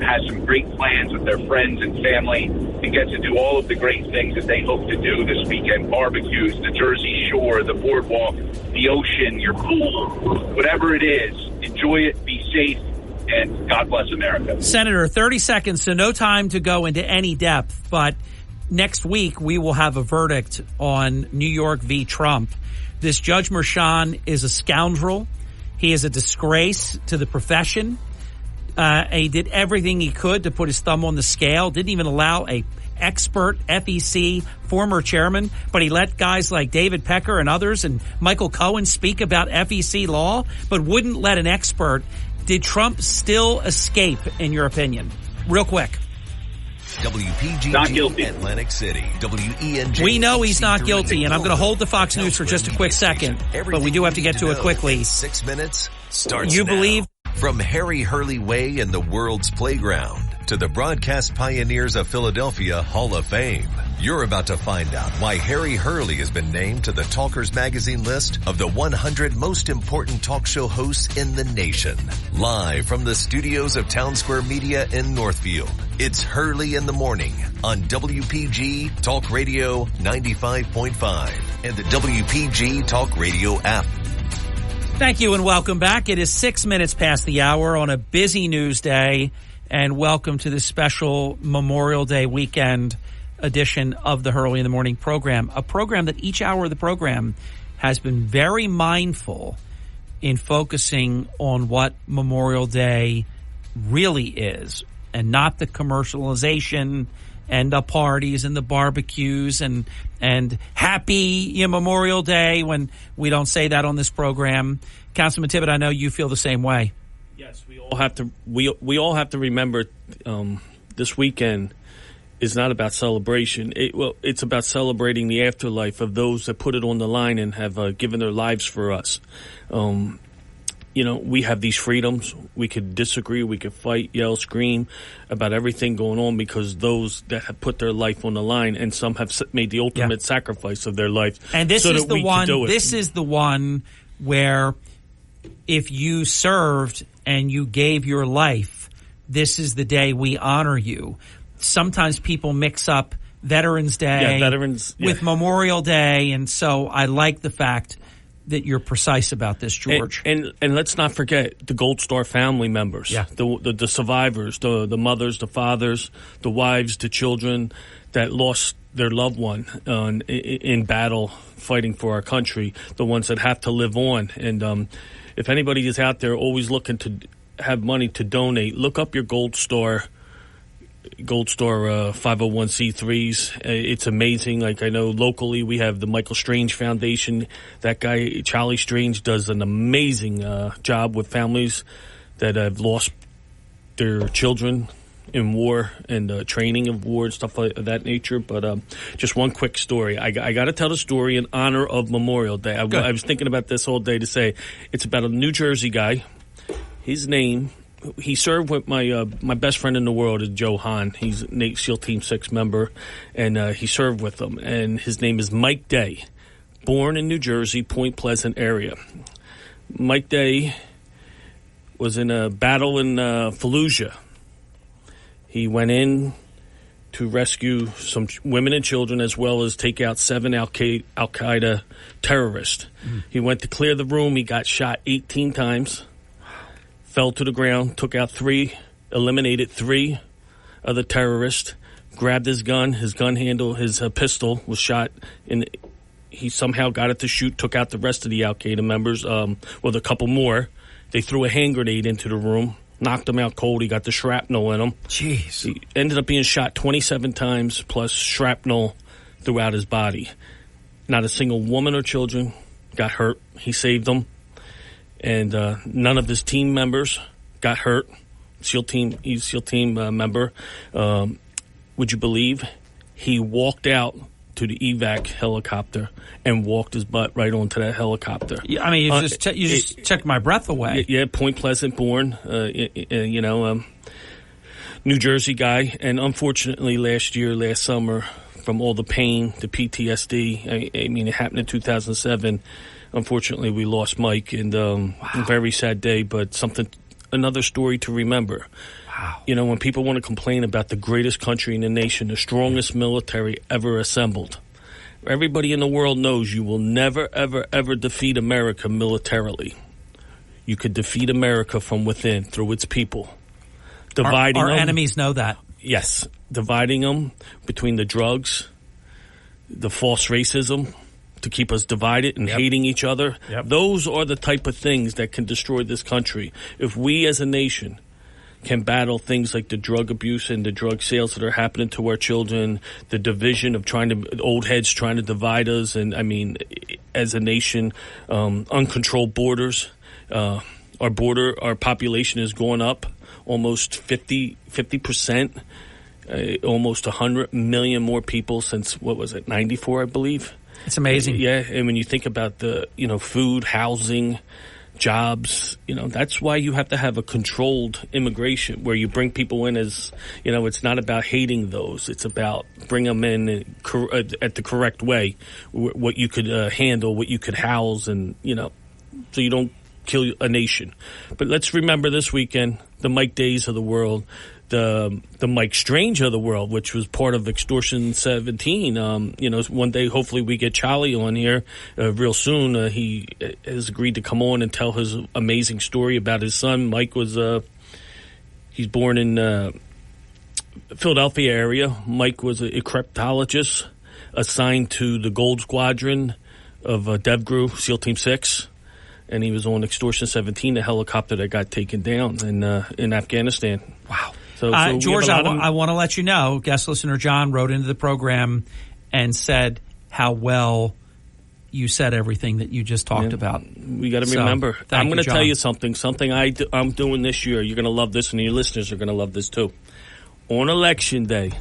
has some great plans with their friends and family and get to do all of the great things that they hope to do this weekend. Barbecues, the Jersey Shore, the boardwalk, the ocean, your pool, whatever it is. Enjoy it, be safe, and God bless America. Senator, 30 seconds, so no time to go into any depth, but next week we will have a verdict on New York v. Trump. This Judge Merchan is a scoundrel. He is a disgrace to the profession. He did everything he could to put his thumb on the scale, didn't even allow a expert FEC former chairman, but he let guys like David Pecker and others and Michael Cohen speak about FEC law, but wouldn't let an expert. Did Trump still escape, in your opinion? Real quick. WPGG Atlantic City. WENJ. We know he's not guilty, and I'm going to hold the Fox News for just a quick second, but we do have to get to it quickly. 6 minutes starts You now. believe? From Harry Hurley Way in the world's playground to the Broadcast Pioneers of Philadelphia Hall of Fame, you're about to find out why Harry Hurley has been named to the Talkers Magazine list of the 100 most important talk show hosts in the nation. Live from the studios of Town Square Media in Northfield, it's Hurley in the Morning on WPG Talk Radio 95.5 and the WPG Talk Radio app. Thank you and welcome back. It is 6 minutes past the hour on a busy news day, and welcome to this special Memorial Day weekend edition of the Hurley in the Morning program, a program that each hour of the program has been very mindful in focusing on what Memorial Day really is, and not the commercialization and the parties and the barbecues and happy Memorial Day, when we don't say that on this program. Councilman Tibbet, I know you feel the same way. Yes, we all have to. We all have to remember this weekend is not about celebration. It's about celebrating the afterlife of those that put it on the line and have given their lives for us. We have these freedoms. We could disagree. We could fight, yell, scream about everything going on because those that have put their life on the line, and some have made the ultimate sacrifice of their life. And this is the one. This is the one where, if you served and you gave your life, this is the day we honor you. Sometimes people mix up Veterans Day with Memorial Day, and so I like the fact that you're precise about this, George. And let's not forget the Gold Star family members, the survivors, the mothers, the fathers, the wives, the children that lost their loved one in battle fighting for our country, the ones that have to live on. And if anybody is out there always looking to have money to donate, look up your Gold Star 501c3s. It's amazing. Like, I know locally we have the Michael Strange Foundation. That guy, Charlie Strange, does an amazing job with families that have lost their children in war and training of war and stuff like that nature. But just one quick story. I got to tell the story in honor of Memorial Day. I was thinking about this all day to say it's about a New Jersey guy. His name... He served with my best friend in the world is Joe Hahn. He's a SEAL Team 6 member, and he served with them. And his name is Mike Day, born in New Jersey, Point Pleasant area. Mike Day was in a battle in Fallujah. He went in to rescue some women and children, as well as take out 7 Al-Qaeda terrorists. He went to clear the room. He got shot 18 times. Fell to the ground, took out 3, eliminated 3 of the terrorists, grabbed his gun handle, his pistol was shot, and he somehow got it to shoot, took out the rest of the Al-Qaeda members, a couple more. They threw a hand grenade into the room, knocked him out cold. He got the shrapnel in him. Jeez. He ended up being shot 27 times, plus shrapnel throughout his body. Not a single woman or children got hurt. He saved them. And none of his team members got hurt. He's a SEAL team member. Would you believe he walked out to the evac helicopter and walked his butt right onto that helicopter? Yeah, I mean, you just took my breath away. Yeah, Point Pleasant born, New Jersey guy. And unfortunately, last summer, from all the pain, the PTSD, I mean, it happened in 2007. Unfortunately, we lost Mike, and a very sad day, but another story to remember. Wow. When people want to complain about the greatest country in the nation, the strongest military ever assembled, everybody in the world knows you will never, ever, ever defeat America militarily. You could defeat America from within through its people. Dividing our enemies know that. Yes. Dividing them between the drugs, the false racism, to keep us divided and hating each other. Those are the type of things that can destroy this country. If we as a nation can battle things like the drug abuse and the drug sales that are happening to our children, the division of old heads trying to divide us, and I mean, as a nation, uncontrolled borders, our population is going up almost 50%, almost 100 million more people since, 94, I believe? It's amazing. Yeah, and when you think about the, food, housing, jobs, that's why you have to have a controlled immigration where you bring people in as, it's not about hating those. It's about bring them in at the correct way, what you could handle, what you could house, and, so you don't kill a nation. But let's remember this weekend, the Mike Days of the world, the Mike Strange of the world, which was part of Extortion 17. One day, hopefully we get Charlie on here real soon. He has agreed to come on and tell his amazing story about his son. Mike was, he's born in Philadelphia area. Mike was a cryptologist assigned to the Gold Squadron of DevGru, SEAL Team 6. and he was on Extortion 17, the helicopter that got taken down in Afghanistan. Wow. So George, I want to let you know, guest listener John wrote into the program and said how well you said everything that you just talked about. We got to remember. I'm going to tell you something I'm doing this year. You're going to love this, and your listeners are going to love this too. On Election Day,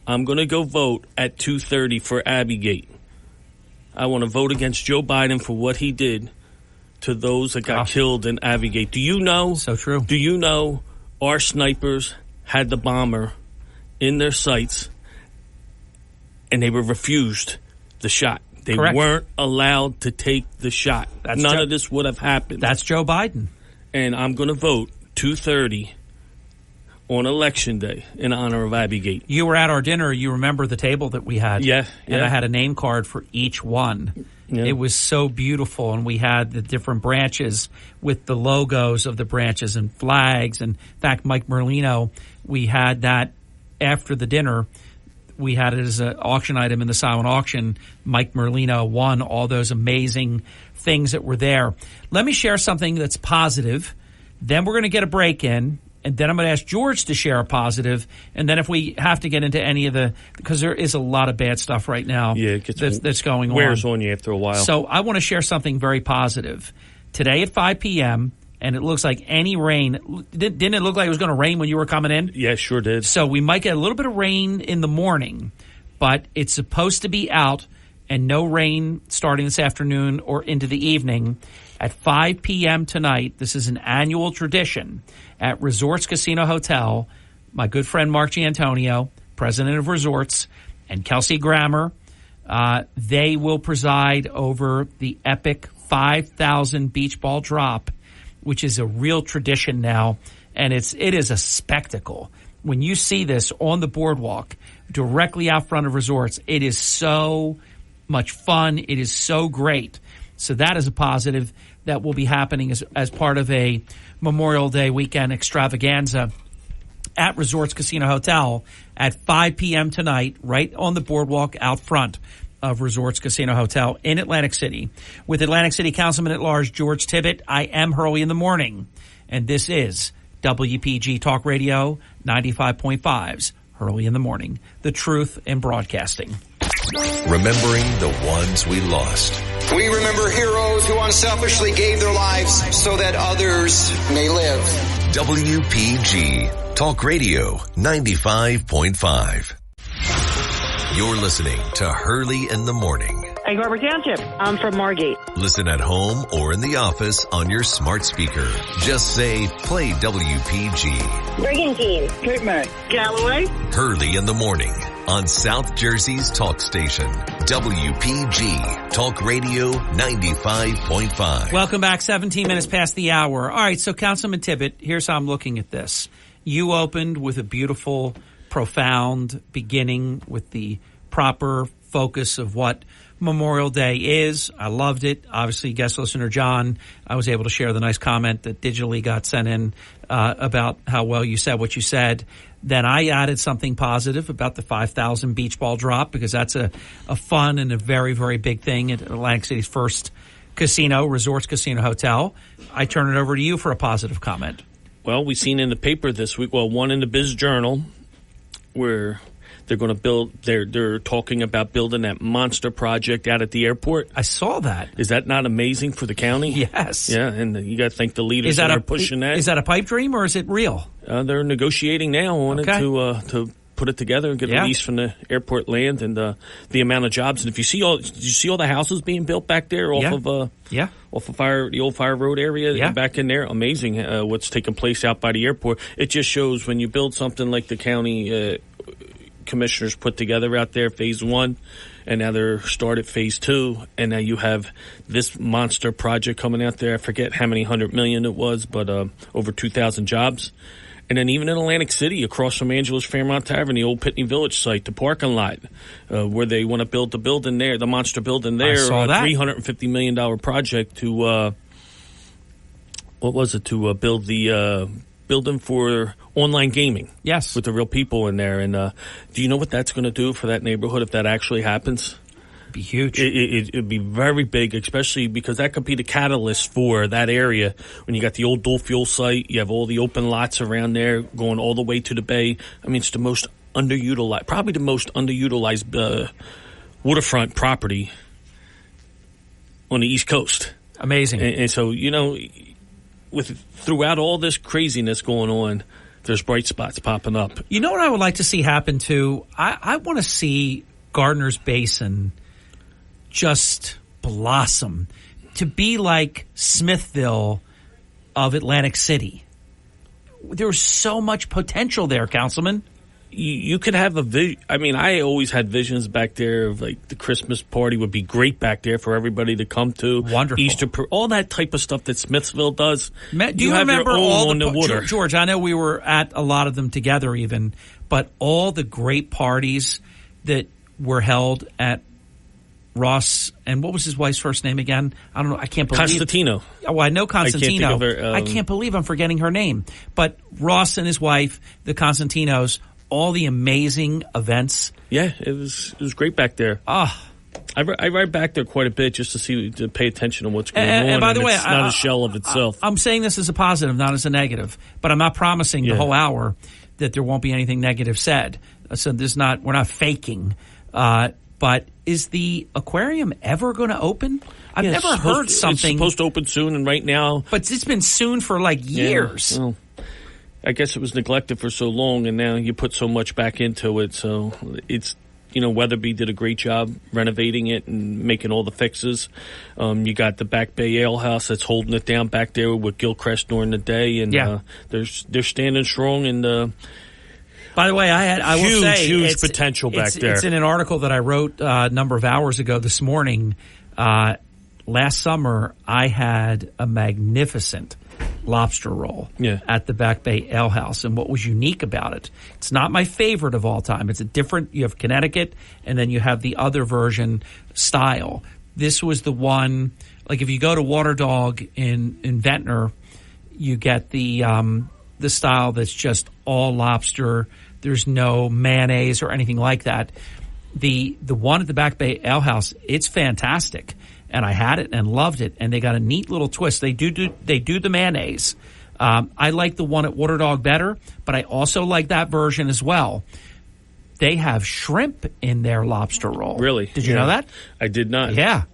I'm going to go vote at 2:30 for Abbygate. I want to vote against Joe Biden for what he did to those that got killed in Abbygate. Do you know? So true. Do you know our snipers had the bomber in their sights, and they were refused the shot? They Correct. weren't allowed to take the shot. None of this would have happened. That's Joe Biden. And I'm going to vote 2:30 on Election Day in honor of Abbygate. You were at our dinner. You remember the table that we had. Yeah. And I had a name card for each one. Yeah. It was so beautiful, and we had the different branches with the logos of the branches and flags. And in fact, Mike Merlino, we had that after the dinner. We had it as an auction item in the silent auction. Mike Merlino won all those amazing things that were there. Let me share something that's positive. Then we're going to get a break in. And then I'm going to ask George to share a positive. And then if we have to get into any of because there is a lot of bad stuff right now that's going on. Wears on you after a while. So I want to share something very positive. Today at 5 p.m., and it looks like any rain. Didn't it look like it was going to rain when you were coming in? Yeah, it sure did. So we might get a little bit of rain in the morning, but it's supposed to be out and no rain starting this afternoon or into the evening. At 5 p.m. tonight, this is an annual tradition at Resorts Casino Hotel. My good friend Mark Giantonio, president of Resorts, and Kelsey Grammer, they will preside over the epic 5,000 beach ball drop, which is a real tradition now, and it is a spectacle. When you see this on the boardwalk, directly out front of Resorts, it is so much fun. It is so great. So that is a positive that will be happening as part of a Memorial Day weekend extravaganza at Resorts Casino Hotel at 5 p.m. tonight, right on the boardwalk out front of Resorts Casino Hotel in Atlantic City. With Atlantic City Councilman at Large George Tibbett, I am Hurley in the Morning, and this is WPG Talk Radio 95.5's Hurley in the Morning, the truth in broadcasting. Remembering the ones we lost. We remember heroes who unselfishly gave their lives so that others may live. WPG Talk Radio 95.5. You're listening to Hurley in the Morning. Egg Harbor Township. I'm from Margate. Listen at home or in the office on your smart speaker. Just say, play WPG. Brigantine. Cape May. Galloway. Hurley in the Morning on South Jersey's talk station. WPG Talk Radio 95.5. Welcome back. 17 minutes past the hour. All right, so Councilman Tibbett, here's how I'm looking at this. You opened with a beautiful, profound beginning with the proper focus of what Memorial Day is. I loved it. Obviously, guest listener John, I was able to share the nice comment that digitally got sent in about how well you said what you said. Then I added something positive about the 5,000 beach ball drop, because that's a fun and a very, very big thing at Atlantic City's first casino, Resorts Casino Hotel. I turn it over to you for a positive comment. Well, we've seen in the paper this week, one in the Biz Journal, where they're going to build, they're talking about building that monster project out at the airport. I saw that. Is that not amazing for the county? Yes. Yeah, and you got to thank the leaders that are pushing that. Is that a pipe dream or is it real? They're negotiating now on it to put it together and get released from the airport land, and the amount of jobs. And if you see did you see all the houses being built back there off of the old Fire Road area back in there? Amazing what's taking place out by the airport. It just shows when you build something like the county commissioners put together out there, phase 1, and now they're started phase 2, and now you have this monster project coming out there. I forget how many $100 million it was, but over 2,000 jobs. And then even in Atlantic City, across from Angela's Fairmont Tavern, the old Pitney Village site, the parking lot, where they want to build the building there, the monster building there, I saw that. $350 million project to, to build the building for online gaming. Yes. With the real people in there. And do you know what that's going to do for that neighborhood if that actually happens? be huge. It'd be very big, especially because that could be the catalyst for that area. When you got the old dual fuel site, you have all the open lots around there going all the way to the bay. I mean, it's the most underutilized, probably the most underutilized waterfront property on the East Coast. Amazing. And so, with throughout all this craziness going on, there's bright spots popping up. You know what I would like to see happen too? I want to see Gardner's Basin just blossom to be like Smithville of Atlantic City. There's so much potential there, Councilman. You could have I always had visions back there of like the Christmas party would be great back there for everybody to come to. Wonderful. Easter, all that type of stuff that Smithville does. Do you have remember your own all on the water. George, I know we were at a lot of them together even, but all the great parties that were held at Ross, and what was his wife's first name again? I don't know. I can't believe Constantino. Oh, I know Constantino. I can't think of her, I can't believe I'm forgetting her name. But Ross and his wife, the Constantinos, all the amazing events. Yeah, it was great back there. I ride back there quite a bit just to pay attention to what's going on. And by the way, it's not a shell of itself. I'm saying this as a positive, not as a negative. But I'm not promising the whole hour that there won't be anything negative said. So we're not faking. But is the aquarium ever going to open? I've never heard something. It's supposed to open soon, and right now, but it's been soon for like years. Yeah, well, I guess it was neglected for so long, and now you put so much back into it. So it's, Weatherby did a great job renovating it and making all the fixes. You got the Back Bay Ale House that's holding it down back there with Gilchrist during the day, and they're standing strong. And by the way, I will say huge potential back there. It's in an article that I wrote a number of hours ago this morning. Last summer, I had a magnificent lobster roll at the Back Bay Ale House. And what was unique about it, it's not my favorite of all time. It's you have Connecticut, and then you have the other version style. This was the one, like if you go to Water Dog in Ventnor, you get the style that's just all lobster. There's no mayonnaise or anything like that. The one at the Back Bay Ale House, it's fantastic. And I had it and loved it, and they got a neat little twist. They do the mayonnaise. I like the one at Water Dog better, but I also like that version as well. They have shrimp in their lobster roll. Really? Did you know that? I did not. Yeah.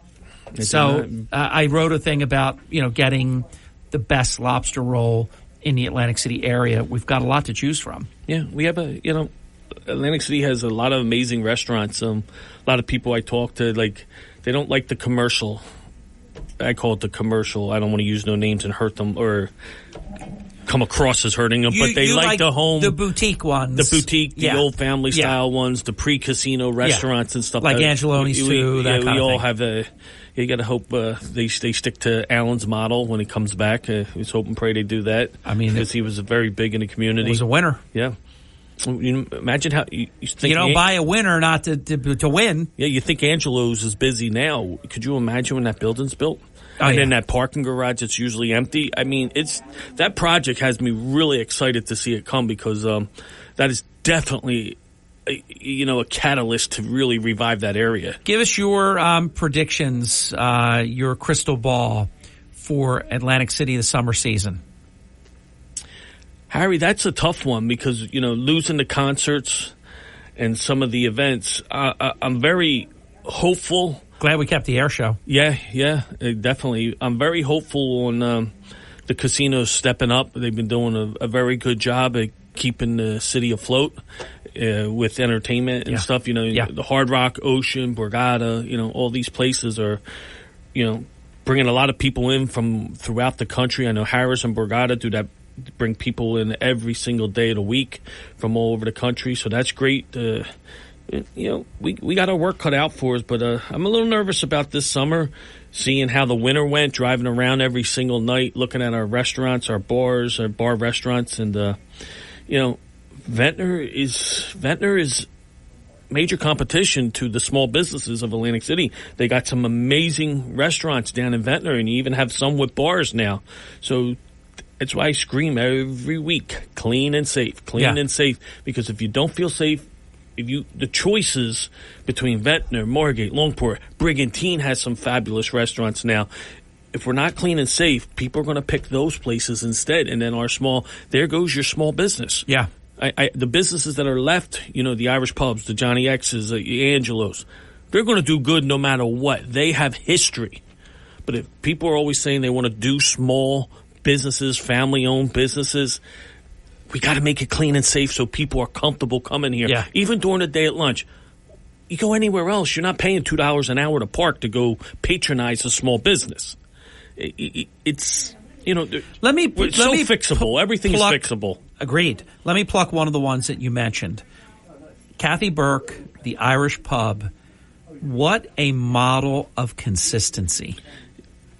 I wrote a thing about getting the best lobster roll in the Atlantic City area. We've got a lot to choose from. Yeah, we have Atlantic City has a lot of amazing restaurants. A lot of people I talk to, they don't like the commercial. I call it the commercial. I don't want to use no names and hurt them or come across as hurting them, but they like the home. The boutique ones. The boutique, the old family style ones, the pre-casino restaurants and stuff like Angeloni's too, that kind of thing. We all have you got to hope they stick to Alan's model when he comes back. He's hoping, pray they do that. I mean, because he was very big in the community. He was a winner. Yeah. Imagine how you think you don't buy a winner not to win. Yeah, you think Angelo's is busy now. Could you imagine when that building's built? And then that parking garage that's usually empty. I mean, that project has me really excited to see it come because that is definitely a catalyst to really revive that area. Give us your predictions, your crystal ball for Atlantic City the summer season. Harry, that's a tough one because, losing the concerts and some of the events, I'm very hopeful. Glad we kept the air show. Yeah, definitely. I'm very hopeful on the casinos stepping up. They've been doing a very good job at keeping the city afloat with entertainment and stuff. The Hard Rock, Ocean, Borgata, all these places are, bringing a lot of people in from throughout the country. I know Harris and Borgata do that. Bring people in every single day of the week from all over the country, so that's great. We got our work cut out for us, but I'm a little nervous about this summer, seeing how the winter went, driving around every single night, looking at our restaurants, our bars, our bar restaurants, and Ventnor is major competition to the small businesses of Atlantic City. They got some amazing restaurants down in Ventnor, and you even have some with bars now. So that's why I scream every week, clean and safe, and safe. Because if you don't feel safe, the choices between Ventnor, Margate, Longport, Brigantine has some fabulous restaurants now. If we're not clean and safe, people are going to pick those places instead. And then there goes your small business. Yeah. The businesses that are left, the Irish pubs, the Johnny X's, the Angelo's, they're going to do good no matter what. They have history. But if people are always saying they want to do small businesses, family-owned businesses, we got to make it clean and safe so people are comfortable coming here. Yeah. Even during the day at lunch. You go anywhere else, you're not paying $2 an hour to park to go patronize a small business. It's, fixable. Everything's fixable. Agreed. Let me pluck one of the ones that you mentioned. Kathy Burke, the Irish pub. What a model of consistency.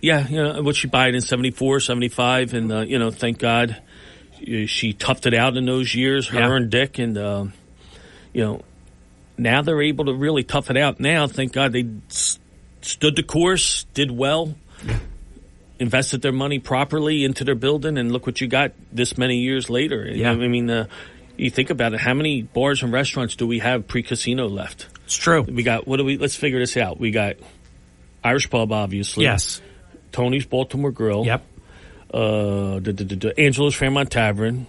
Yeah, what she bought in 74, 75, and, thank God she toughed it out in those years, her and Dick, and, now they're able to really tough it out. Now, thank God they stood the course, did well, invested their money properly into their building, and look what you got this many years later. Yeah. You think about it, how many bars and restaurants do we have pre-casino left? It's true. We got, let's figure this out. We got Irish Pub, obviously. Yes. Tony's Baltimore Grill. Yep. Angelo's Fairmont Tavern.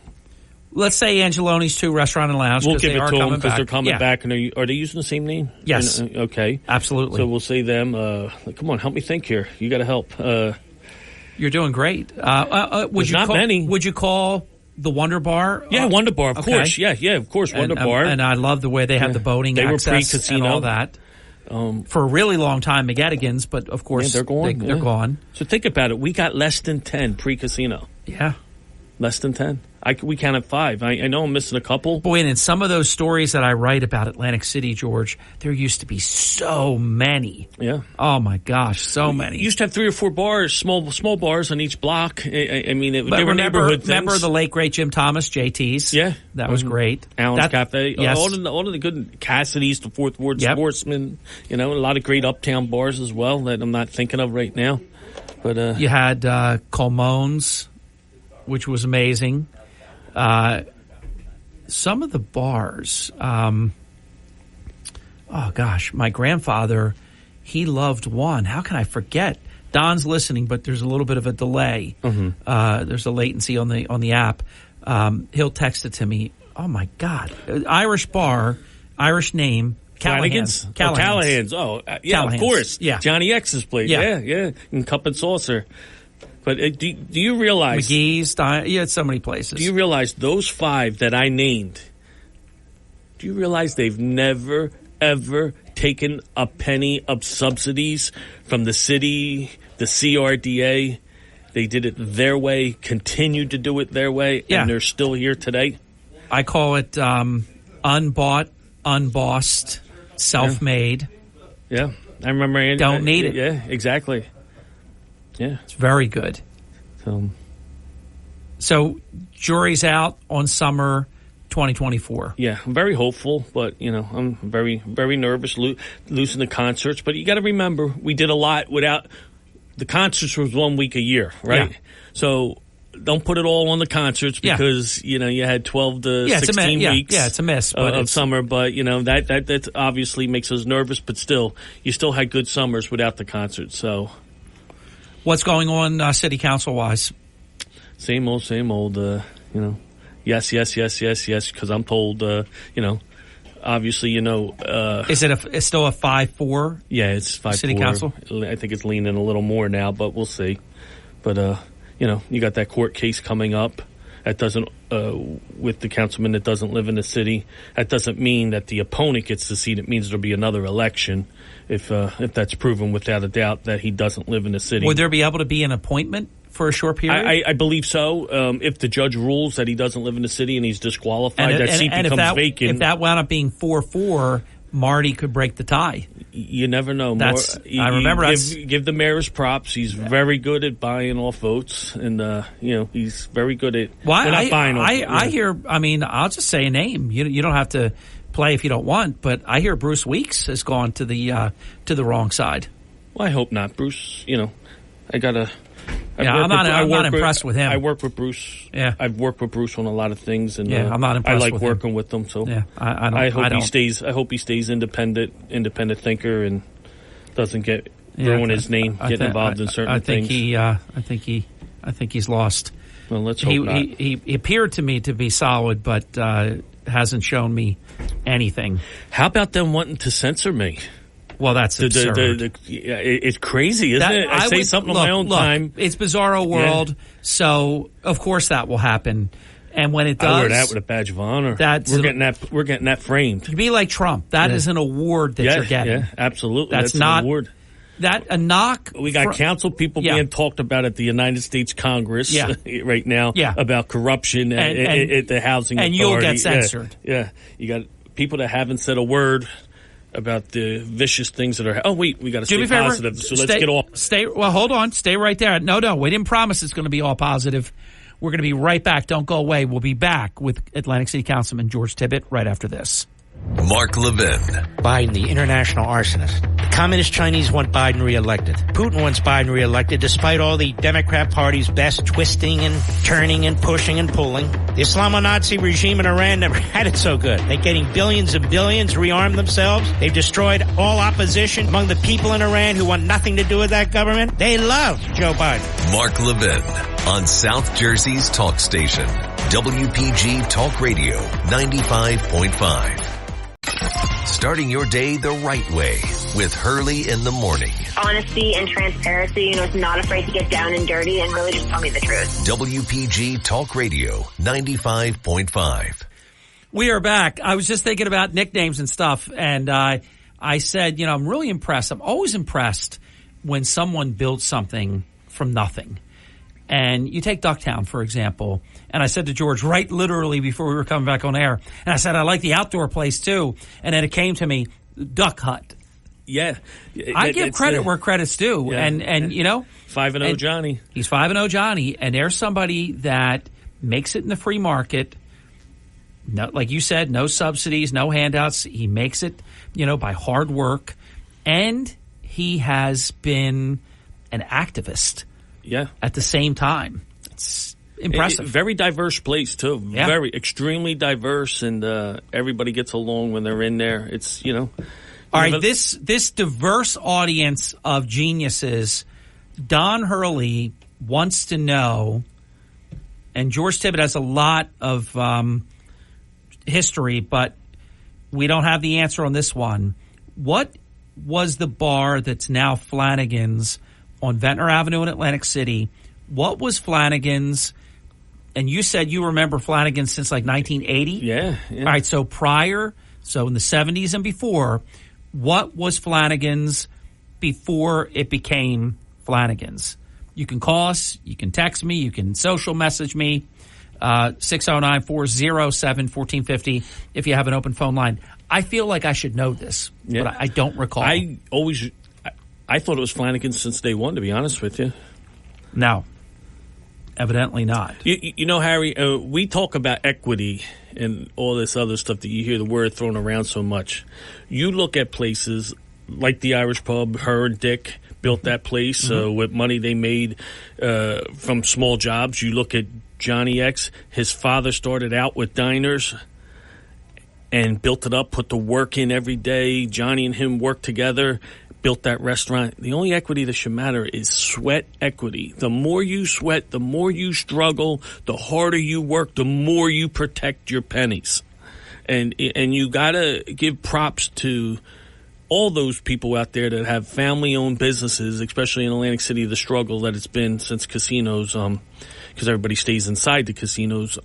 Let's say Angeloni's 2 Restaurant and Lounge. We'll give it to them because they're coming back. And are they using the same name? Yes. Okay. Absolutely. So we'll say them. Come on, help me think here. You got to help. You're doing great. Many. Would you call the Wonder Bar? Yeah, Wonder Bar, of course. Yeah, of course, Wonder Bar. And I love the way they have the boating access. They were pre-casino. And all that. For a really long time, McGettigan's, but of course they're gone. They're gone. So think about it. We got less than 10 pre-casino. Yeah. Less than 10. We counted 5. I know I'm missing a couple. Boy, and in some of those stories that I write about Atlantic City, George, there used to be so many. Yeah. Oh, my gosh, so many. You used to have 3 or 4 bars, small bars on each block. They were neighborhood things. Remember the late, great Jim Thomas, JT's? Yeah. That was great. Alan's Cafe. Yes. All of the good Cassidy's, the Fourth Ward Sportsman. A lot of great uptown bars as well that I'm not thinking of right now. But you had Colmone's, which was amazing. Some of the bars, my grandfather, he loved one. How can I forget? Don's listening, but there's a little bit of a delay. Mm-hmm. There's a latency on the app. He'll text it to me. Oh my God. Irish bar, Irish name. Callahan's. Callahan's. Oh, yeah, Callahan's. Of course. Yeah. Johnny X's place. Yeah. And Cup and Saucer. But do you realize... McGee's, so many places. Do you realize those 5 that I named, do you realize they've never, ever taken a penny of subsidies from the city, the CRDA? They did it their way, continued to do it their way, and they're still here today? I call it unbought, unbossed, self-made. Yeah. I remember... Andy, don't need it. Yeah, exactly. Yeah. It's very good. So jury's out on summer 2024. Yeah, I'm very hopeful, but, I'm very, very nervous losing the concerts. But you got to remember, we did a lot without... The concerts was 1 week a year, right? Yeah. So don't put it all on the concerts because, you had 12 to 16 weeks it's a miss, of summer. But, that obviously makes us nervous. But still, you still had good summers without the concerts, so... What's going on city council-wise? Same old, yes, because I'm told, obviously, Is it's still a 5-4? Yeah, it's 5-4. City council? I think it's leaning a little more now, but we'll see. But, you got that court case coming up. That doesn't, with the councilman that doesn't live in the city, that doesn't mean that the opponent gets the seat. It means there'll be another election if that's proven without a doubt that he doesn't live in the city. Would there be able to be an appointment for a short period? I believe so. If the judge rules that he doesn't live in the city and he's disqualified, that seat becomes vacant. If that wound up being 4-4, Marty could break the tie. You never know. I remember give the mayor his props. He's very good at buying off votes, and he's very good at. I hear. I mean, I'll just say a name. You don't have to play if you don't want, but I hear Bruce Weeks has gone to the wrong side. Well, I hope not, Bruce. I got a I'm not impressed with him. I work with Bruce. Yeah, I've worked with Bruce on a lot of things, and I'm not impressed. I like with working him. with them. So I hope he stays independent thinker, and doesn't get ruin his name, getting involved in certain things. I think he's lost. Well, let's hope not. He appeared to me to be solid, but hasn't shown me anything. How about them wanting to censor me? Well, that's absurd. It's crazy, isn't it? I say something on my own time. It's bizarro world, so of course that will happen. And when it does, I wear that with a badge of honor. We're getting that framed. You be like Trump. That is an award that you're getting. Yeah, absolutely. That's not an award. A knock. We got council people being talked about at the United States Congress right now about corruption at the housing authority. And you'll get censored. Yeah. You got people that haven't said a word about the vicious things that are... Oh, wait, we got to stay positive, so let's get off. Well, hold on. Stay right there. No, we didn't promise it's going to be all positive. We're going to be right back. Don't go away. We'll be back with Atlantic City Councilman George Tibbett right after this. Mark Levin. Biden, the international arsonist. The Communist Chinese want Biden reelected. Putin wants Biden reelected despite all the Democrat Party's best twisting and turning and pushing and pulling. The Islamo-Nazi regime in Iran never had it so good. They're getting billions and billions, rearm themselves. They've destroyed all opposition among the people in Iran who want nothing to do with that government. They love Joe Biden. Mark Levin on South Jersey's talk station, WPG Talk Radio 95.5. Starting your day the right way with Hurley in the morning. Honesty and transparency, is not afraid to get down and dirty and really just tell me the truth. WPG Talk Radio 95.5. We are back. I was just thinking about nicknames and stuff, and I said, I'm really impressed. I'm always impressed when someone builds something from nothing. And you take Ducktown, for example, and I said to George right literally before we were coming back on air, and I said, I like the outdoor place too. And then it came to me, Duck Hut. Yeah. I give credit where credit's due. Yeah. And 5-0 Johnny. He's 5-0 Johnny, and there's somebody that makes it in the free market. No, like you said, no subsidies, no handouts. He makes it, by hard work. And he has been an activist. Yeah. At the same time. It's impressive. Very diverse place, too. Yeah. Very, extremely diverse, and everybody gets along when they're in there. It's, All right, this diverse audience of geniuses, Don Hurley wants to know, and George Tibbett has a lot of history, but we don't have the answer on this one. What was the bar that's now Flanagan's on Ventnor Avenue in Atlantic City? What was Flanagan's? And you said you remember Flanagan's since like 1980? Yeah. All right, so so in the 70s and before, what was Flanagan's before it became Flanagan's? You can call us, you can text me, you can social message me, 609-407-1450 if you have an open phone line. I feel like I should know this, but I don't recall. I thought it was Flanagan's since day one, to be honest with you. No, evidently not. Harry, we talk about equity and all this other stuff that you hear the word thrown around so much. You look at places like the Irish Pub, her and Dick built that place with money they made from small jobs. You look at Johnny X, his father started out with diners and built it up, put the work in every day. Johnny and him worked together, built that restaurant. The only equity that should matter is sweat equity. The more you sweat, the more you struggle, the harder you work, the more you protect your pennies. And you gotta give props to all those people out there that have family-owned businesses, especially in Atlantic City, the struggle that it's been since casinos, because everybody stays inside the casinos.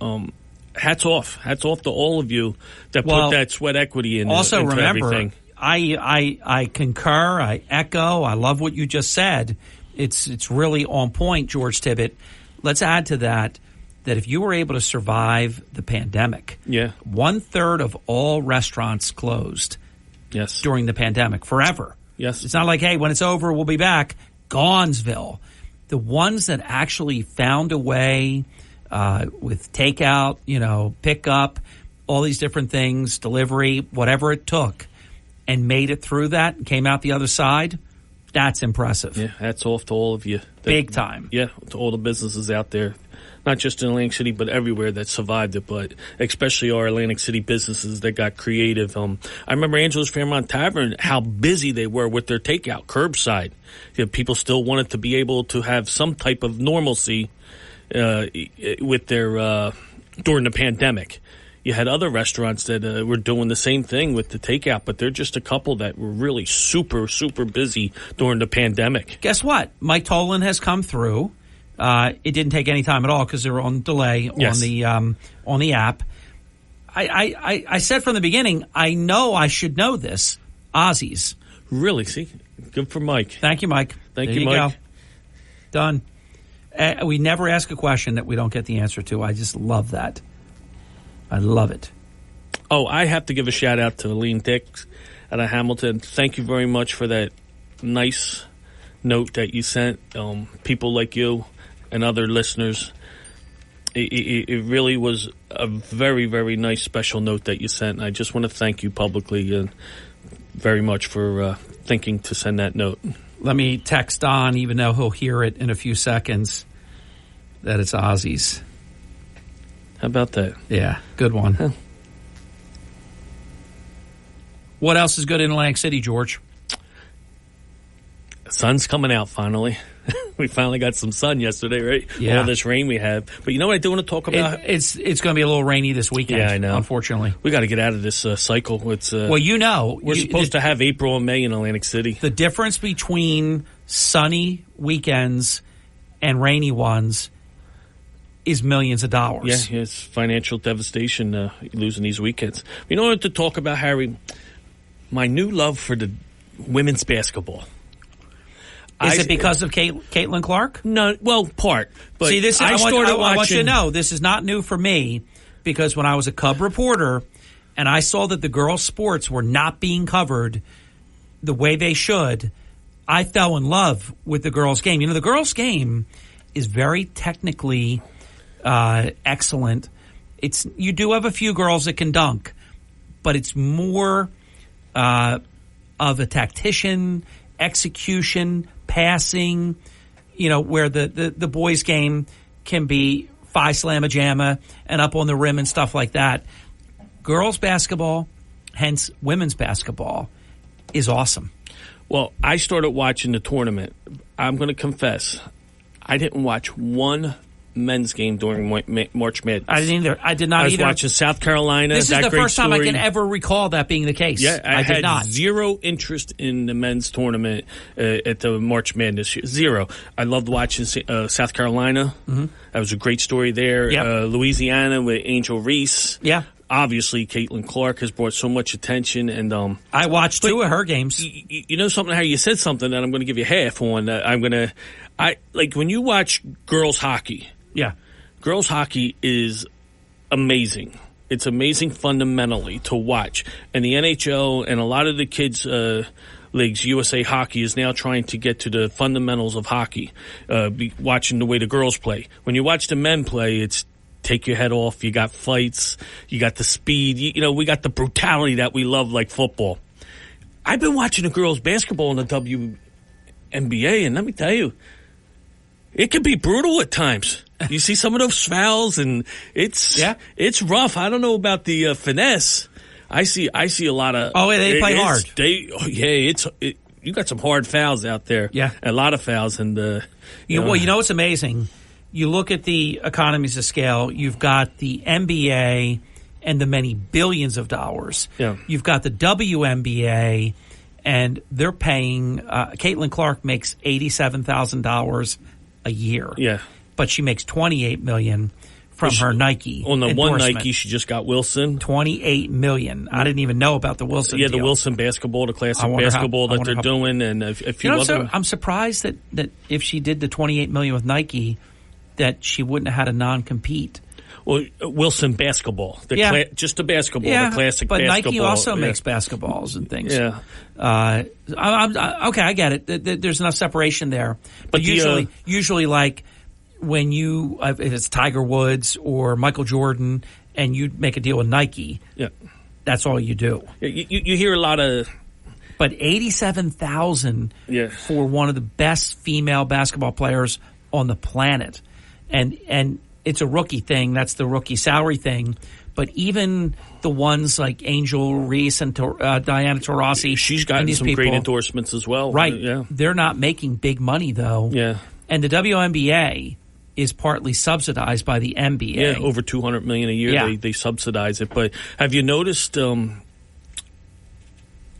Hats off to all of you that put that sweat equity in. Also, into remember, everything. I concur. I echo. I love what you just said. It's really on point, George Tibbett. Let's add to that if you were able to survive the pandemic, 1/3 of all restaurants closed. Yes. During the pandemic, forever. Yes. It's not like, hey, when it's over, we'll be back. Gonzville. The ones that actually found a way with takeout, pickup, all these different things, delivery, whatever it took, and made it through that and came out the other side, That's impressive. Yeah, hats off to all of you. Big time. Yeah, to all the businesses out there, not just in Atlantic City, but everywhere that survived it, but especially our Atlantic City businesses that got creative. I remember Angela's Fairmont Tavern, how busy they were with their takeout, curbside. You know, people still wanted to be able to have some type of normalcy with their during the pandemic. You had other restaurants that were doing the same thing with the takeout, but they're just a couple that were really super, super busy during the pandemic. Guess what? Mike Tolan has come through. It didn't take any time at all because they were on delay on the app. I said from the beginning, I know I should know this. Aussies. Really? See? Good for Mike. Thank you, Mike. Thank you, Mike. Go. Done. We never ask a question that we don't get the answer to. I just love that. I love it. Oh, I have to give a shout out to Aline Dix out of Hamilton. Thank you very much for that nice note that you sent. People like you and other listeners, it really was a very, very nice special note that you sent. I just want to thank you publicly very much for thinking to send that note. Let me text Don, even though he'll hear it in a few seconds, that it's Aussies. How about that? Yeah, good one. Huh. What else is good in Atlantic City, George? Sun's coming out finally. We finally got some sun yesterday, right? Yeah. All this rain we have. But you know what I do want to talk about? It's going to be a little rainy this weekend. Yeah, I know. Unfortunately. We got to get out of this cycle. It's well, you know. We're supposed to have April and May in Atlantic City. The difference between sunny weekends and rainy ones is millions of dollars. Yeah, it's financial devastation losing these weekends. You know what to talk about, Harry? My new love for the women's basketball. Is it because of Caitlin Clark? No, well, part. But see, I want you to know this is not new for me because when I was a Cub reporter and I saw that the girls' sports were not being covered the way they should, I fell in love with the girls' game. You know, the girls' game is very technically excellent. You do have a few girls that can dunk, but it's more of a tactician, execution, passing, where the boys' game can be five slamma jamma and up on the rim and stuff like that. Girls basketball, hence women's basketball, is awesome. Well, I started watching the tournament. I'm going to confess, I didn't watch one men's game during March Madness. I didn't either. I did not either. I was watching South Carolina. This is the first time I can ever recall that being the case. Yeah, I did had not. Zero interest in the men's tournament at the March Madness. Zero. I loved watching South Carolina. Mm-hmm. That was a great story there. Yep. Louisiana with Angel Reese. Yeah. Obviously, Caitlin Clark has brought so much attention, and I watched two of her games. You know something? How you said something that I'm going to give you half on. I like when you watch girls hockey. Yeah. Girls hockey is amazing. It's amazing fundamentally to watch. And the NHL and a lot of the kids' leagues, USA Hockey, is now trying to get to the fundamentals of hockey, watching the way the girls play. When you watch the men play, it's take your head off. You got fights. You got the speed. We got the brutality that we love like football. I've been watching the girls' basketball in the WNBA, and let me tell you, it can be brutal at times. You see some of those fouls, and it's rough. I don't know about the finesse. I see a lot of. Oh, they play hard. You got some hard fouls out there. Yeah, a lot of fouls, and well, it's amazing. You look at the economies of scale. You've got the NBA and the many billions of dollars. Yeah, you've got the WNBA, and they're paying. Caitlin Clark makes $87,000 a year. Yeah. But she makes $28 million from her Nike on the one endorsement. Nike she just got Wilson. $28 million. I didn't even know about the Wilson. Yeah, deal. The Wilson basketball, the classic basketball that they're doing, and a few other. I'm surprised that if she did the $28 million with Nike, that she wouldn't have had a non-compete. Well, Wilson basketball, just the basketball, the classic but basketball. Nike also makes basketballs and things. Yeah, okay, I get it. There's enough separation there, but usually like. When if it's Tiger Woods or Michael Jordan and you make a deal with Nike, that's all you do. You hear a lot of But $87,000 for one of the best female basketball players on the planet. And it's a rookie thing. That's the rookie salary thing. But even the ones like Angel Reese and Diana Taurasi. She's gotten some great endorsements as well. Right. Yeah. They're not making big money, though. Yeah. And the WNBA is partly subsidized by the NBA. Yeah, over $200 million a year they subsidize it. But have you noticed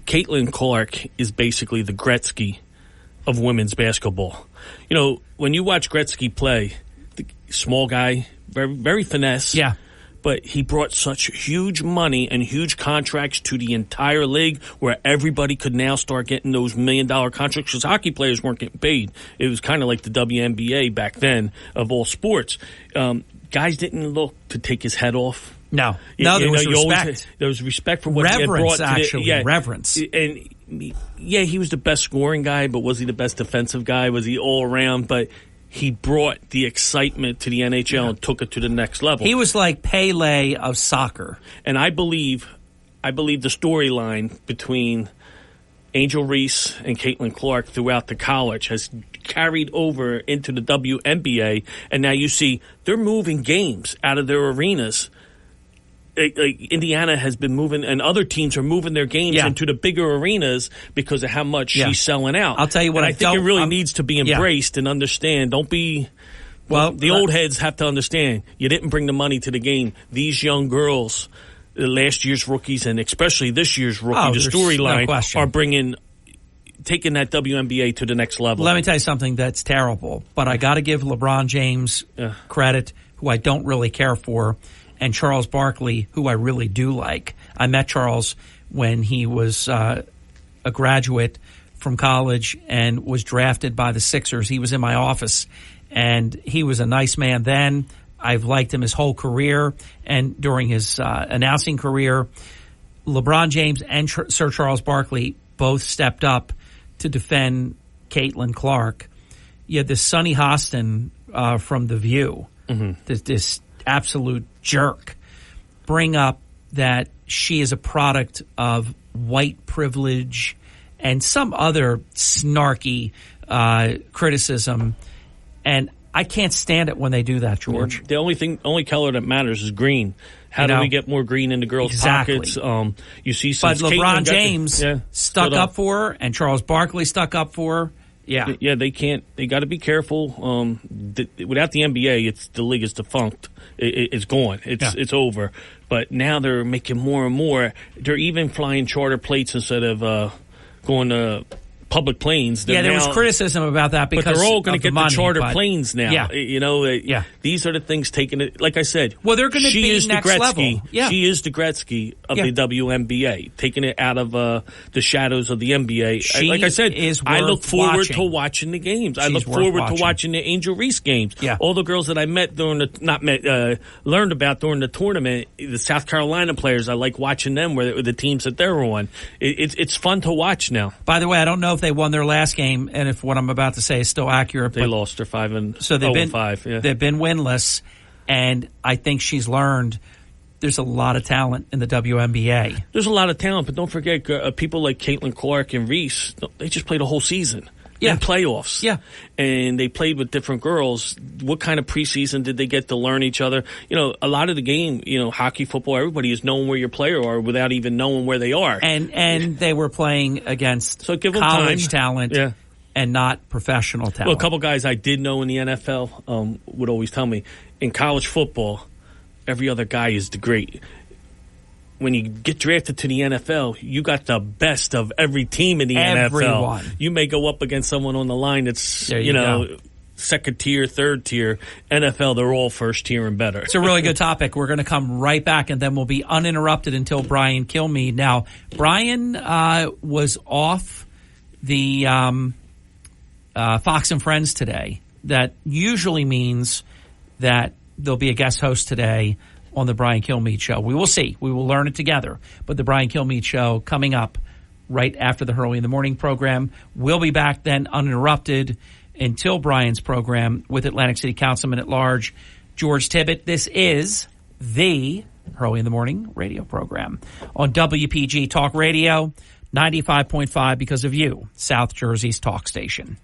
Caitlin Clark is basically the Gretzky of women's basketball. You know, when you watch Gretzky play, the small guy, very, very finesse. Yeah. But he brought such huge money and huge contracts to the entire league where everybody could now start getting those $1 million contracts because hockey players weren't getting paid. It was kind of like the WNBA back then of all sports. Guys didn't look to take his head off. No, there was respect. There was respect for what he had brought. Reverence. And yeah, he was the best scoring guy, but was he the best defensive guy? Was he all around? But he brought the excitement to the NHL and took it to the next level. He was like Pele of soccer. And I believe the storyline between Angel Reese and Caitlin Clark throughout the college has carried over into the WNBA, and now you see they're moving games out of their arenas. Indiana has been moving, and other teams are moving their games into the bigger arenas because of how much she's selling out. I'll tell you what, I think it really needs to be embraced and understand. Don't be. Well, the old heads have to understand. You didn't bring the money to the game. These young girls, last year's rookies, and especially this year's rookie, the storyline are taking that WNBA to the next level. Let me tell you something that's terrible, but I got to give LeBron James credit, who I don't really care for, and Charles Barkley, who I really do like. I met Charles when he was a graduate from college and was drafted by the Sixers. He was in my office, and he was a nice man then. I've liked him his whole career, and during his announcing career, LeBron James and Sir Charles Barkley both stepped up to defend Caitlin Clark. You had this Sonny Hostin from The View, this absolute jerk, bring up that she is a product of white privilege and some other snarky criticism, and I can't stand it when they do that, George. The only color that matters is green. How do we get more green into girls' pockets? You see, but LeBron James stuck up for her, and Charles Barkley stuck up for her. Yeah, they can't. They got to be careful. Without the NBA, the league is defunct. It's gone. It's over. But now they're making more and more. They're even flying charter plates instead of going to public planes. There was criticism about that because but they're all going to get the charter planes now. Yeah. You know, these are the things taking it. Like I said, well, they're going to be next level. Yeah. She is the Gretzky of the WNBA, taking it out of the shadows of the NBA. Like I said, I look forward to watching the games. I look forward to watching the Angel Reese games. Yeah. All the girls that I met learned about during the tournament, the South Carolina players, I like watching them where the teams that they're on. It's fun to watch now. By the way, I don't know if they won their last game, and if what I'm about to say is still accurate. They lost. They're 5-5. Yeah. They've been winless, and I think she's learned there's a lot of talent in the WNBA. There's a lot of talent, but don't forget people like Caitlin Clark and Reese. They just played a whole season. In playoffs. Yeah. And they played with different girls. What kind of preseason did they get to learn each other? You know, a lot of the game, hockey, football, everybody is knowing where your player are without even knowing where they are. And they were playing against college talent and not professional talent. Well, a couple guys I did know in the NFL would always tell me, in college football, every other guy is the great. When you get drafted to the NFL, you got the best of every team in the NFL. You may go up against someone on the line that's, second tier, third tier. NFL, they're all first tier and better. It's a really good topic. We're going to come right back, and then we'll be uninterrupted until Brian Kilmeade. Now, Brian was off the Fox and Friends today. That usually means that there'll be a guest host today on the Brian Kilmeade Show. We will see. We will learn it together. But the Brian Kilmeade Show coming up right after the Hurley in the Morning program. We'll be back then uninterrupted until Brian's program with Atlantic City Councilman at Large, George Tibbett. This is the Hurley in the Morning radio program on WPG Talk Radio, 95.5 because of you, South Jersey's talk station.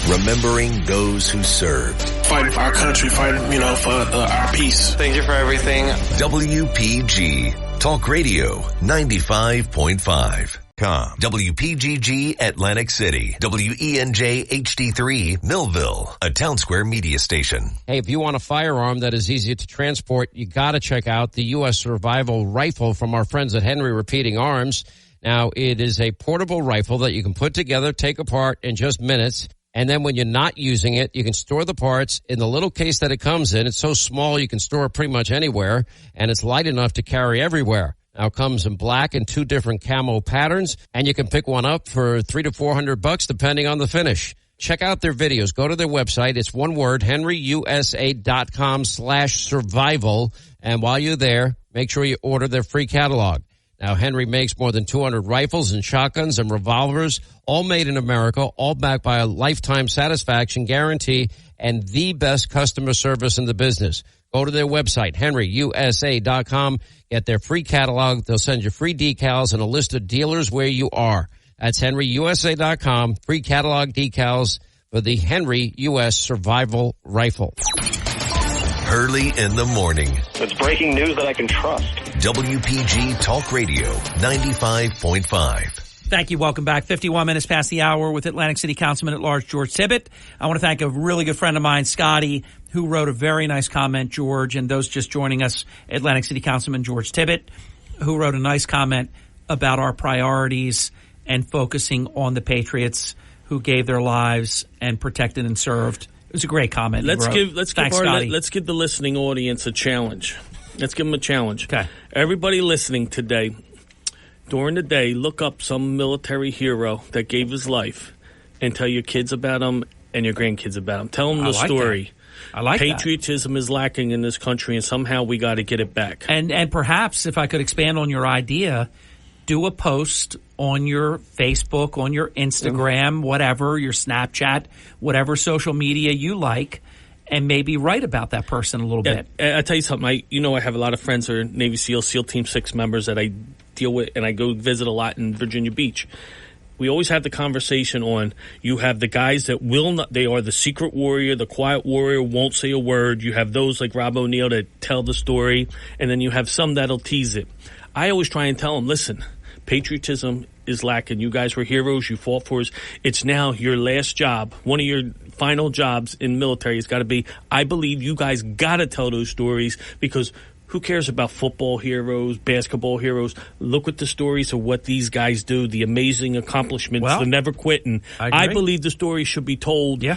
Remembering those who served. Fighting for our country, fighting, for our peace. Thank you for everything. WPG Talk Radio 95.5. WPGG Atlantic City. WENJ HD3 Millville, a Town Square media station. Hey, if you want a firearm that is easy to transport, you got to check out the U.S. Survival Rifle from our friends at Henry Repeating Arms. Now, it is a portable rifle that you can put together, take apart in just minutes. And then when you're not using it, you can store the parts in the little case that it comes in. It's so small you can store it pretty much anywhere, and it's light enough to carry everywhere. Now, it comes in black and 2 different camo patterns, and you can pick one up for $300 to $400 depending on the finish. Check out their videos. Go to their website. It's one word, henryusa.com/survival. And while you're there, make sure you order their free catalog. Now, Henry makes more than 200 rifles and shotguns and revolvers, all made in America, all backed by a lifetime satisfaction guarantee and the best customer service in the business. Go to their website, henryusa.com. Get their free catalog. They'll send you free decals and a list of dealers where you are. That's henryusa.com. Free catalog decals for the Henry U.S. Survival Rifle. Hurley in the morning. It's breaking news that I can trust. WPG Talk Radio 95.5. Thank you. Welcome back. 51 minutes past the hour with Atlantic City Councilman at Large George Tibbett. I want to thank a really good friend of mine, Scotty, who wrote a very nice comment, George, and those just joining us, Atlantic City Councilman George Tibbett, who wrote a nice comment about our priorities and focusing on the patriots who gave their lives and protected and served. It was a great comment. Let's give the listening audience a challenge. Let's give them a challenge. Okay. Everybody listening today, during the day, look up some military hero that gave his life and tell your kids about him and your grandkids about him. Tell them the story. I like that. Patriotism is lacking in this country, and somehow we got to get it back. And perhaps, if I could expand on your idea, do a post on your Facebook, on your Instagram, whatever, your Snapchat, whatever social media you like, and maybe write about that person a little bit. I tell you something. I have a lot of friends who are Navy SEAL Team 6 members that I deal with, and I go visit a lot in Virginia Beach. We always have the conversation on, you have the guys that will not, they are the secret warrior, the quiet warrior, won't say a word. You have those like Rob O'Neill that tell the story, and then you have some that'll tease it. I always try and tell them, listen, patriotism is lacking. You guys were heroes. You fought for us. It's now your last job. One of your final jobs in military has got to be, I believe you guys got to tell those stories, because who cares about football heroes, basketball heroes? Look at the stories of what these guys do, the amazing accomplishments, the never quitting. I believe the stories should be told. Yeah.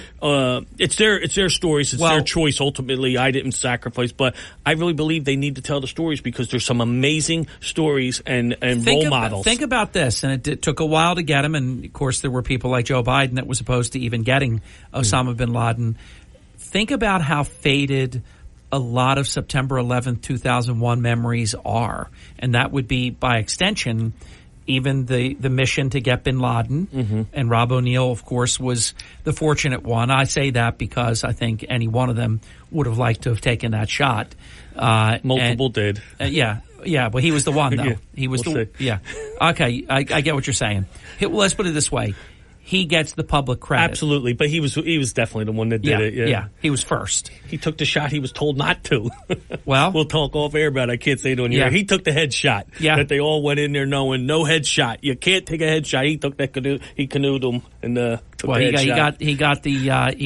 It's their stories. It's their choice. Ultimately, I didn't sacrifice, but I really believe they need to tell the stories because there's some amazing stories and role models. Think about this, and it took a while to get them, and of course there were people like Joe Biden that was opposed to even getting Osama bin Laden. Think about how faded a lot of September 11th, 2001 memories are. And that would be, by extension, even the mission to get bin Laden. Mm-hmm. And Rob O'Neill, of course, was the fortunate one. I say that because I think any one of them would have liked to have taken that shot. Multiple did. Yeah, but he was the one, though. He was yeah. Okay, I get what you're saying. Let's put it this way. He gets the public credit. Absolutely, but he was definitely the one that did it. Yeah, he was first. He took the shot he was told not to. Well, we'll talk off air about it. I can't say it on here. He took the headshot. Yeah. That they all went in there knowing no headshot. You can't take a headshot. He took that canoe. He canoed them and took the headshot. He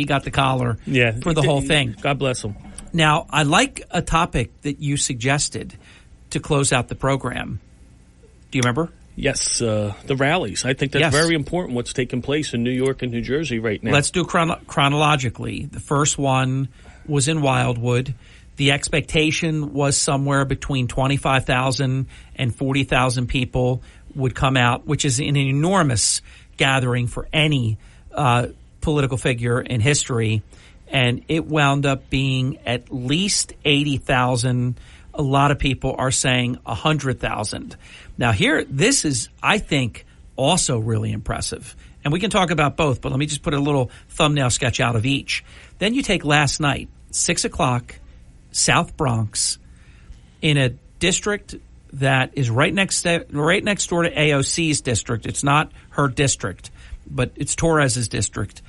got the collar. For the whole thing. God bless him. Now, I like a topic that you suggested to close out the program. Do you remember? Yes, the rallies. I think that's very important, what's taking place in New York and New Jersey right now. Let's do chronologically. The first one was in Wildwood. The expectation was somewhere between 25,000 and 40,000 people would come out, which is an enormous gathering for any political figure in history. And it wound up being at least 80,000. A lot of people are saying 100,000. Now here, this is, I think, also really impressive. And we can talk about both, but let me just put a little thumbnail sketch out of each. Then you take last night, 6 o'clock, South Bronx, in a district that is right next door to AOC's district. It's not her district, but it's Torres's district.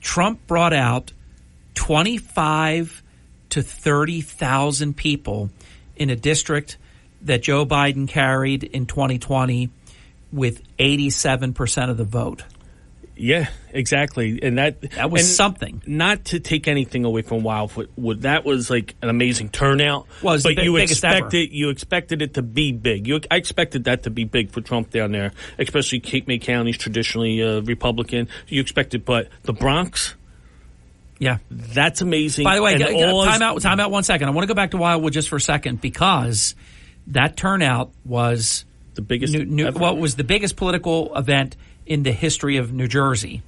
Trump brought out 25 to 30,000 people in a district that Joe Biden carried in 2020 with 87% of the vote. Yeah, exactly. And that was something. Not to take anything away from Wildwood, that was like an amazing turnout. Was but you you expected it to be big. I expected that to be big for Trump down there, especially Cape May County is traditionally Republican. You expected, but the Bronx, yeah, that's amazing. By the way, time out 1 second. I want to go back to Wildwood just for a second because that turnout was the biggest. Was the biggest political event in the history of New Jersey,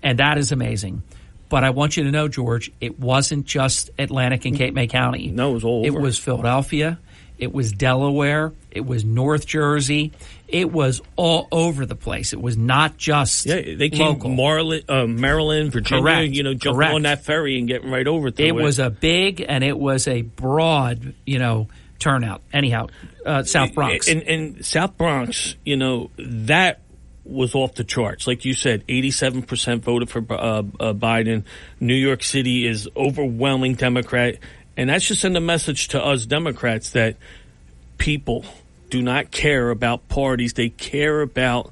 and that is amazing. But I want you to know, George, it wasn't just Atlantic and Cape May County. No, it was all over. It was Philadelphia. It was Delaware. It was North Jersey. It was all over the place. It was not just they came Maryland, Virginia, Correct. Jumping Correct. on that ferry and getting right over to it. It was a big and it was a broad, turnout. Anyhow, South Bronx. And South Bronx, that was off the charts. Like you said, 87% voted for Biden. New York City is overwhelming Democrat. And that should send a message to us Democrats that people do not care about parties. They care about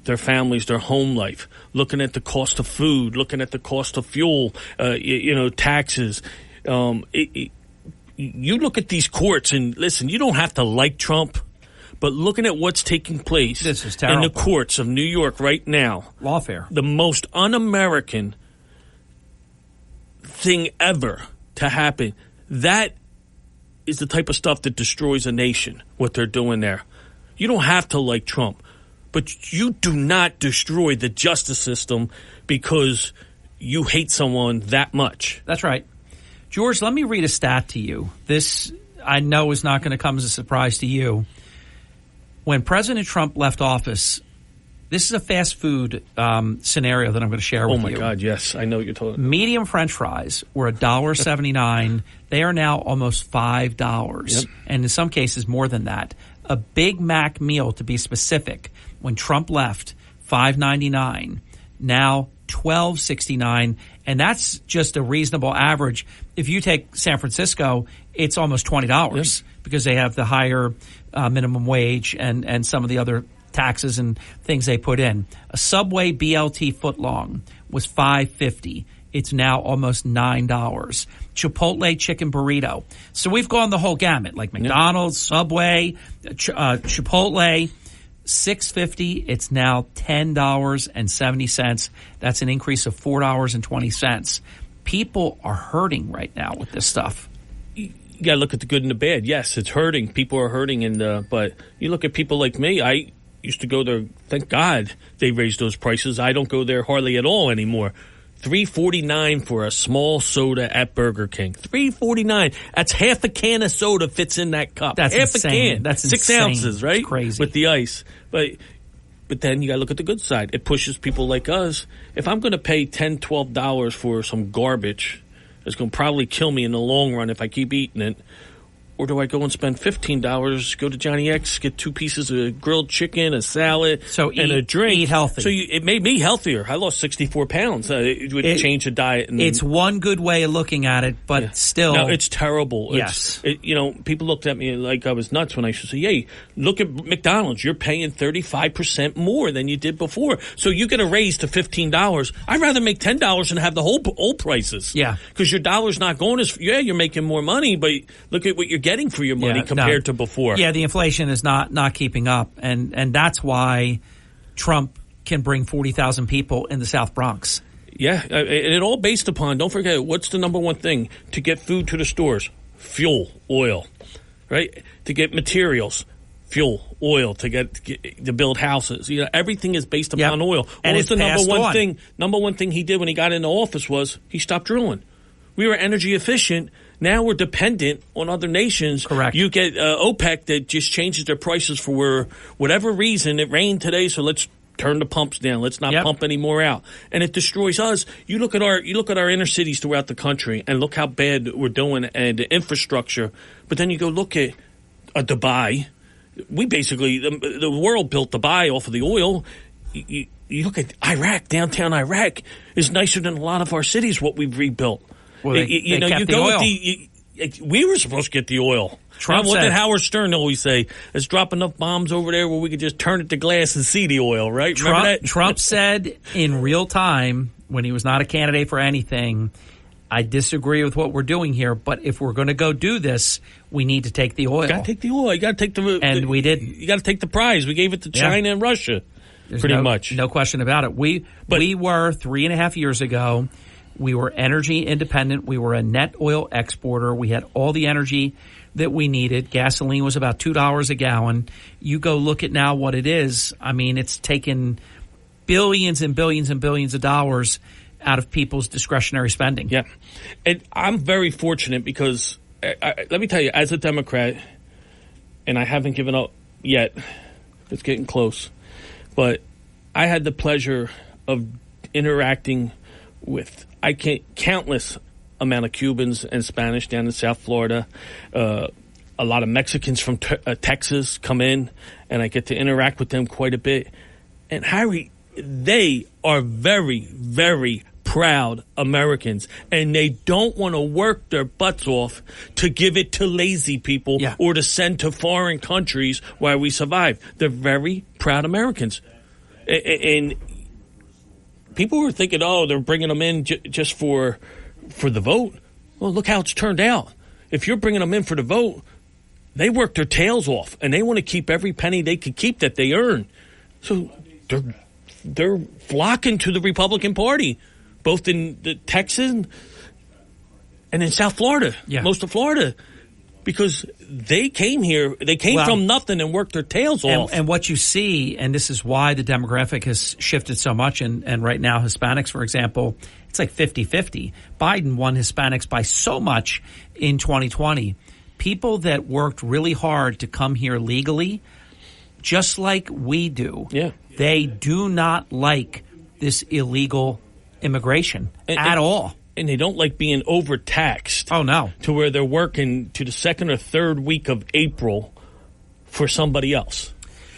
their families, their home life, looking at the cost of food, looking at the cost of fuel, taxes. You look at these courts and listen, you don't have to like Trump, but looking at what's taking place this is in the courts of New York right now, lawfare, the most un-American thing ever to happen. That is the type of stuff that destroys a nation, what they're doing there. You don't have to like Trump, but you do not destroy the justice system because you hate someone that much. That's right. George, let me read a stat to you. This, I know, is not going to come as a surprise to you. When President Trump left office, this is a fast food scenario that I'm going to share with you. Oh, my God, yes. I know what you're talking about. Medium French fries were $1.79. They are now almost $5, yep. And in some cases more than that. A Big Mac meal, to be specific, when Trump left, $5.99. Now $12.69, and that's just a reasonable average. If you take San Francisco, it's almost $20 because they have the higher minimum wage and some of the other taxes and things they put in. A Subway BLT footlong was $5.50. It's now almost $9. Chipotle chicken burrito. So we've gone the whole gamut, like McDonald's, Subway, Chipotle. $6.50. It's now $10.70. That's an increase of $4.20. People are hurting right now with this stuff. You got to look at the good and the bad. Yes, it's hurting. People are hurting, but you look at people like me. I used to go there. Thank God they raised those prices. I don't go there hardly at all anymore. $3.49 for a small soda at Burger King. $3.49. That's half a can of soda fits in that cup. That's half insane. a can. That's 6 insane. ounces, right? It's crazy with the ice. But then you got to look at the good side. It pushes people like us. If I'm going to pay $10, $12 for some garbage, it's going to probably kill me in the long run if I keep eating it. Or do I go and spend $15, go to Johnny X, get 2 pieces of grilled chicken, a salad, and a drink? Eat healthy. So it made me healthier. I lost 64 pounds. It would change the diet. It's one good way of looking at it, but still. No, it's terrible. Yes. People looked at me like I was nuts when I should say, hey, look at McDonald's. You're paying 35% more than you did before. So you get a raise to $15. I'd rather make $10 and have the whole old prices. Yeah. Because your dollar's not going as, you're making more money, but look at what you're getting for your money compared to before. Yeah, the inflation is not keeping up, and that's why Trump can bring 40,000 people in the South Bronx. Yeah, and it all based upon, don't forget, what's the number one thing to get food to the stores? Fuel, oil, right? To get materials, fuel, oil, to build houses. Everything is based upon oil. And it's the number one thing he did when he got into office was he stopped drilling. We were energy efficient. Now we're dependent on other nations. Correct. You get OPEC that just changes their prices for whatever reason. It rained today, so let's turn the pumps down. Let's not pump any more out. And it destroys us. You look at our inner cities throughout the country and look how bad we're doing and the infrastructure. But then you go look at Dubai. We basically, the world built Dubai off of the oil. You look at Iraq, downtown Iraq is nicer than a lot of our cities, what we've rebuilt. Well, they kept the oil. We were supposed to get the oil. What did Howard Stern always say? Let's drop enough bombs over there where we could just turn it to glass and see the oil, right? Remember that? Trump said in real time, when he was not a candidate for anything, I disagree with what we're doing here, but if we're going to go do this, we need to take the oil. You got to take the oil. You got to take we didn't. You got to take the prize. We gave it to China and Russia. There's pretty much. No question about it. We were 3.5 years ago. We were energy independent. We were a net oil exporter. We had all the energy that we needed. Gasoline was about $2 a gallon. You go look at now what it is. I mean, it's taken billions and billions and billions of dollars out of people's discretionary spending. Yeah. And I'm very fortunate because, let me tell you, as a Democrat, and I haven't given up yet, it's getting close, but I had the pleasure of interacting with countless amount of Cubans and Spanish down in South Florida. A lot of Mexicans from Texas come in, and I get to interact with them quite a bit. And Harry, they are very, very proud Americans, and they don't want to work their butts off to give it to lazy people or to send to foreign countries while we survive. They're very proud Americans. And people were thinking, they're bringing them in just for the vote. Well, look how it's turned out. If you're bringing them in for the vote, they work their tails off, and they want to keep every penny they could keep that they earn. So they're flocking to the Republican Party, both in the Texas and in South Florida, most of Florida, because they came here. They came from nothing and worked their tails off. And what you see, and this is why the demographic has shifted so much, and right now Hispanics, for example, it's like 50-50. Biden won Hispanics by so much in 2020. People that worked really hard to come here legally, just like we do, they do not like this illegal immigration at all. And they don't like being overtaxed. Oh, no. To where they're working to the second or third week of April for somebody else.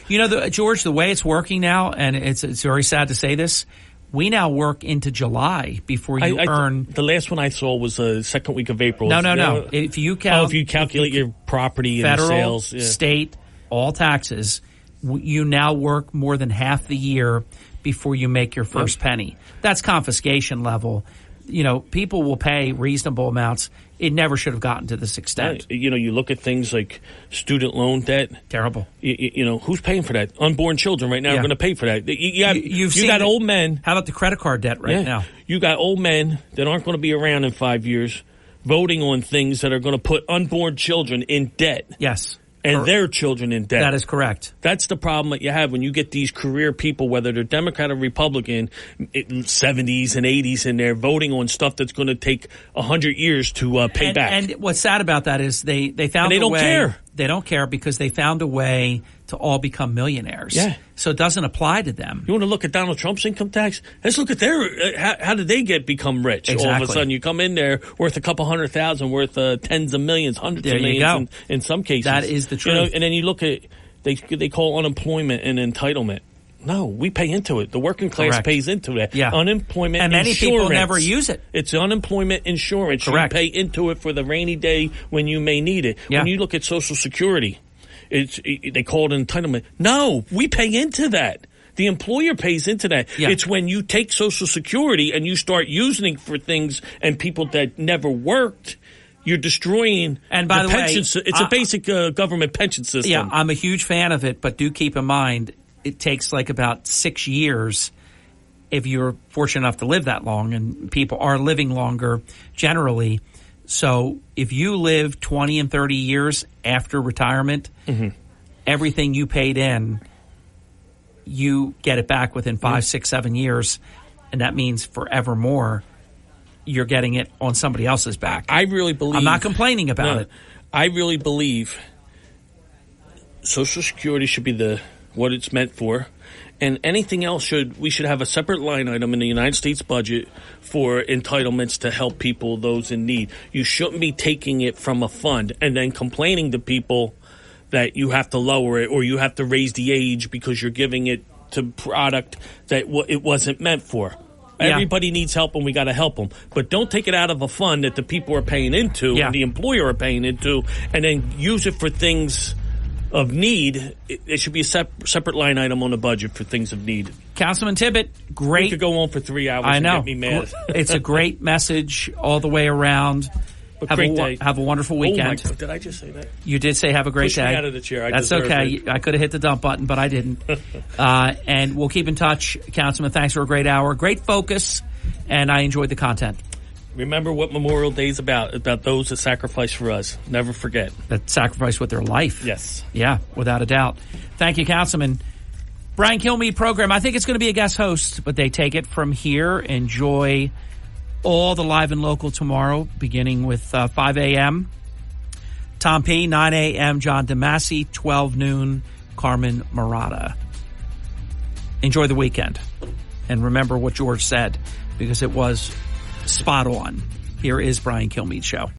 You know, George, the way it's working now, and it's very sad to say this, we now work into July before you earn. The last one I saw was the second week of April. No. If you calculate your property and federal, sales. State, all taxes, you now work more than half the year before you make your first penny. That's confiscation level. You know, people will pay reasonable amounts. It never should have gotten to this extent. You know, you look at things like student loan debt. Terrible. You know, who's paying for that? Unborn children right now are going to pay for that. You got old men. How about the credit card debt now? You got old men that aren't going to be around in 5 years voting on things that are going to put unborn children in debt. Yes. And their children in debt. That is correct. That's the problem that you have when you get these career people, whether they're Democrat or Republican, 70s and 80s, and they're voting on stuff that's going to take 100 years to pay back. And what's sad about that is they found a way. They don't care. They don't care because they found a way to all become millionaires. Yeah. So it doesn't apply to them. You want to look at Donald Trump's income tax? Let's look at how did they become rich? Exactly. All of a sudden you come in there worth a couple $100,000, worth tens of millions, hundreds of millions in some cases. That is the truth. You know, and then you look at, they call unemployment an entitlement. No, we pay into it. The working class pays into that. Yeah. Unemployment and many insurance. people never use it. It's unemployment insurance. Correct. You pay into it for the rainy day when you may need it. Yeah. When you look at Social Security, they call it an entitlement. No, we pay into that. The employer pays into that. Yeah. It's when you take Social Security and you start using it for things and people that never worked, you're destroying and by the pension. way, it's a basic government pension system. Yeah, I'm a huge fan of it, but do keep in mind it takes like about 6 years if you're fortunate enough to live that long, and people are living longer generally. So if you live 20 and 30 years after retirement, everything you paid in, you get it back within 5, 6, 7 years, and that means forevermore you're getting it on somebody else's back. I really believe... I'm not complaining about it. I really believe Social Security should be what it's meant for, And anything else we should have a separate line item in the United States budget for entitlements to help people, those in need. You shouldn't be taking it from a fund and then complaining to people that you have to lower it or you have to raise the age because you're giving it to product that it wasn't meant for. Yeah. Everybody needs help, and we got to help them. But don't take it out of a fund that the people are paying into and the employer are paying into, and then use it for things of need. It should be a separate line item on the budget for things of need. Councilman Tibbet, great. We could go on for 3 hours I know. And get me mad. It's a great message all the way around. Have a wonderful weekend. Oh my God, did I just say that? You did say have a great day. Push me out of the chair. That's okay. It. I could have hit the dump button, but I didn't. And we'll keep in touch. Councilman, thanks for a great hour. Great focus, and I enjoyed the content. Remember what Memorial Day is about those that sacrifice for us. Never forget. That sacrifice with their life. Yes. Yeah, without a doubt. Thank you, Councilman. Brian Kilmeade program. I think it's going to be a guest host, but they take it from here. Enjoy all the live and local tomorrow, beginning with 5 a.m. Tom P., 9 a.m. John DeMasi, 12 noon Carmen Murata. Enjoy the weekend. And remember what George said, because it was spot on. Here is Brian Kilmeade's show.